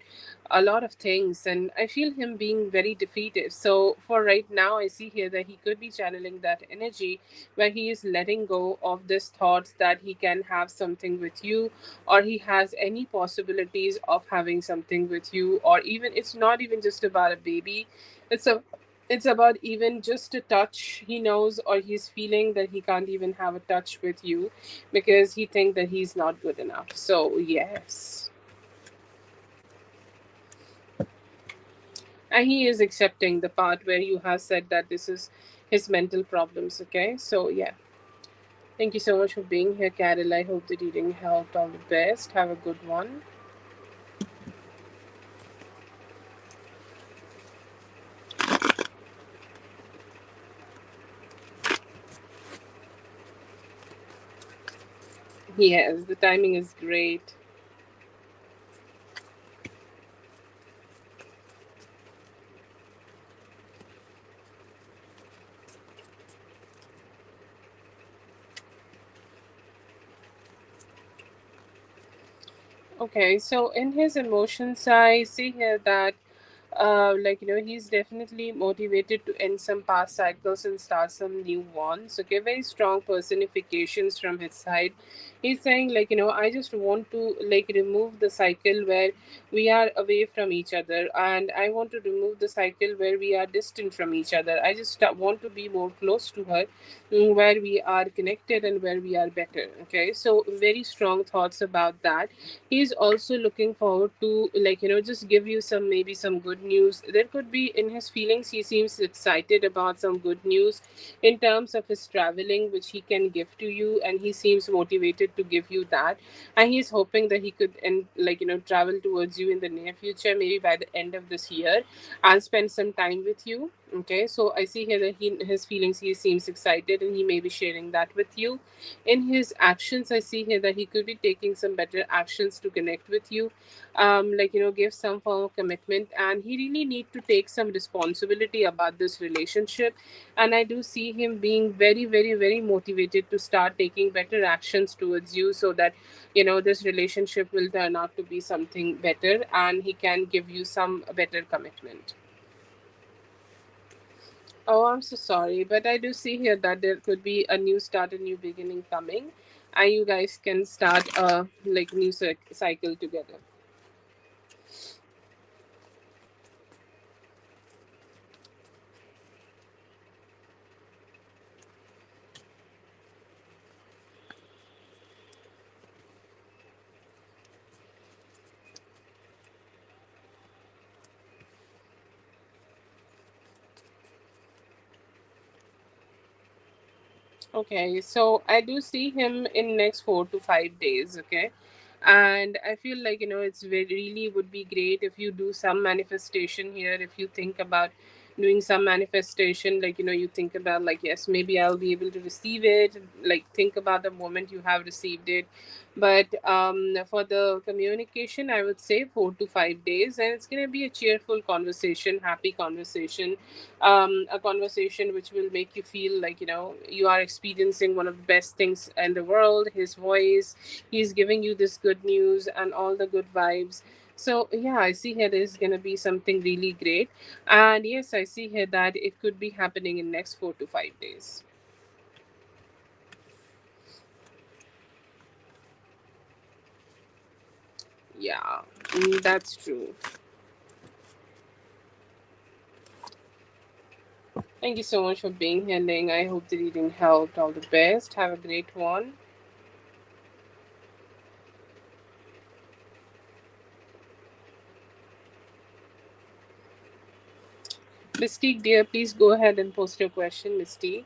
a lot of things, and I feel him being very defeated. So for right now, I see here that he could be channeling that energy, where he is letting go of this thoughts that he can have something with you, or he has any possibilities of having something with you. Or even, it's not even just about a baby, it's a it's about even just a touch. He knows, or he's feeling that he can't even have a touch with you, because he think that he's not good enough. So yes, and he is accepting the part where you have said that this is his mental problems. Okay, so yeah, thank you so much for being here, Carol. I hope the reading helped. All the best. Have a good one. Yes, the timing is great. Okay, so in his emotions, I see here that like, he's definitely motivated to end some past cycles and start some new ones. Okay, very strong personifications from his side. He's saying, like, I just want to, like, remove the cycle where we are away from each other, and I want to remove the cycle where we are distant from each other. I just want to be more close to her, where we are connected and where we are better. Okay, so very strong thoughts about that. He's also looking forward to, like, just give you some, maybe some good news. There could be in his feelings, he seems excited about some good news in terms of his traveling, which he can give to you, and he seems motivated to give you that. And he's hoping that he could, and like, travel towards you in the near future, maybe by the end of this year, and spend some time with you. Okay, so I see here that his feelings, he seems excited, and he may be sharing that with you. In his actions, I see here that he could be taking some better actions to connect with you, like, give some form of commitment, and he really need to take some responsibility about this relationship. And I do see him being very, very, very motivated to start taking better actions towards you, so that, this relationship will turn out to be something better, and he can give you some better commitment. Oh, I'm so sorry, but I do see here that there could be a new start, a new beginning coming, and you guys can start a, like, new cycle together. Okay, so I do see him in next 4 to 5 days. Okay, and I feel like, it's very, really would be great if you do some manifestation here. If you think about doing some manifestation, like, you think about, like, yes, maybe I'll be able to receive it. Like, think about the moment you have received it. But for the communication, I would say 4 to 5 days, and it's gonna be a cheerful conversation, happy conversation, a conversation which will make you feel like, you are experiencing one of the best things in the world. His voice, he's giving you this good news and all the good vibes. So yeah, I see here there's gonna be something really great. And yes, I see here that it could be happening in next 4 to 5 days. Yeah, that's true. Thank you so much for being here, Ling. I hope the reading helped. All the best. Have a great one. Mystique, dear, please go ahead and post your question, Mystique.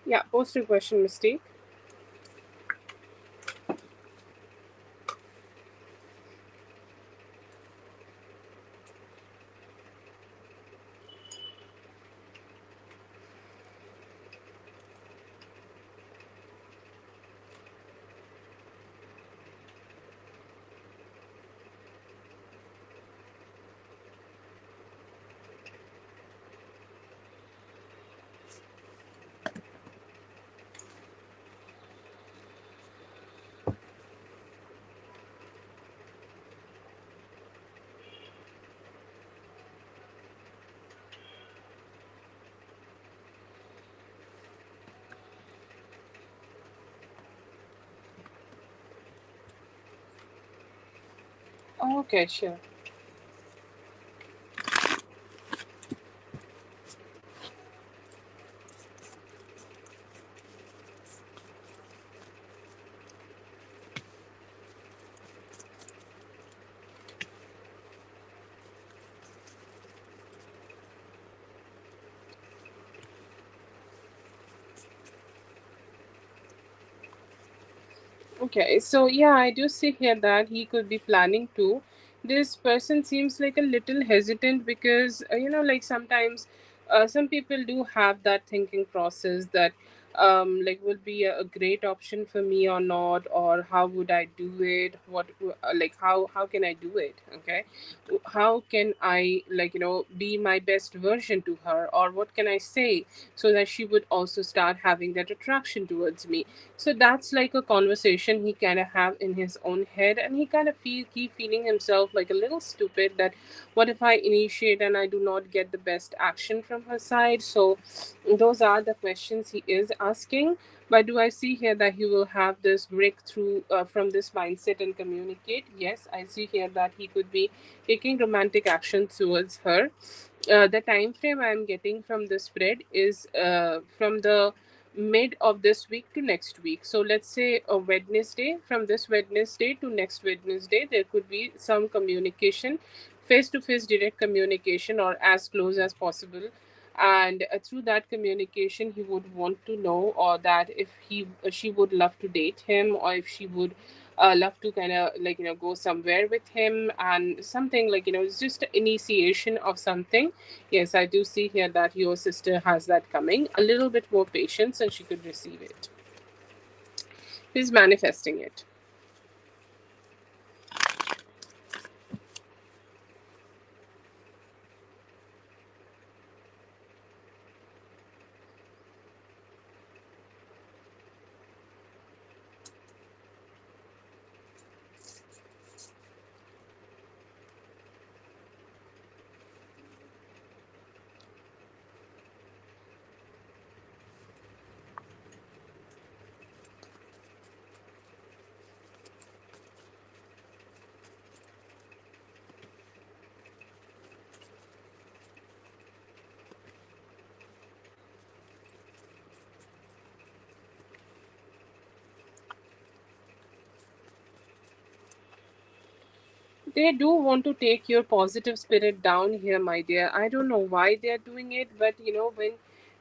Yeah, post your question, Mystique. Oh, okay, sure. Okay, so yeah, I do see here that he could be planning to. This person seems like a little hesitant because, like sometimes some people do have that thinking process that, like, would be a great option for me or not, or how would I do it? Like, how can I do it? Okay, how can I, like, be my best version to her, or what can I say so that she would also start having that attraction towards me? So that's like a conversation he kind of have in his own head, and he kind of keep feeling himself like a little stupid. That what if I initiate and I do not get the best action from her side? So those are the questions he is asking, but do I see here that he will have this breakthrough from this mindset and communicate? Yes, I see here that he could be taking romantic action towards her. The time frame I'm getting from the spread is from the mid of this week to next week. So let's say a Wednesday, from this Wednesday to next Wednesday, there could be some communication, face to face direct communication, or as close as possible. And through that communication, he would want to know, or that if she would love to date him, or if she would love to kind of like go somewhere with him, and something like it's just an initiation of something. Yes, I do see here that your sister has that coming. A little bit more patience and she could receive it. He's manifesting it. They do want to take your positive spirit down here, my dear. I don't know why they're doing it, but when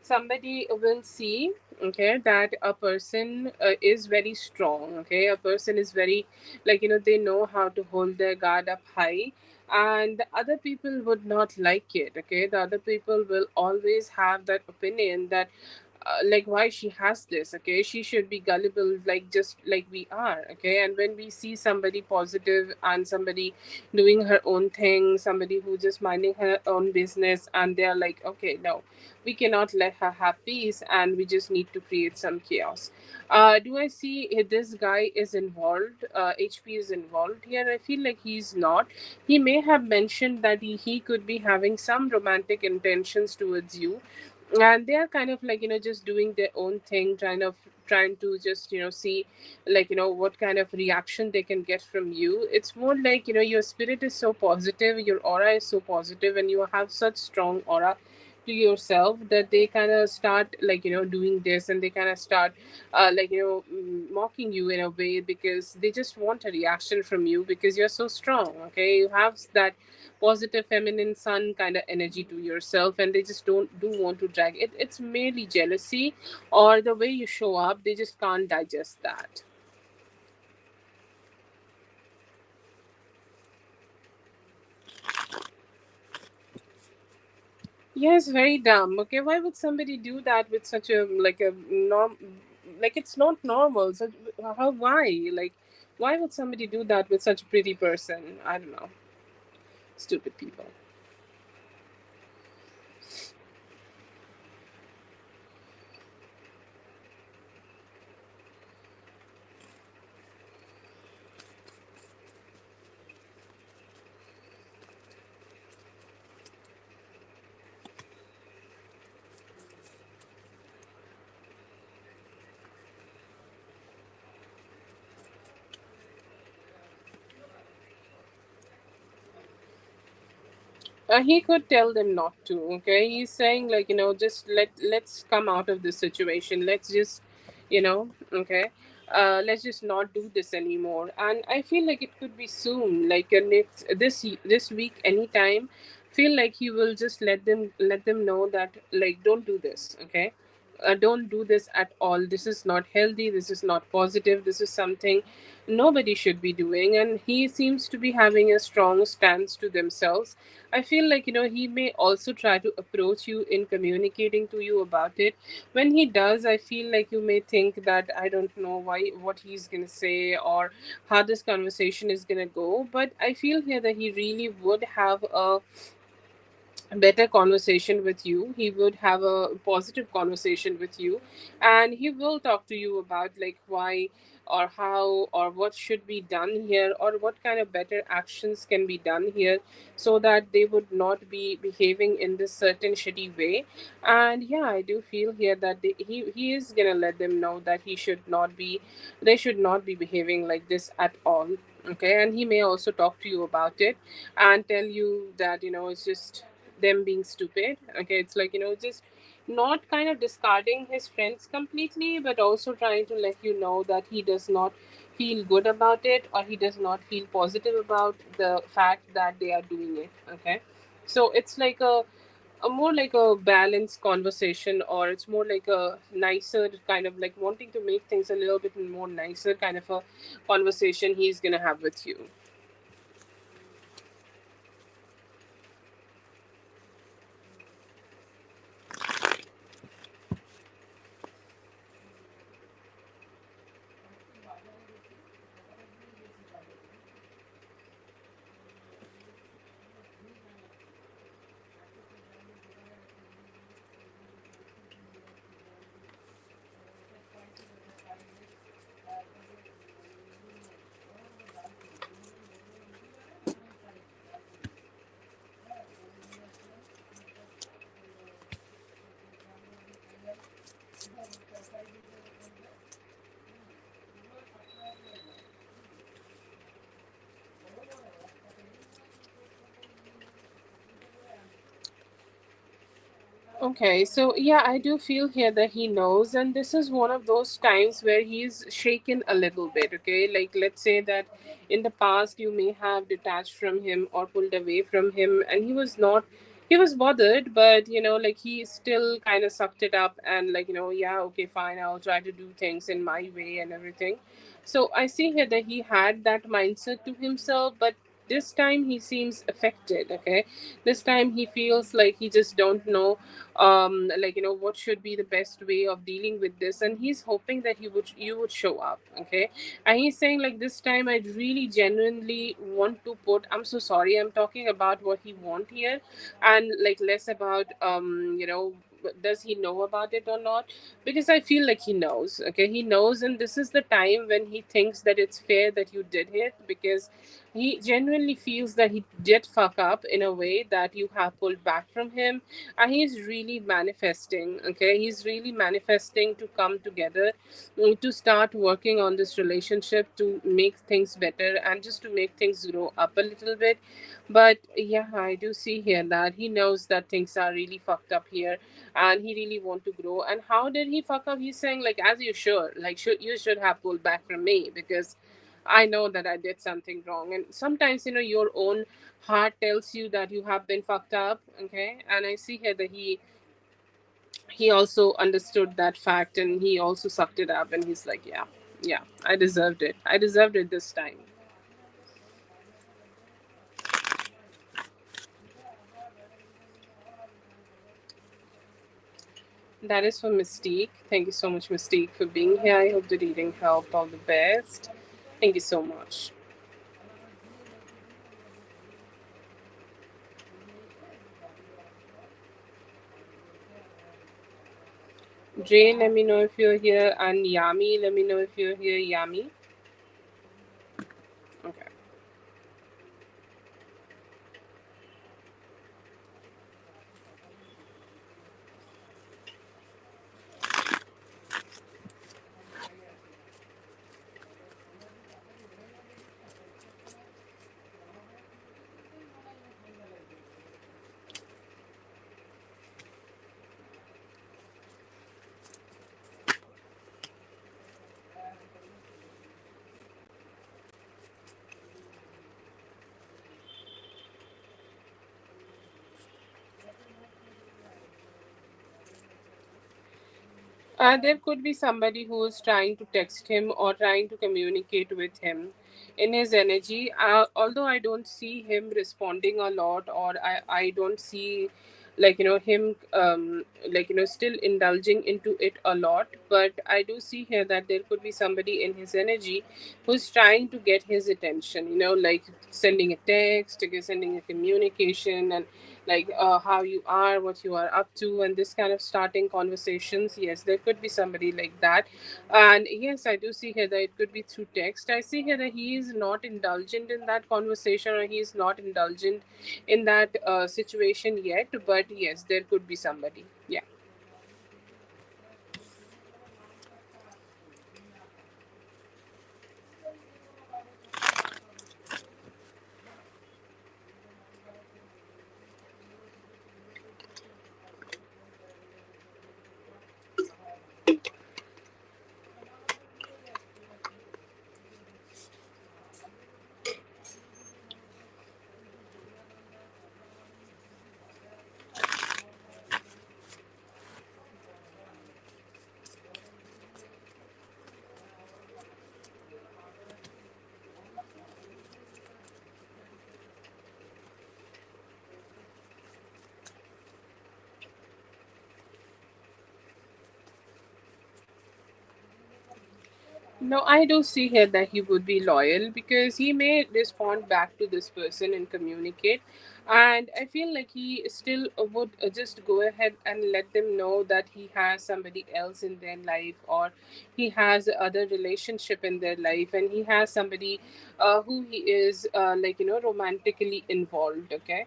somebody will see, okay, that a person is very strong, okay, a person is very, they know how to hold their guard up high, and the other people would not like it, okay. The other people will always have that opinion that like why she has this, okay, she should be gullible, like just like we are, okay. And when we see somebody positive and somebody doing her own thing, somebody who just minding her own business, and they're like, okay, no, we cannot let her have peace, and we just need to create some chaos. Do I see this guy is involved? HP is involved here? I feel like he's not. He may have mentioned that he could be having some romantic intentions towards you, and they are kind of like just doing their own thing, trying to just see like what kind of reaction they can get from you. It's more like your spirit is so positive, your aura is so positive, and you have such strong aura to yourself that they kind of start like doing this, and they kind of start mocking you in a way, because they just want a reaction from you because you're so strong, okay. You have that positive feminine sun kind of energy to yourself, and they just don't do want to drag it. It's merely jealousy, or the way you show up, they just can't digest that. Yes, very dumb, okay. Why would somebody do that with such a like a norm, like it's not normal. So how, why, like, why would somebody do that with such a pretty person? I don't know. Stupid people. He could tell them not to, okay. He's saying like just let's come out of this situation, let's just okay, let's just not do this anymore. And I feel like it could be soon, like next this week anytime. Feel like he will just let them know that like don't do this, okay. Don't do this at all. This is not healthy, this is not positive, this is something nobody should be doing. And he seems to be having a strong stance to themselves. I feel like he may also try to approach you in communicating to you about it. When he does, I feel like you may think that I don't know why, what he's gonna say, or how this conversation is gonna go. But I feel here that he really would have better conversation with you. He would have a positive conversation with you, and he will talk to you about like why or how or what should be done here, or what kind of better actions can be done here, so that they would not be behaving in this certain shitty way. And yeah, I do feel here that he is gonna let them know that they should not be behaving like this at all. Okay, and he may also talk to you about it and tell you that it's just them being stupid. Okay, it's like just not kind of discarding his friends completely, but also trying to let you know that he does not feel good about it, or he does not feel positive about the fact that they are doing it. Okay, so it's like a more like a balanced conversation, or it's more like a nicer kind of like wanting to make things a little bit more nicer kind of a conversation he's gonna have with you. Okay, so yeah, I do feel here that he knows, and this is one of those times where he's shaken a little bit. Okay, like let's say that in the past you may have detached from him or pulled away from him, and he was bothered, but like he still kind of sucked it up and like, yeah, okay, fine, I'll try to do things in my way and everything. So I see here that he had that mindset to himself, but this time he seems affected. Okay, this time he feels like he just don't know like what should be the best way of dealing with this, and he's hoping that you would show up. Okay, and he's saying like this time I really genuinely want to put, I'm so sorry, I'm talking about what he want here, and like less about does he know about it or not, because I feel like he knows. Okay, he knows, and this is the time when he thinks that it's fair that you did it, because he genuinely feels that he did fuck up in a way that you have pulled back from him, and he's really manifesting. Okay, he's really manifesting to come together, to start working on this relationship, to make things better and just to make things grow up a little bit. But yeah, I do see here that he knows that things are really fucked up here, and he really want to grow. And how did he fuck up? He's saying like, as you should, like you should have pulled back from me, because I know that I did something wrong. And sometimes your own heart tells you that you have been fucked up. Okay, and I see here that he also understood that fact, and he also sucked it up, and he's like, yeah, yeah, I deserved it, I deserved it this time. That is for Mystique. Thank you so much, Mystique, for being here. I hope the reading helped. All the best. Thank you so much. Jay, let me know if you're here, and Yami, let me know if you're here. Yami. Okay. There could be somebody who is trying to text him or trying to communicate with him in his energy. Although I don't see him responding a lot, or I don't see like him like still indulging into it a lot, but I do see here that there could be somebody in his energy who's trying to get his attention, like sending a text, okay, sending a communication, and like how you are, what you are up to, and this kind of starting conversations. Yes, there could be somebody like that. And yes, I do see here that it could be through text. I see here that he is not indulgent in that conversation, or he is not indulgent in that situation yet. But yes, there could be somebody. Yeah. No, I do see here that he would be loyal because he may respond back to this person and communicate. And I feel like he still would just go ahead and let them know that he has somebody else in their life, or he has other relationship in their life, and he has somebody who he is romantically involved. Okay.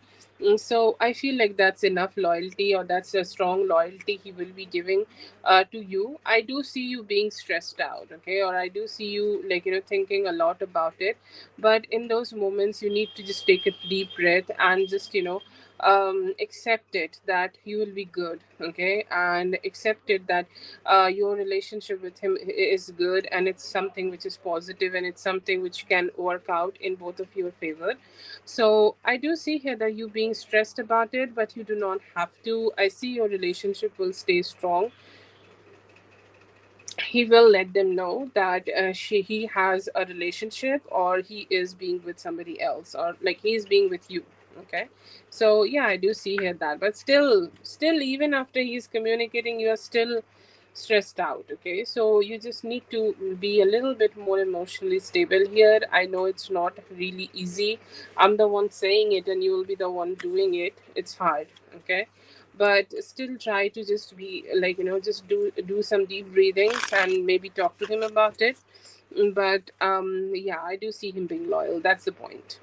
So I feel like that's enough loyalty, or that's a strong loyalty he will be giving to you. I do see you being stressed out, okay, or I do see you thinking a lot about it. But in those moments, you need to just take a deep breath and just accept it that you will be good, okay, and accept it that your relationship with him is good, and it's something which is positive, and it's something which can work out in both of your favor. So I do see here that you being stressed about it, but you do not have to. I see your relationship will stay strong. He will let them know that he has a relationship, or he is being with somebody else, or like he's being with you. Okay. So yeah, I do see here that, but still even after he's communicating, you are still stressed out. Okay, so you just need to be a little bit more emotionally stable here. I know it's not really easy. I'm the one saying it and you will be the one doing it. It's hard. Okay, but still try to just be just do some deep breathings and maybe talk to him about it. But yeah, I do see him being loyal. That's the point.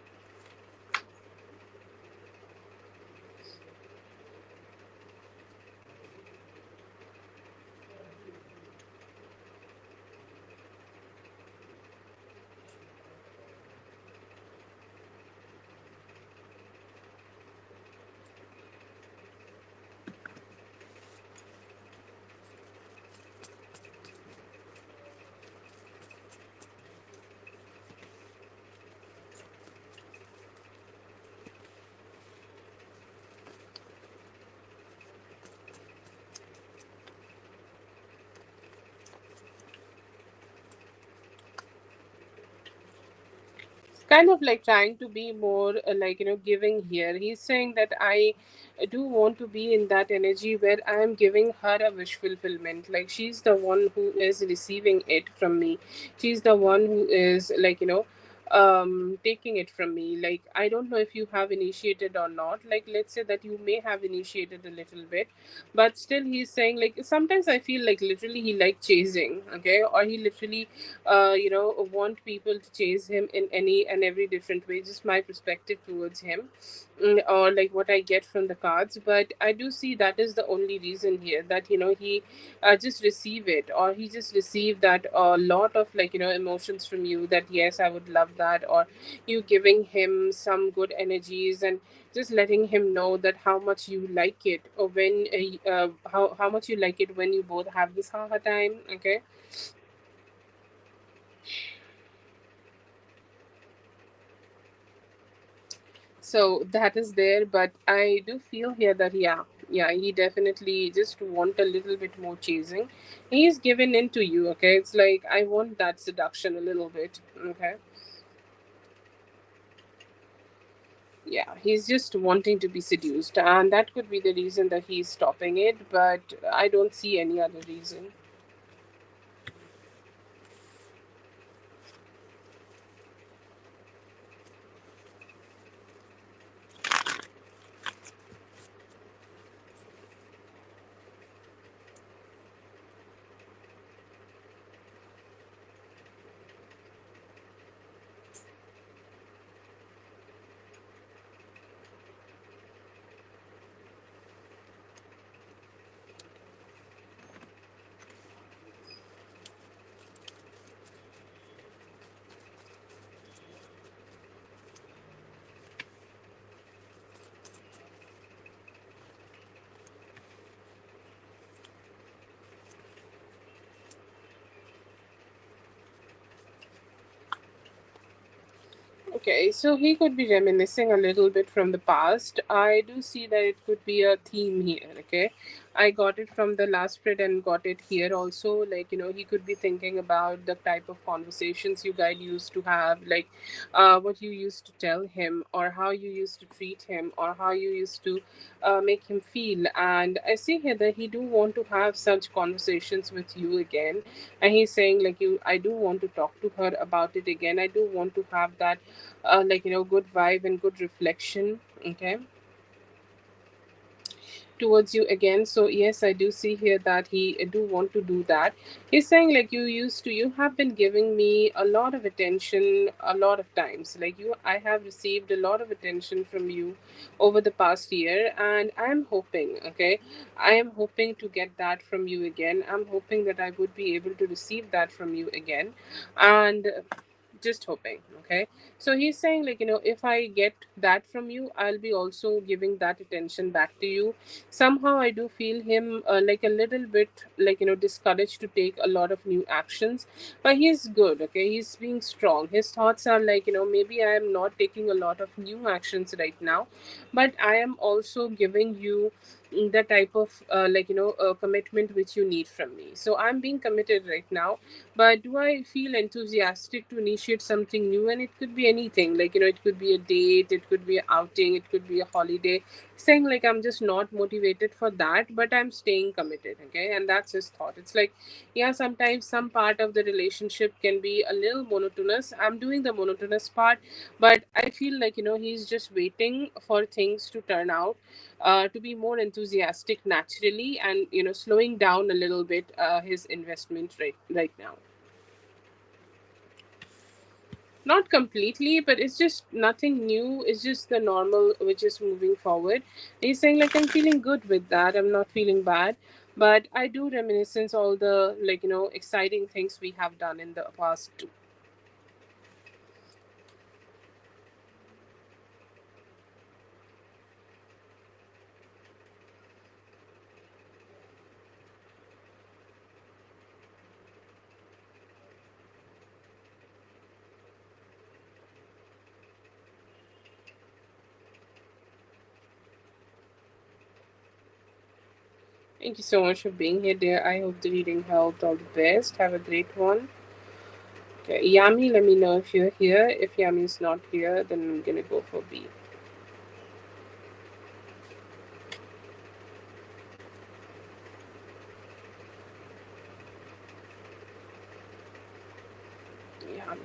Kind of like trying to be more giving here. He's saying that I do want to be in that energy where I am giving her a wish fulfillment, like she's the one who is receiving it from me. She's the one who is taking it from me. Like, I don't know if you have initiated or not. Like, let's say that you may have initiated a little bit, but still he's saying, like, sometimes I feel like literally he like chasing, okay, or he literally want people to chase him in any and every different way. Just my perspective towards him. Or like what I get from the cards. But I do see that is the only reason here, that he just receive it, or he just received that a lot of emotions from you, that yes, I would love that, or you giving him some good energies, and just letting him know that how much you like it, or when how much you like it when you both have this haha time. Okay. So that is there, but I do feel here that yeah, he definitely just want a little bit more chasing. He's given in to you, okay? It's like I want that seduction a little bit, okay? Yeah, he's just wanting to be seduced, and that could be the reason that he's stopping it, but I don't see any other reason. Okay, so he could be reminiscing a little bit from the past. I do see that it could be a theme here, okay? I got it from the last spread and got it here also. Like, he could be thinking about the type of conversations you guys used to have, like what you used to tell him, or how you used to treat him, or how you used to make him feel. And I see here that he do want to have such conversations with you again. And he's saying, like, I do want to talk to her about it again. I do want to have that good vibe and good reflection, okay, towards you again. So yes, I do see here that he do want to do that. He's saying, like, you have been giving me a lot of attention a lot of times. Like, I have received a lot of attention from you over the past year, and I'm hoping, okay, I am hoping to get that from you again. I'm hoping that I would be able to receive that from you again. And just hoping, okay. So he's saying, like, if I get that from you, I'll be also giving that attention back to you. Somehow I do feel him like a little bit, like, discouraged to take a lot of new actions. But he's good, okay, he's being strong. His thoughts are like, maybe I am not taking a lot of new actions right now, but I am also giving you the type of commitment which you need from me. So I'm being committed right now, but do I feel enthusiastic to initiate something new? And it could be anything, like, it could be a date, it could be an outing, it could be a holiday. Saying, like, I'm just not motivated for that, but I'm staying committed, okay. And that's his thought. It's like, yeah, sometimes some part of the relationship can be a little monotonous. I'm doing the monotonous part, but I feel like, he's just waiting for things to turn out to be more enthusiastic naturally, and slowing down a little bit his investment right now. Not completely, but it's just nothing new. It's just the normal, which is moving forward. He's saying, like, I'm feeling good with that. I'm not feeling bad. But I do reminiscence all the, like, exciting things we have done in the past too. Thank you so much for being here, dear. I hope the reading helped. All the best. Have a great one. Okay, Yami, let me know if you're here. If Yami's not here, then I'm gonna go for B. Yami,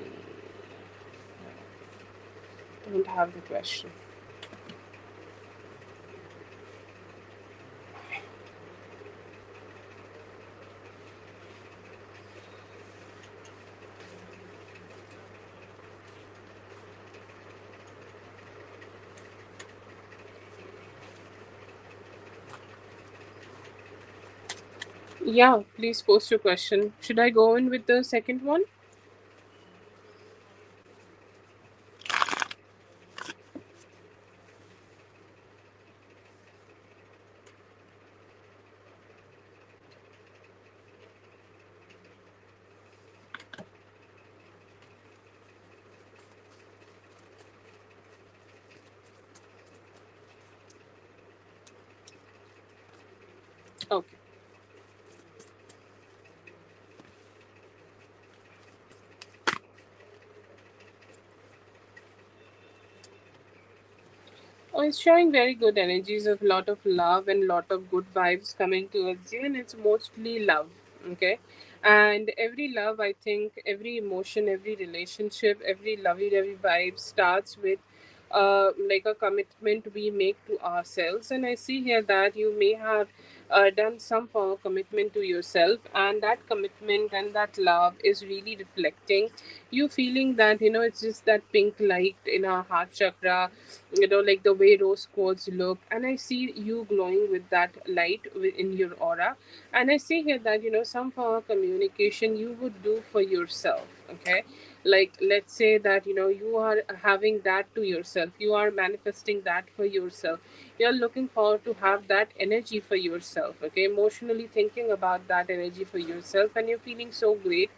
don't have the question. Yeah, please post your question. Should I go in with the second one? Okay. Oh, it's showing very good energies of lot of love and lot of good vibes coming towards you, and it's mostly love. Okay, and every love, I think, every emotion, every relationship, every lovey-dovey vibe starts with like a commitment we make to ourselves. And I see here that you may have done some form of commitment to yourself, and that commitment and that love is really reflecting you feeling that, it's just that pink light in our heart chakra, like the way rose quartz look. And I see you glowing with that light in your aura. And I see here that, some form of communication you would do for yourself, okay. Like, let's say that, you are having that to yourself, you are manifesting that for yourself, you're looking forward to have that energy for yourself, okay, emotionally thinking about that energy for yourself, and you're feeling so great.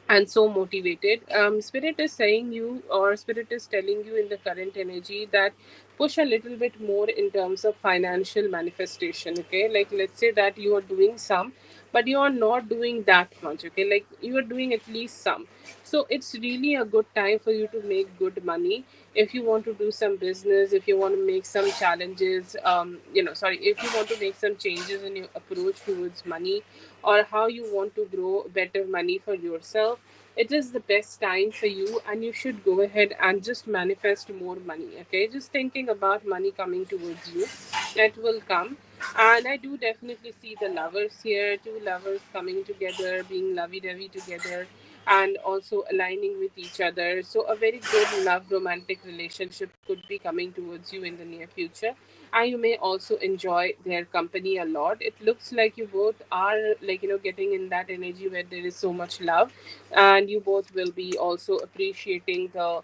and so motivated. Spirit is saying you, or spirit is telling you in the current energy, that push a little bit more in terms of financial manifestation. Okay, like let's say that you are doing some, but you are not doing that much. Okay, like you are doing at least some. So it's really a good time for you to make good money. If you want to do some business, if you want to make some challenges, sorry, if you want to make some changes in your approach towards money, or how you want to grow better money for yourself, it is the best time for you, and you should go ahead and just manifest more money. Okay, just thinking about money coming towards you, it will come. And I do definitely see the lovers here, two lovers coming together, being lovey-dovey together, and also aligning with each other. So a very good love romantic relationship could be coming towards you in the near future, and you may also enjoy their company a lot. It looks like you both are, like, getting in that energy where there is so much love, and you both will be also appreciating the,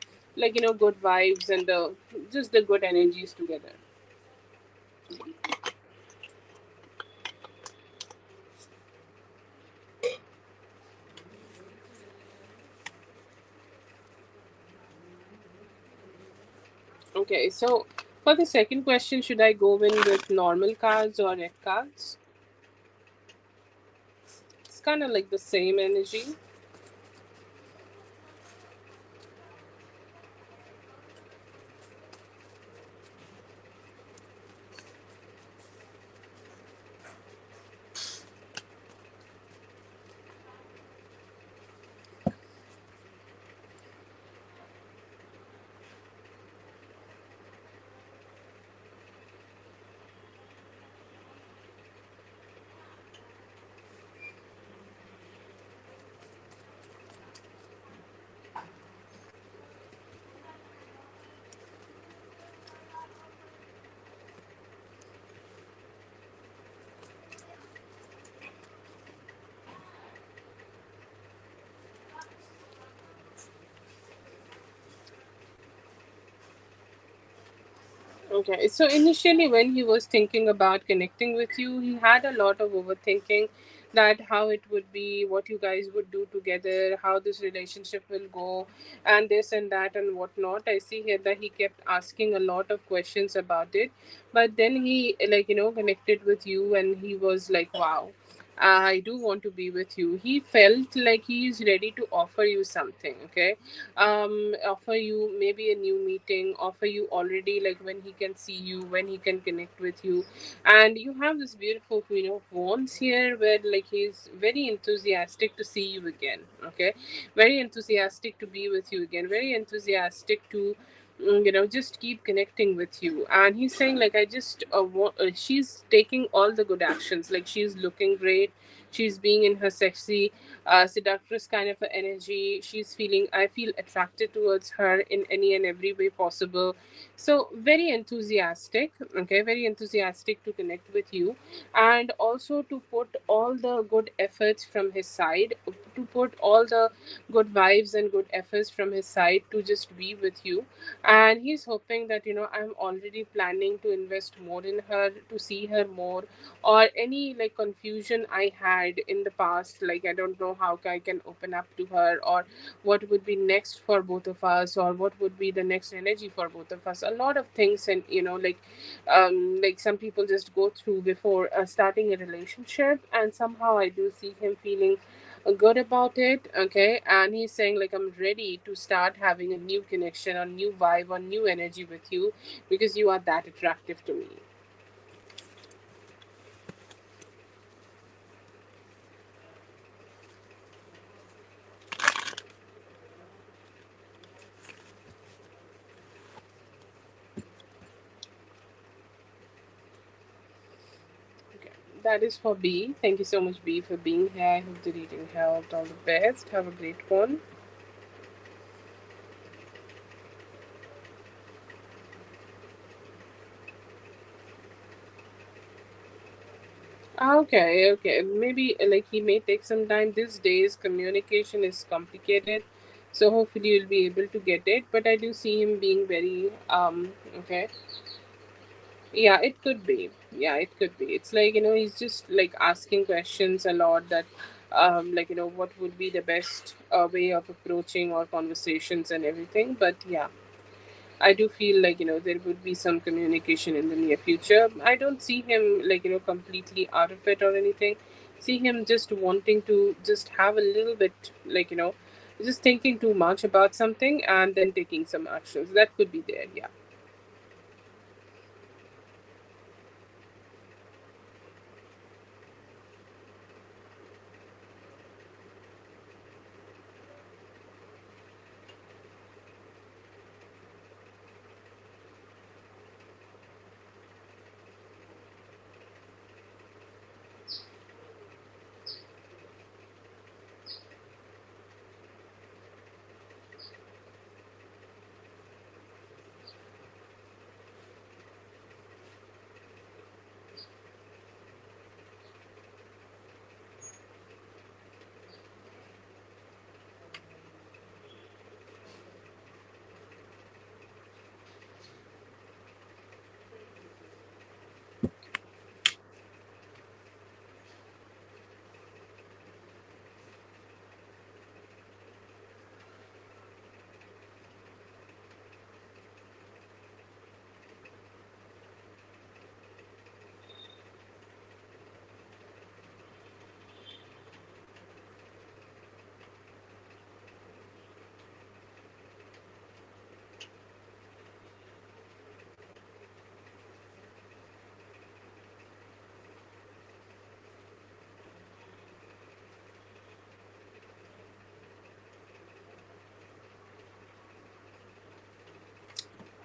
good vibes and the just the good energies together. Okay, so for the second question, should I go in with normal cards or red cards? It's kind of like the same energy. Okay, so initially, when he was thinking about connecting with you, he had a lot of overthinking, that how it would be, what you guys would do together, how this relationship will go, and this and that and whatnot. I see here that he kept asking a lot of questions about it, but then he, connected with you, and he was like, wow. I do want to be with you. He felt like he is ready to offer you something. Okay, offer you maybe a new meeting, offer you already, like when he can see you, when he can connect with you. And you have this beautiful queen of wands here, where like he's very enthusiastic to see you again. Okay, very enthusiastic to be with you again, very enthusiastic to just keep connecting with you. And he's saying, like, I just she's taking all the good actions, like she's looking great, she's being in her sexy seductress kind of a energy. She's feeling, I feel attracted towards her in any and every way possible. So very enthusiastic. Okay, very enthusiastic to connect with you, and also to put all the good efforts from his side, to put all the good vibes and good efforts from his side to just be with you. And he's hoping that, I'm already planning to invest more in her, to see her more, or any like confusion I had in the past, like I don't know how I can open up to her, or what would be next for both of us, or what would be the next energy for both of us. A lot of things, and like some people just go through before starting a relationship, and somehow I do see him feeling good about it. Okay, and he's saying, like, I'm ready to start having a new connection, a new vibe, a new energy with you, because you are that attractive to me. Okay, that is for B. Thank you so much, B, for being here. I hope the reading helped. All the best. Have a great one. Okay, okay. Maybe like he may take some time. These days, communication is complicated, so hopefully you'll be able to get it. But I do see him being very okay. Yeah, it could be. Yeah, it could be. It's like, he's just like asking questions a lot, that like what would be the best way of approaching our conversations and everything. But yeah, I do feel like there would be some communication in the near future. I don't see him like completely out of it or anything. See him just wanting to just have a little bit like just thinking too much about something and then taking some actions. That could be there. Yeah.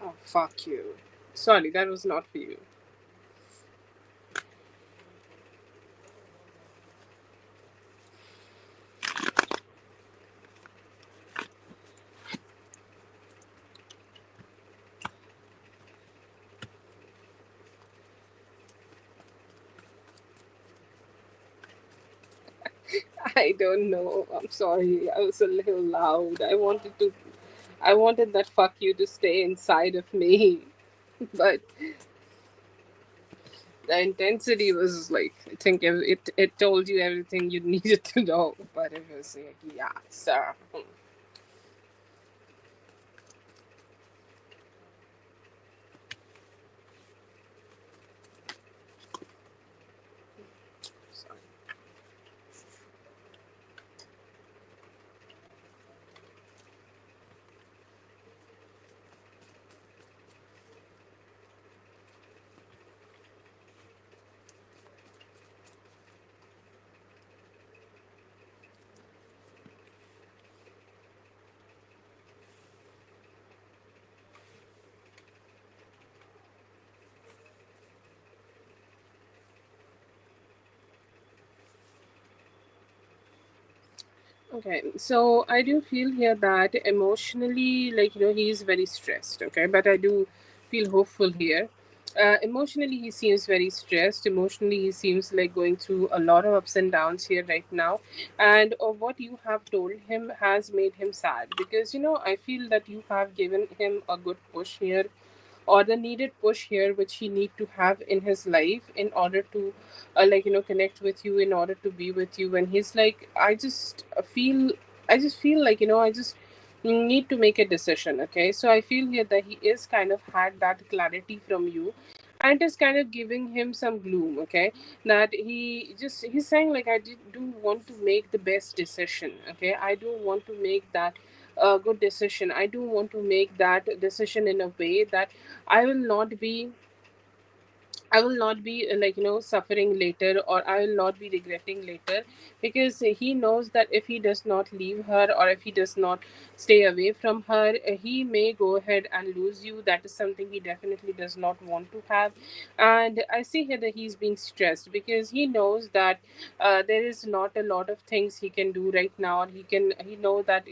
Oh, fuck you. Sorry, that was not for you. I don't know. I'm sorry. I was a little loud. I wanted that fuck you to stay inside of me. But the intensity was like, I think it told you everything you needed to know. But it was like, yeah, sir. Sorry. Okay, so I do feel here that emotionally, like, he's very stressed, okay, but I do feel hopeful here. Emotionally, he seems very stressed. Emotionally, he seems like going through a lot of ups and downs here right now. And what you have told him has made him sad because, I feel that you have given him a good push here or the needed push here which he need to have in his life in order to like connect with you, in order to be with you. And he's like, I just feel like I just need to make a decision. Okay, so I feel here that he is kind of had that clarity from you, and is kind of giving him some gloom. Okay, that he's saying like, do want to make the best decision. Okay, I do want to make that a good decision. I do want to make that decision in a way that I will not be I will not be like suffering later, or I will not be regretting later, because he knows that if he does not leave her, or if he does not stay away from her, he may go ahead and lose you. That is something he definitely does not want to have. And I see here that he's being stressed because he knows that there is not a lot of things he can do right now. He know that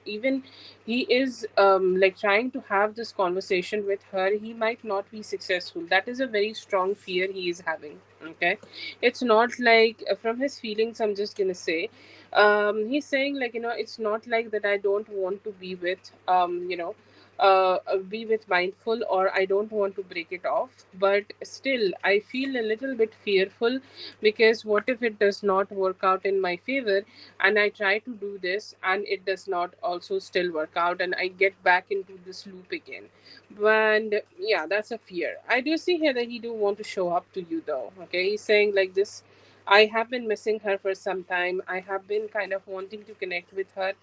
even he is like trying to have this conversation with her, he might not be successful. That is a very strong fear he is having. Okay, it's not like from his feelings, I'm just gonna say, he's saying like it's not like that I don't want to be with be with mindful, or I don't want to break it off. But still, I feel a little bit fearful, because what if it does not work out in my favor, and I try to do this and it does not also still work out, and I get back into this loop again. And yeah, that's a fear. I do see here that he do want to show up to you though. Okay, he's saying like this: I have been missing her for some time. I have been kind of wanting to connect with her.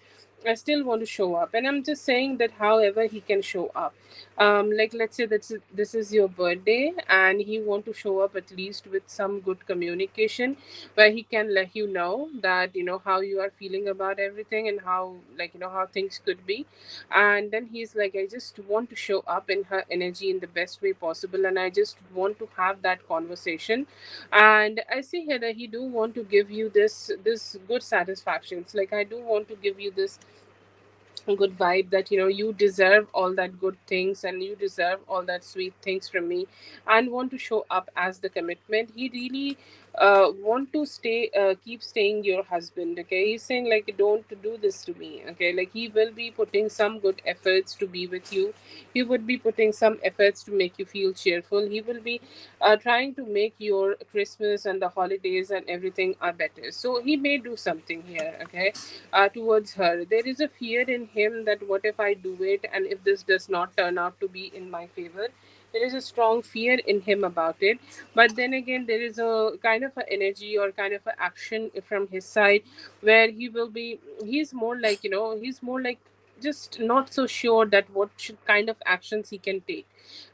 I still want to show up, and I'm just saying that however he can show up. Like let's say that this is your birthday, and he want to show up at least with some good communication, where he can let you know that how you are feeling about everything, and how how things could be. And then he's like, I just want to show up in her energy in the best way possible, and I just want to have that conversation. And I see here that he do want to give you this good satisfaction. It's like, I do want to give you this good vibe that you deserve all that good things, and you deserve all that sweet things from me, and want to show up as the commitment. He really want to keep staying your husband. Okay, he's saying like, don't do this to me. Okay, like he will be putting some good efforts to be with you. He would be putting some efforts to make you feel cheerful. He will be trying to make your Christmas and the holidays and everything are better. So he may do something here. Okay, towards her. There is a fear in him that what if I do it, and if this does not turn out to be in my favor. There is a strong fear in him about it. But then again, there is a kind of a energy or kind of a action from his side, where he's more like, he's more like just not so sure that what kind of actions he can take.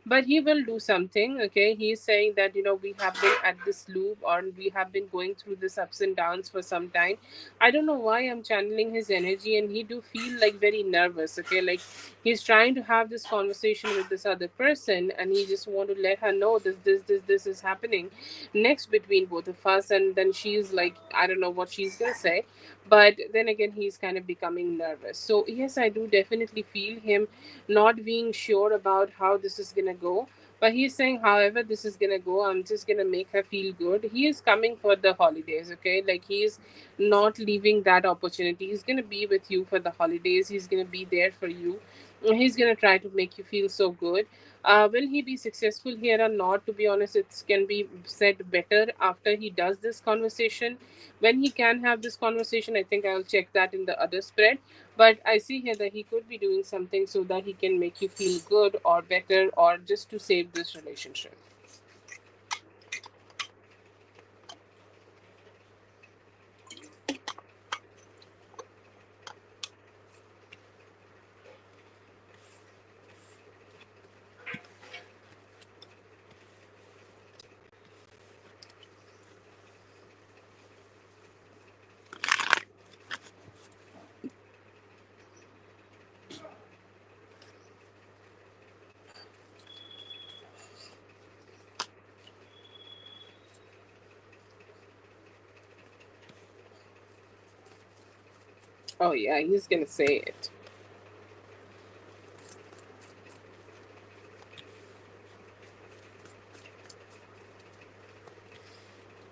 But he will do something. Okay, he's saying that we have been at this loop, or we have been going through this ups and downs for some time. I don't know why I'm channeling his energy, and he do feel like very nervous. Okay, like he's trying to have this conversation with this other person, and he just want to let her know this is happening next between both of us. And then she's like, I don't know what she's gonna say. But then again, he's kind of becoming nervous. So yes, I do definitely feel him not being sure about how this is gonna go. But he's saying, however this is gonna go, I'm just gonna make her feel good. He is coming for the holidays. Okay, like he's not leaving that opportunity. He's going to be with you for the holidays. He's going to be there for you. He's going to try to make you feel so good. Will he be successful here or not? To be honest, it can be said better after he does this conversation. When he can have this conversation, I think I'll check that in the other spread. But I see here that he could be doing something so that he can make you feel good or better, or just to save this relationship. Oh, yeah, he's going to say it.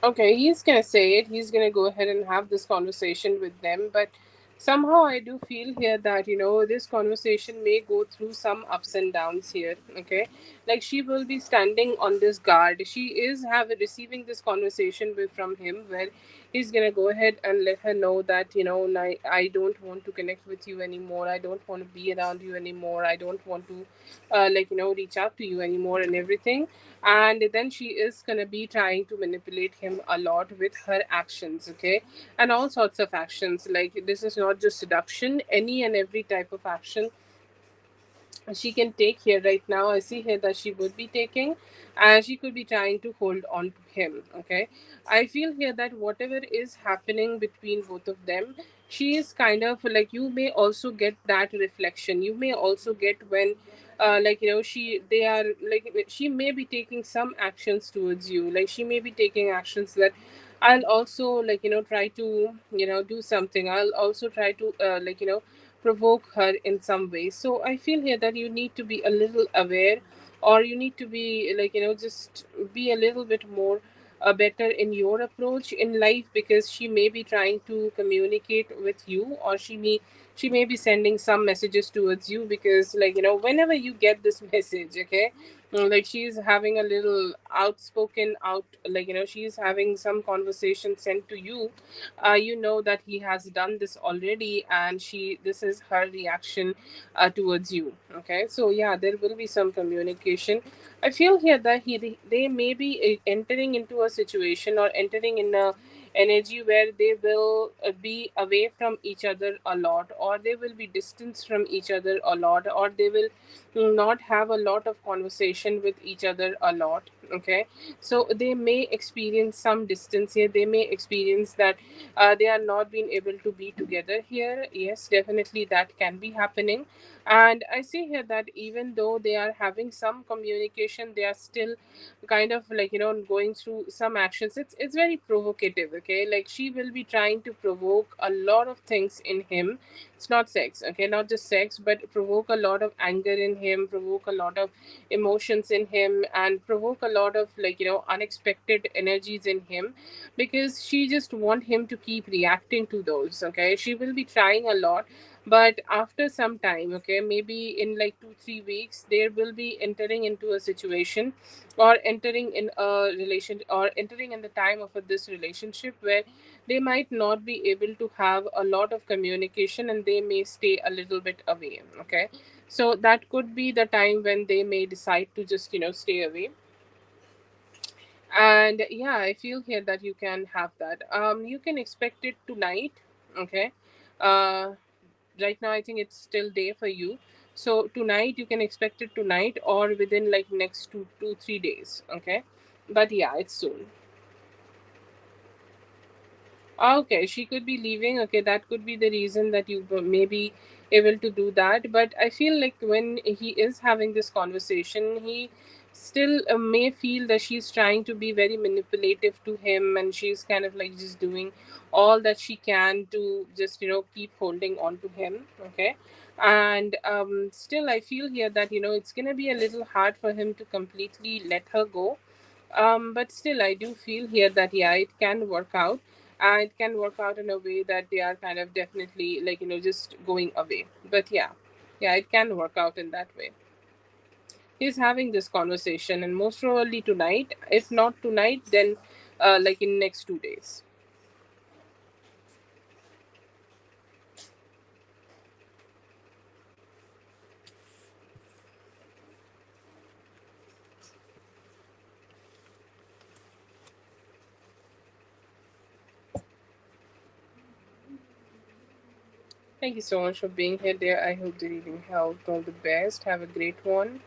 Okay, he's gonna say it. He's gonna go ahead and have this conversation with them. But somehow I do feel here that this conversation may go through some ups and downs here. Okay, like she will be standing on this guard. She is have receiving this conversation from him, where he's gonna go ahead and let her know that I don't want to connect with you anymore. I don't want to be around you anymore. I don't want to reach out to you anymore and everything. And then she is going to be trying to manipulate him a lot with her actions. Okay, and all sorts of actions. Like this is not just seduction, any and every type of action she can take here right now. I see here that she would be taking, and she could be trying to hold on to him. Okay, I feel here that whatever is happening between both of them, she is kind of like, you may also get that reflection. You may also get when she they are like, she may be taking some actions towards you. Like she may be taking actions that I'll also try to do something. I'll also try to provoke her in some way. So I feel here that you need to be a little aware, or you need to be just be a little bit more better in your approach in life, because she may be trying to communicate with you, or she may she may be sending some messages towards you, because like whenever you get this message, okay, like she's having a little outspoken out, like she's having some conversation sent to you, you know that he has done this already, and she this is her reaction towards you. Okay, so yeah, there will be some communication. I feel here that they may be entering into a situation, or entering in a energy where they will be away from each other a lot, or they will be distanced from each other a lot, or they will not have a lot of conversation with each other a lot. Okay, so they may experience some distance here, they may experience that they are not being able to be together here. Yes, definitely that can be happening. And I see here that even though they are having some communication, they are still kind of like going through some actions. It's very provocative. Okay, like she will be trying to provoke a lot of things in him. It's not sex, okay, not just sex, but provoke a lot of anger in him, provoke a lot of emotions in him, and provoke a lot of like unexpected energies in him, because she just want him to keep reacting to those. Okay, she will be trying a lot, but after some time, okay, maybe in like 2 3 weeks, there will be entering into a situation, or entering in a relation, or entering in the time of this relationship, where they might not be able to have a lot of communication, and they may stay a little bit away. Okay, so that could be the time when they may decide to just stay away. And yeah, I feel here that you can have that. You can expect it tonight. Okay, uh right now I think it's still day for you, so tonight you can expect it tonight, or within like next 2 3 days. Okay, but yeah, it's soon. Okay, she could be leaving. Okay, that could be the reason that you may be able to do that. But I feel like when he is having this conversation, he still may feel that she's trying to be very manipulative to him, and she's kind of like just doing all that she can to just keep holding on to him. Okay, and still I feel here that it's gonna be a little hard for him to completely let her go. But still I do feel here that yeah, it can work out. It can work out in a way that they are kind of definitely like just going away. But yeah, yeah, it can work out in that way. He's having this conversation, and most probably tonight. If not tonight, then like in next 2 days. Thank you so much for being here, dear. I hope the reading helped. All the best. Have a great one.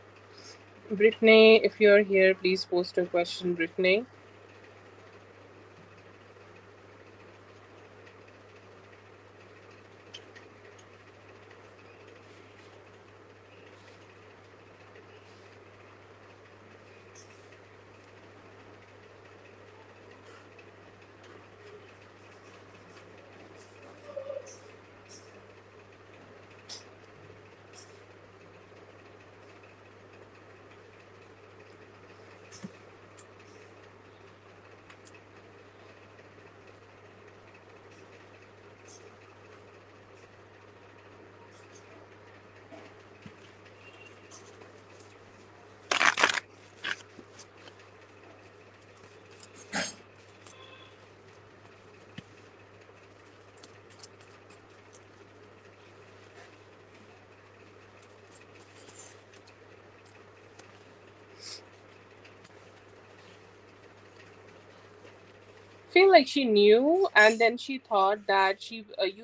Brittany, if you're here, please post a question, Brittany. Feel like she knew, and then she thought that you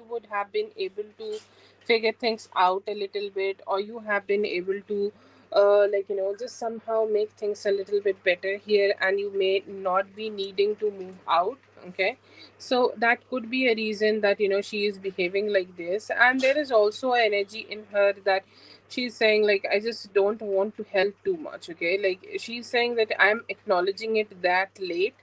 would have been able to figure things out a little bit, or you have been able to like just somehow make things a little bit better here, and you may not be needing to move out. Okay, so that could be a reason that she is behaving like this. And there is also an energy in her that she's saying like, I just don't want to help too much. Okay, like she's saying that I'm acknowledging it that late,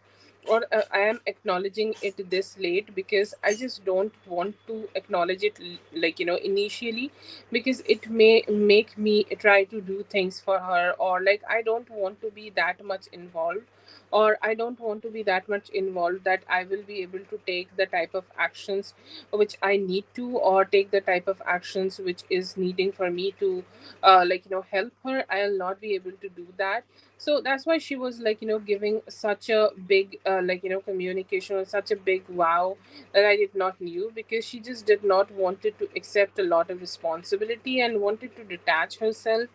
or I am acknowledging it this late, because I just don't want to acknowledge it like initially, because it may make me try to do things for her, or like I don't want to be that much involved, or I don't want to be that much involved that I will be able to take the type of actions which I need to, or take the type of actions which is needing for me to help her. I'll not be able to do that. So that's why she was giving such a big communication, or such a big wow that I did not knew, because she just did not wanted to accept a lot of responsibility and wanted to detach herself.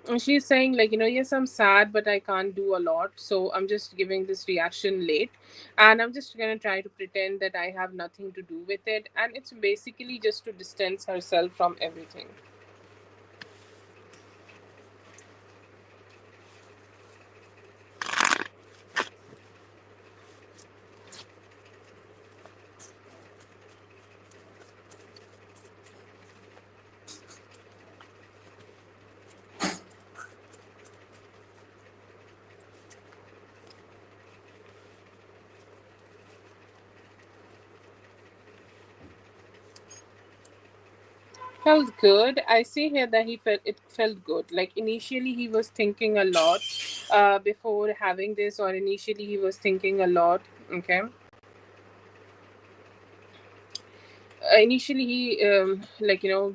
And she's saying yes, I'm sad, but I can't do a lot, so I'm just giving this reaction late, and I'm just gonna try to pretend that I have nothing to do with it, and it's basically just to distance herself from everything. Felt good. I see here that it felt good. Like initially he was thinking a lot before having this, or initially he was thinking a lot. Okay. Initially he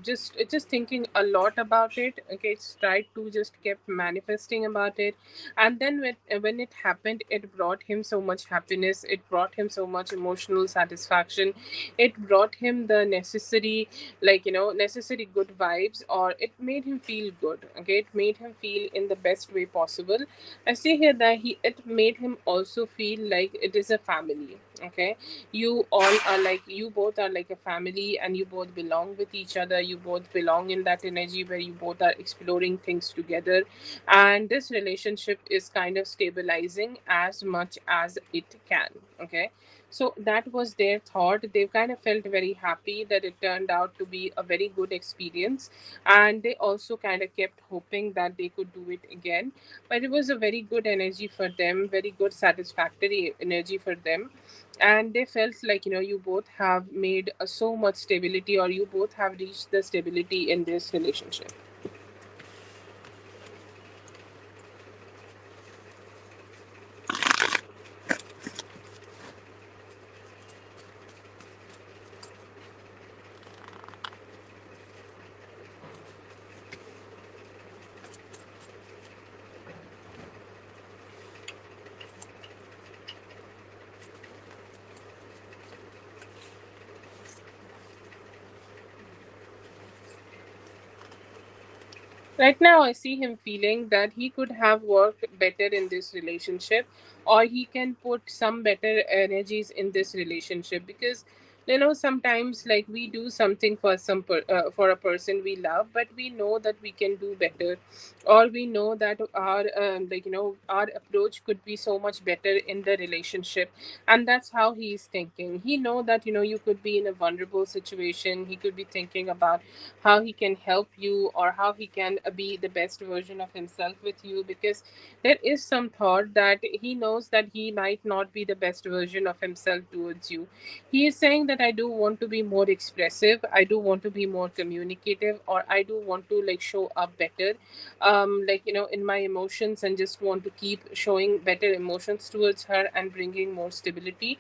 just thinking a lot about it. Okay, it's tried to just kept manifesting about it, and then when it happened, it brought him so much happiness, it brought him so much emotional satisfaction, it brought him the necessary necessary good vibes, or it made him feel good. Okay, it made him feel in the best way possible. I see here that he it made him also feel like it is a family. Okay, you all are like, you both are like a family, and you both belong with each other, you both belong in that energy where you both are exploring things together, and this relationship is kind of stabilizing as much as it can. Okay, so that was their thought. They kind of felt very happy that it turned out to be a very good experience, and they also kind of kept hoping that they could do it again. But it was a very good energy for them, very good satisfactory energy for them, and they felt like you both have made so much stability, or you both have reached the stability in this relationship. Right now, I see him feeling that he could have worked better in this relationship, or he can put some better energies in this relationship, because sometimes like we do something for for a person we love, but we know that we can do better, or we know that our our approach could be so much better in the relationship, and that's how he's thinking. He know that you could be in a vulnerable situation. He could be thinking about how he can help you, or how he can be the best version of himself with you, because there is some thought that he knows that he might not be the best version of himself towards you. He is saying that I do want to be more expressive, I do want to be more communicative, or I do want to like show up better in my emotions, and just want to keep showing better emotions towards her and bringing more stability.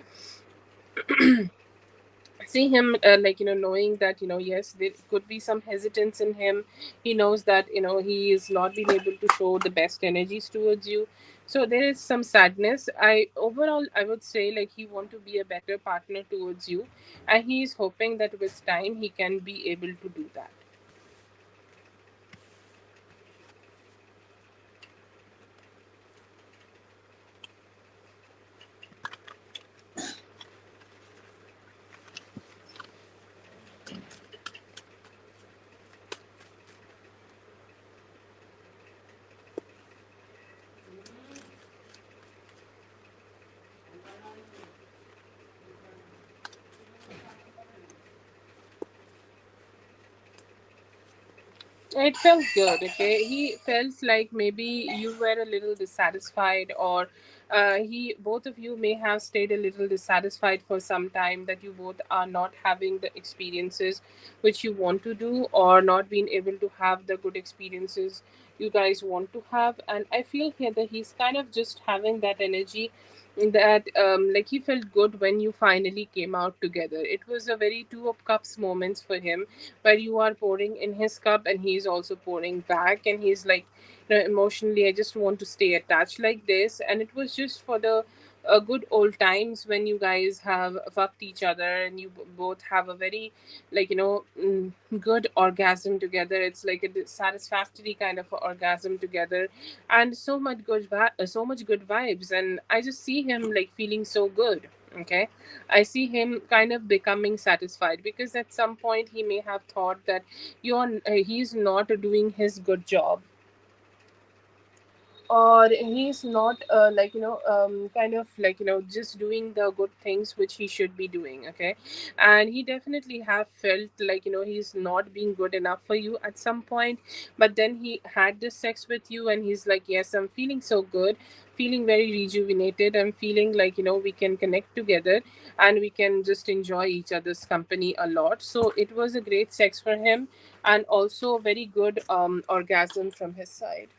See him knowing that yes, there could be some hesitance in him. He knows that he is not being able to show the best energies towards you. So there is some sadness. I would say like he want to be a better partner towards you, and he is hoping that with time he can be able to do that. It felt good. Okay, he felt like maybe you were a little dissatisfied, or he both of you may have stayed a little dissatisfied for some time, that you both are not having the experiences which you want to do, or not being able to have the good experiences you guys want to have. And I feel here that he's kind of just having that energy, that like he felt good when you finally came out together. It was a very two of cups moments for him, where you are pouring in his cup and he's also pouring back, and he's like, emotionally, I just want to stay attached like this. And it was just for the good old times when you guys have fucked each other, and you both have a very, like, good orgasm together. It's like a satisfactory kind of orgasm together, and so much good vibes. And I just see him like feeling so good. Okay, I see him kind of becoming satisfied, because at some point he may have thought that he's not doing his good job, or he's not like, kind of like, just doing the good things which he should be doing. Okay, and he definitely have felt like, he's not being good enough for you at some point. But then he had this sex with you, and he's like, yes, I'm feeling so good, feeling very rejuvenated. I'm feeling like, we can connect together, and we can just enjoy each other's company a lot. So it was a great sex for him, and also very good orgasm from his side.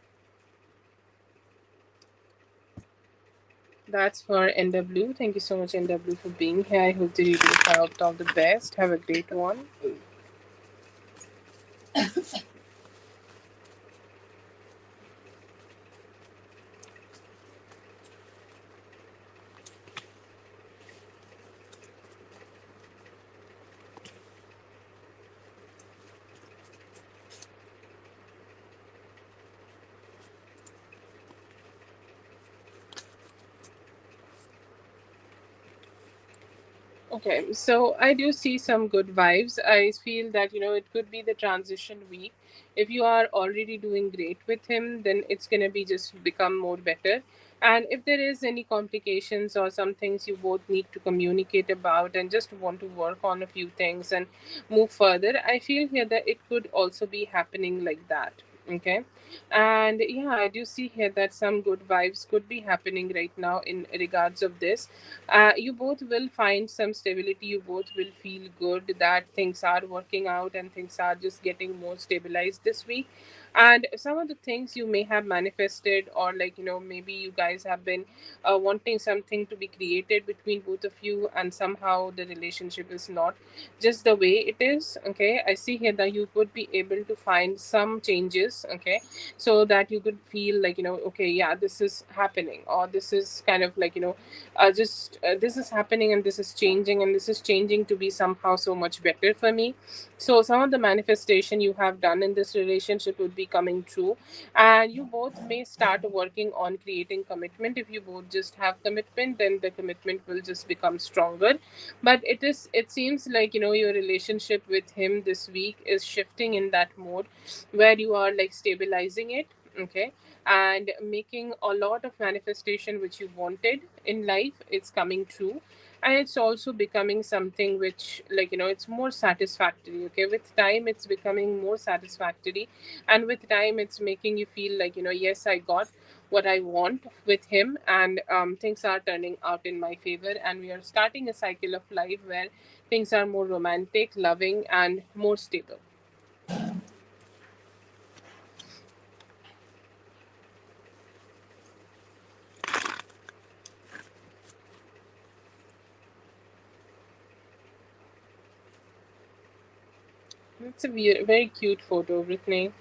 That's for NW. Thank you so much, NW, for being here. I hope the reading helped. All the best. Have a great one. Okay, so I do see some good vibes. I feel that, it could be the transition week. If you are already doing great with him, then it's going to be just become more better. And if there is any complications or some things you both need to communicate about and just want to work on a few things and move further, I feel here that it could also be happening like that. Okay. And yeah, I do see here that some good vibes could be happening right now in regards of this. You both will find some stability. You both will feel good that things are working out and things are just getting more stabilized this week. And some of the things you may have manifested, or like, maybe you guys have been wanting something to be created between both of you, and somehow the relationship is not just the way it is. Okay, I see here that you could be able to find some changes. Okay, so that you could feel like, okay, yeah, this is happening, or this is kind of like, just this is happening, and this is changing, and this is changing to be somehow so much better for me. So some of the manifestation you have done in this relationship would be coming true, and you both may start working on creating commitment. If you both just have commitment, then the commitment will just become stronger. But it seems like, your relationship with him this week is shifting in that mode, where you are like stabilizing it. Okay, and making a lot of manifestation which you wanted in life, it's coming true. And it's also becoming something which, like, it's more satisfactory. Okay, with time it's becoming more satisfactory, and with time it's making you feel like, yes, I got what I want with him, and things are turning out in my favor, and we are starting a cycle of life where things are more romantic, loving, and more stable. It's a very cute photo, Brittany.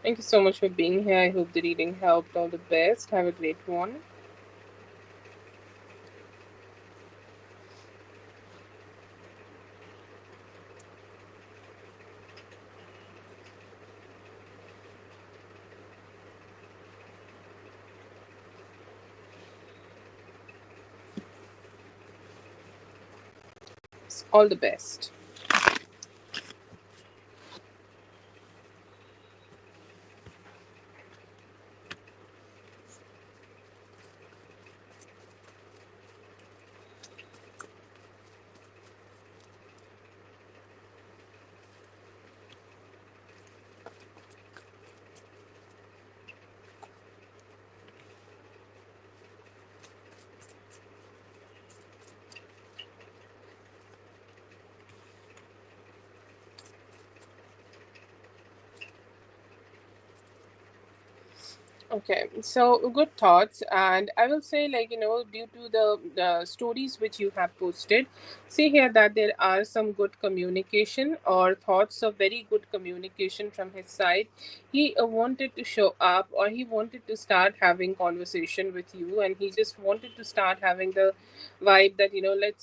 Thank you so much for being here. I hope the reading helped. All the best. Have a great one. All the best. Okay, so good thoughts, and I will say, like, due to the stories which you have posted, see here that there are some good communication or thoughts of very good communication from his side. He wanted to show up, or he wanted to start having conversation with you, and he just wanted to start having the vibe that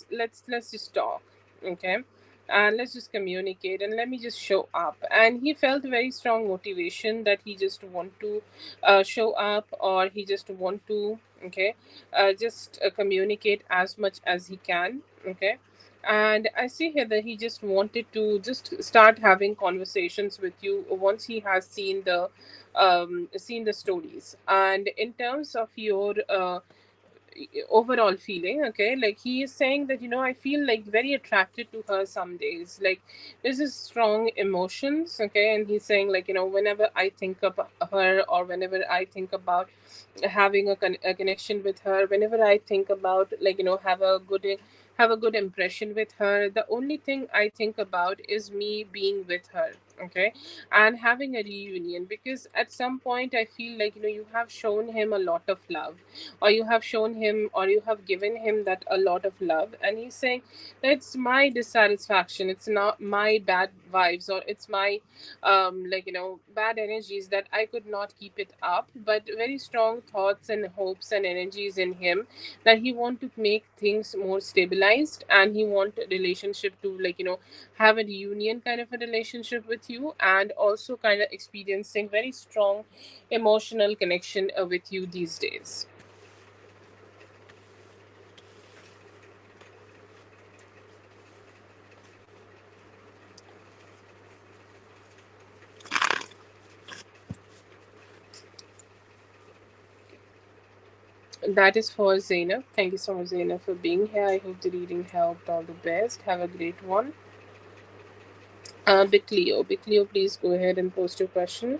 let's just talk, okay, and let's just communicate, and let me just show up. And he felt very strong motivation that he just want to show up, or he just want to, okay, just communicate as much as he can, okay. And I see here that he just wanted to just start having conversations with you once he has seen the stories. And in terms of your overall feeling, okay, like he is saying that I feel like very attracted to her some days, like this is strong emotions, okay. And he's saying, like, whenever I think about her, or whenever I think about having a connection with her, whenever I think about, like, have a good impression with her, the only thing I think about is me being with her, okay, and having a reunion. Because at some point I feel like you have shown him a lot of love, or you have shown him, or you have given him that a lot of love, and he's saying that it's my dissatisfaction, it's not my bad vibes, or it's my like bad energies, that I could not keep it up. But very strong thoughts and hopes and energies in him, that he want to make things more stabilized, and he want a relationship to, like, have a reunion kind of a relationship with you, and also kind of experiencing very strong emotional connection with you these days. That is for Zainab. Thank you so much, Zainab, for being here. I hope the reading helped. All the best. Have a great one. Big Leo. Big Leo, please go ahead and post your question.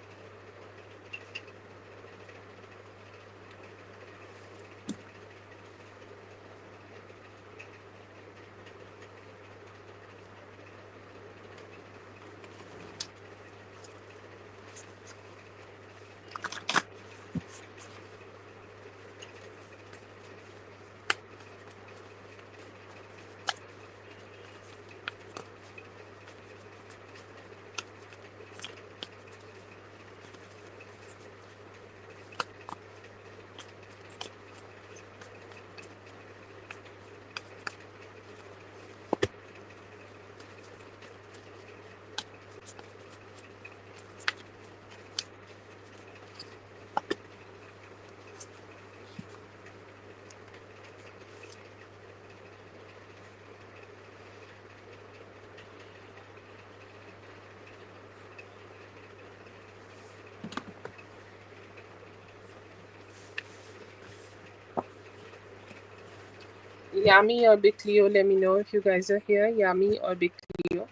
Yami or Big Leo, let me know if you guys are here. Yami or Big Leo.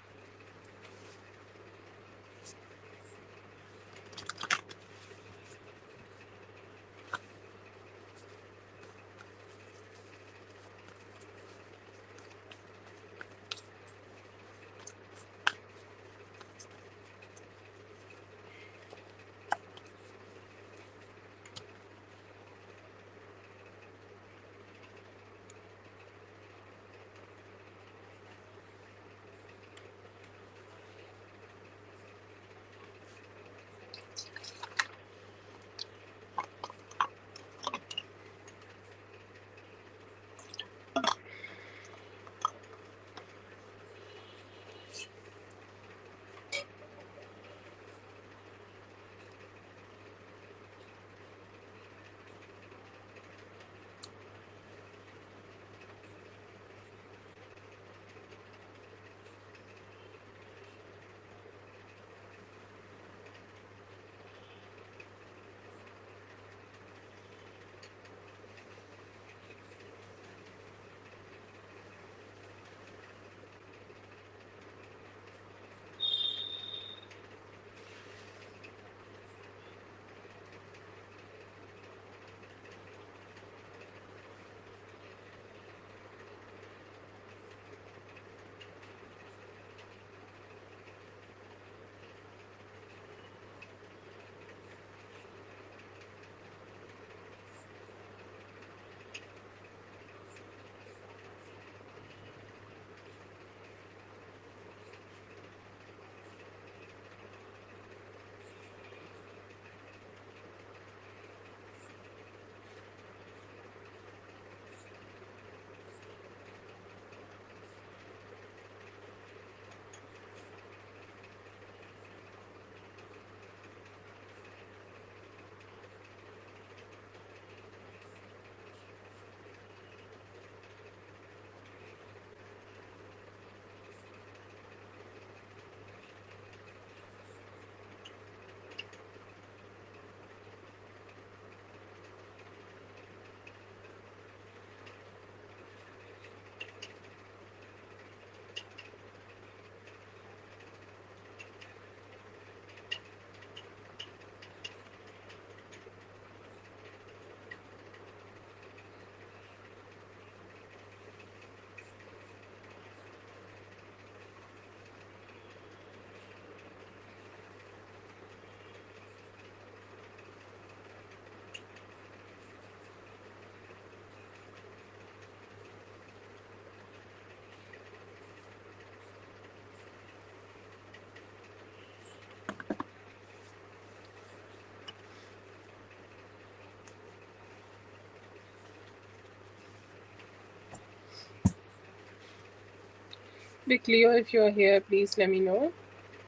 Big Leo, if you're here, please let me know.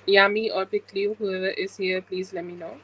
Yami or Big Leo, whoever is here, please let me know.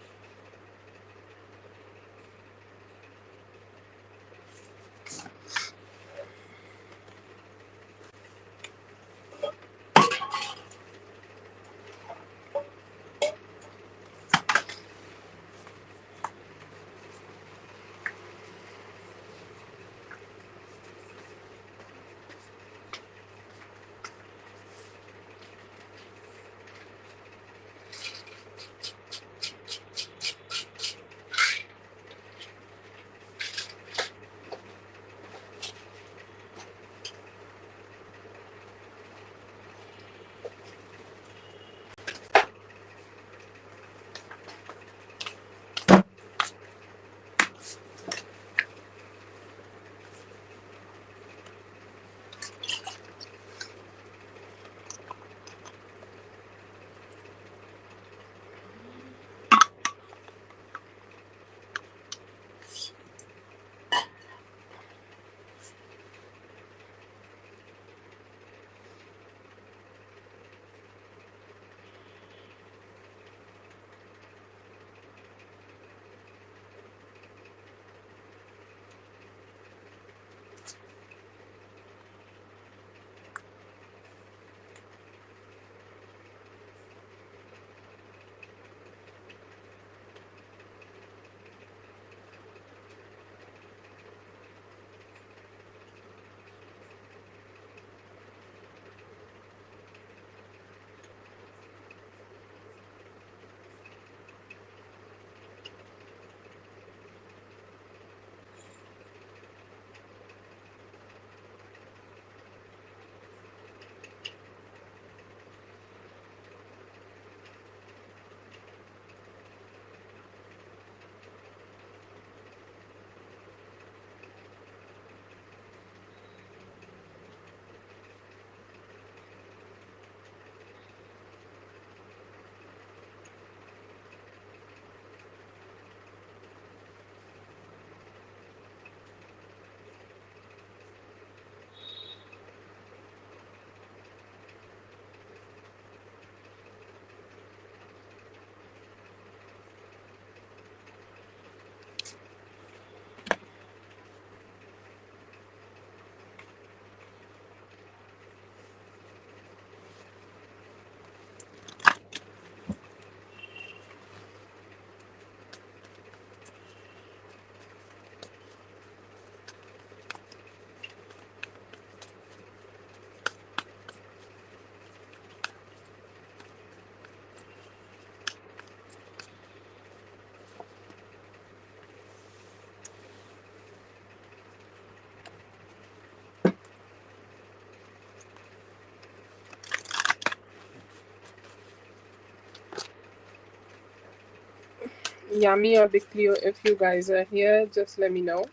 Yami or Big Leo, if you guys are here, just let me know.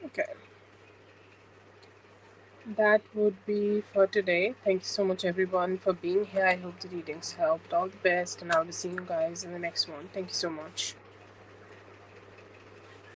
Okay. that would be for today. Thank you so much, everyone, for being here. I hope the readings helped. All the best, and I'll be seeing you guys in the next one. Thank you so much.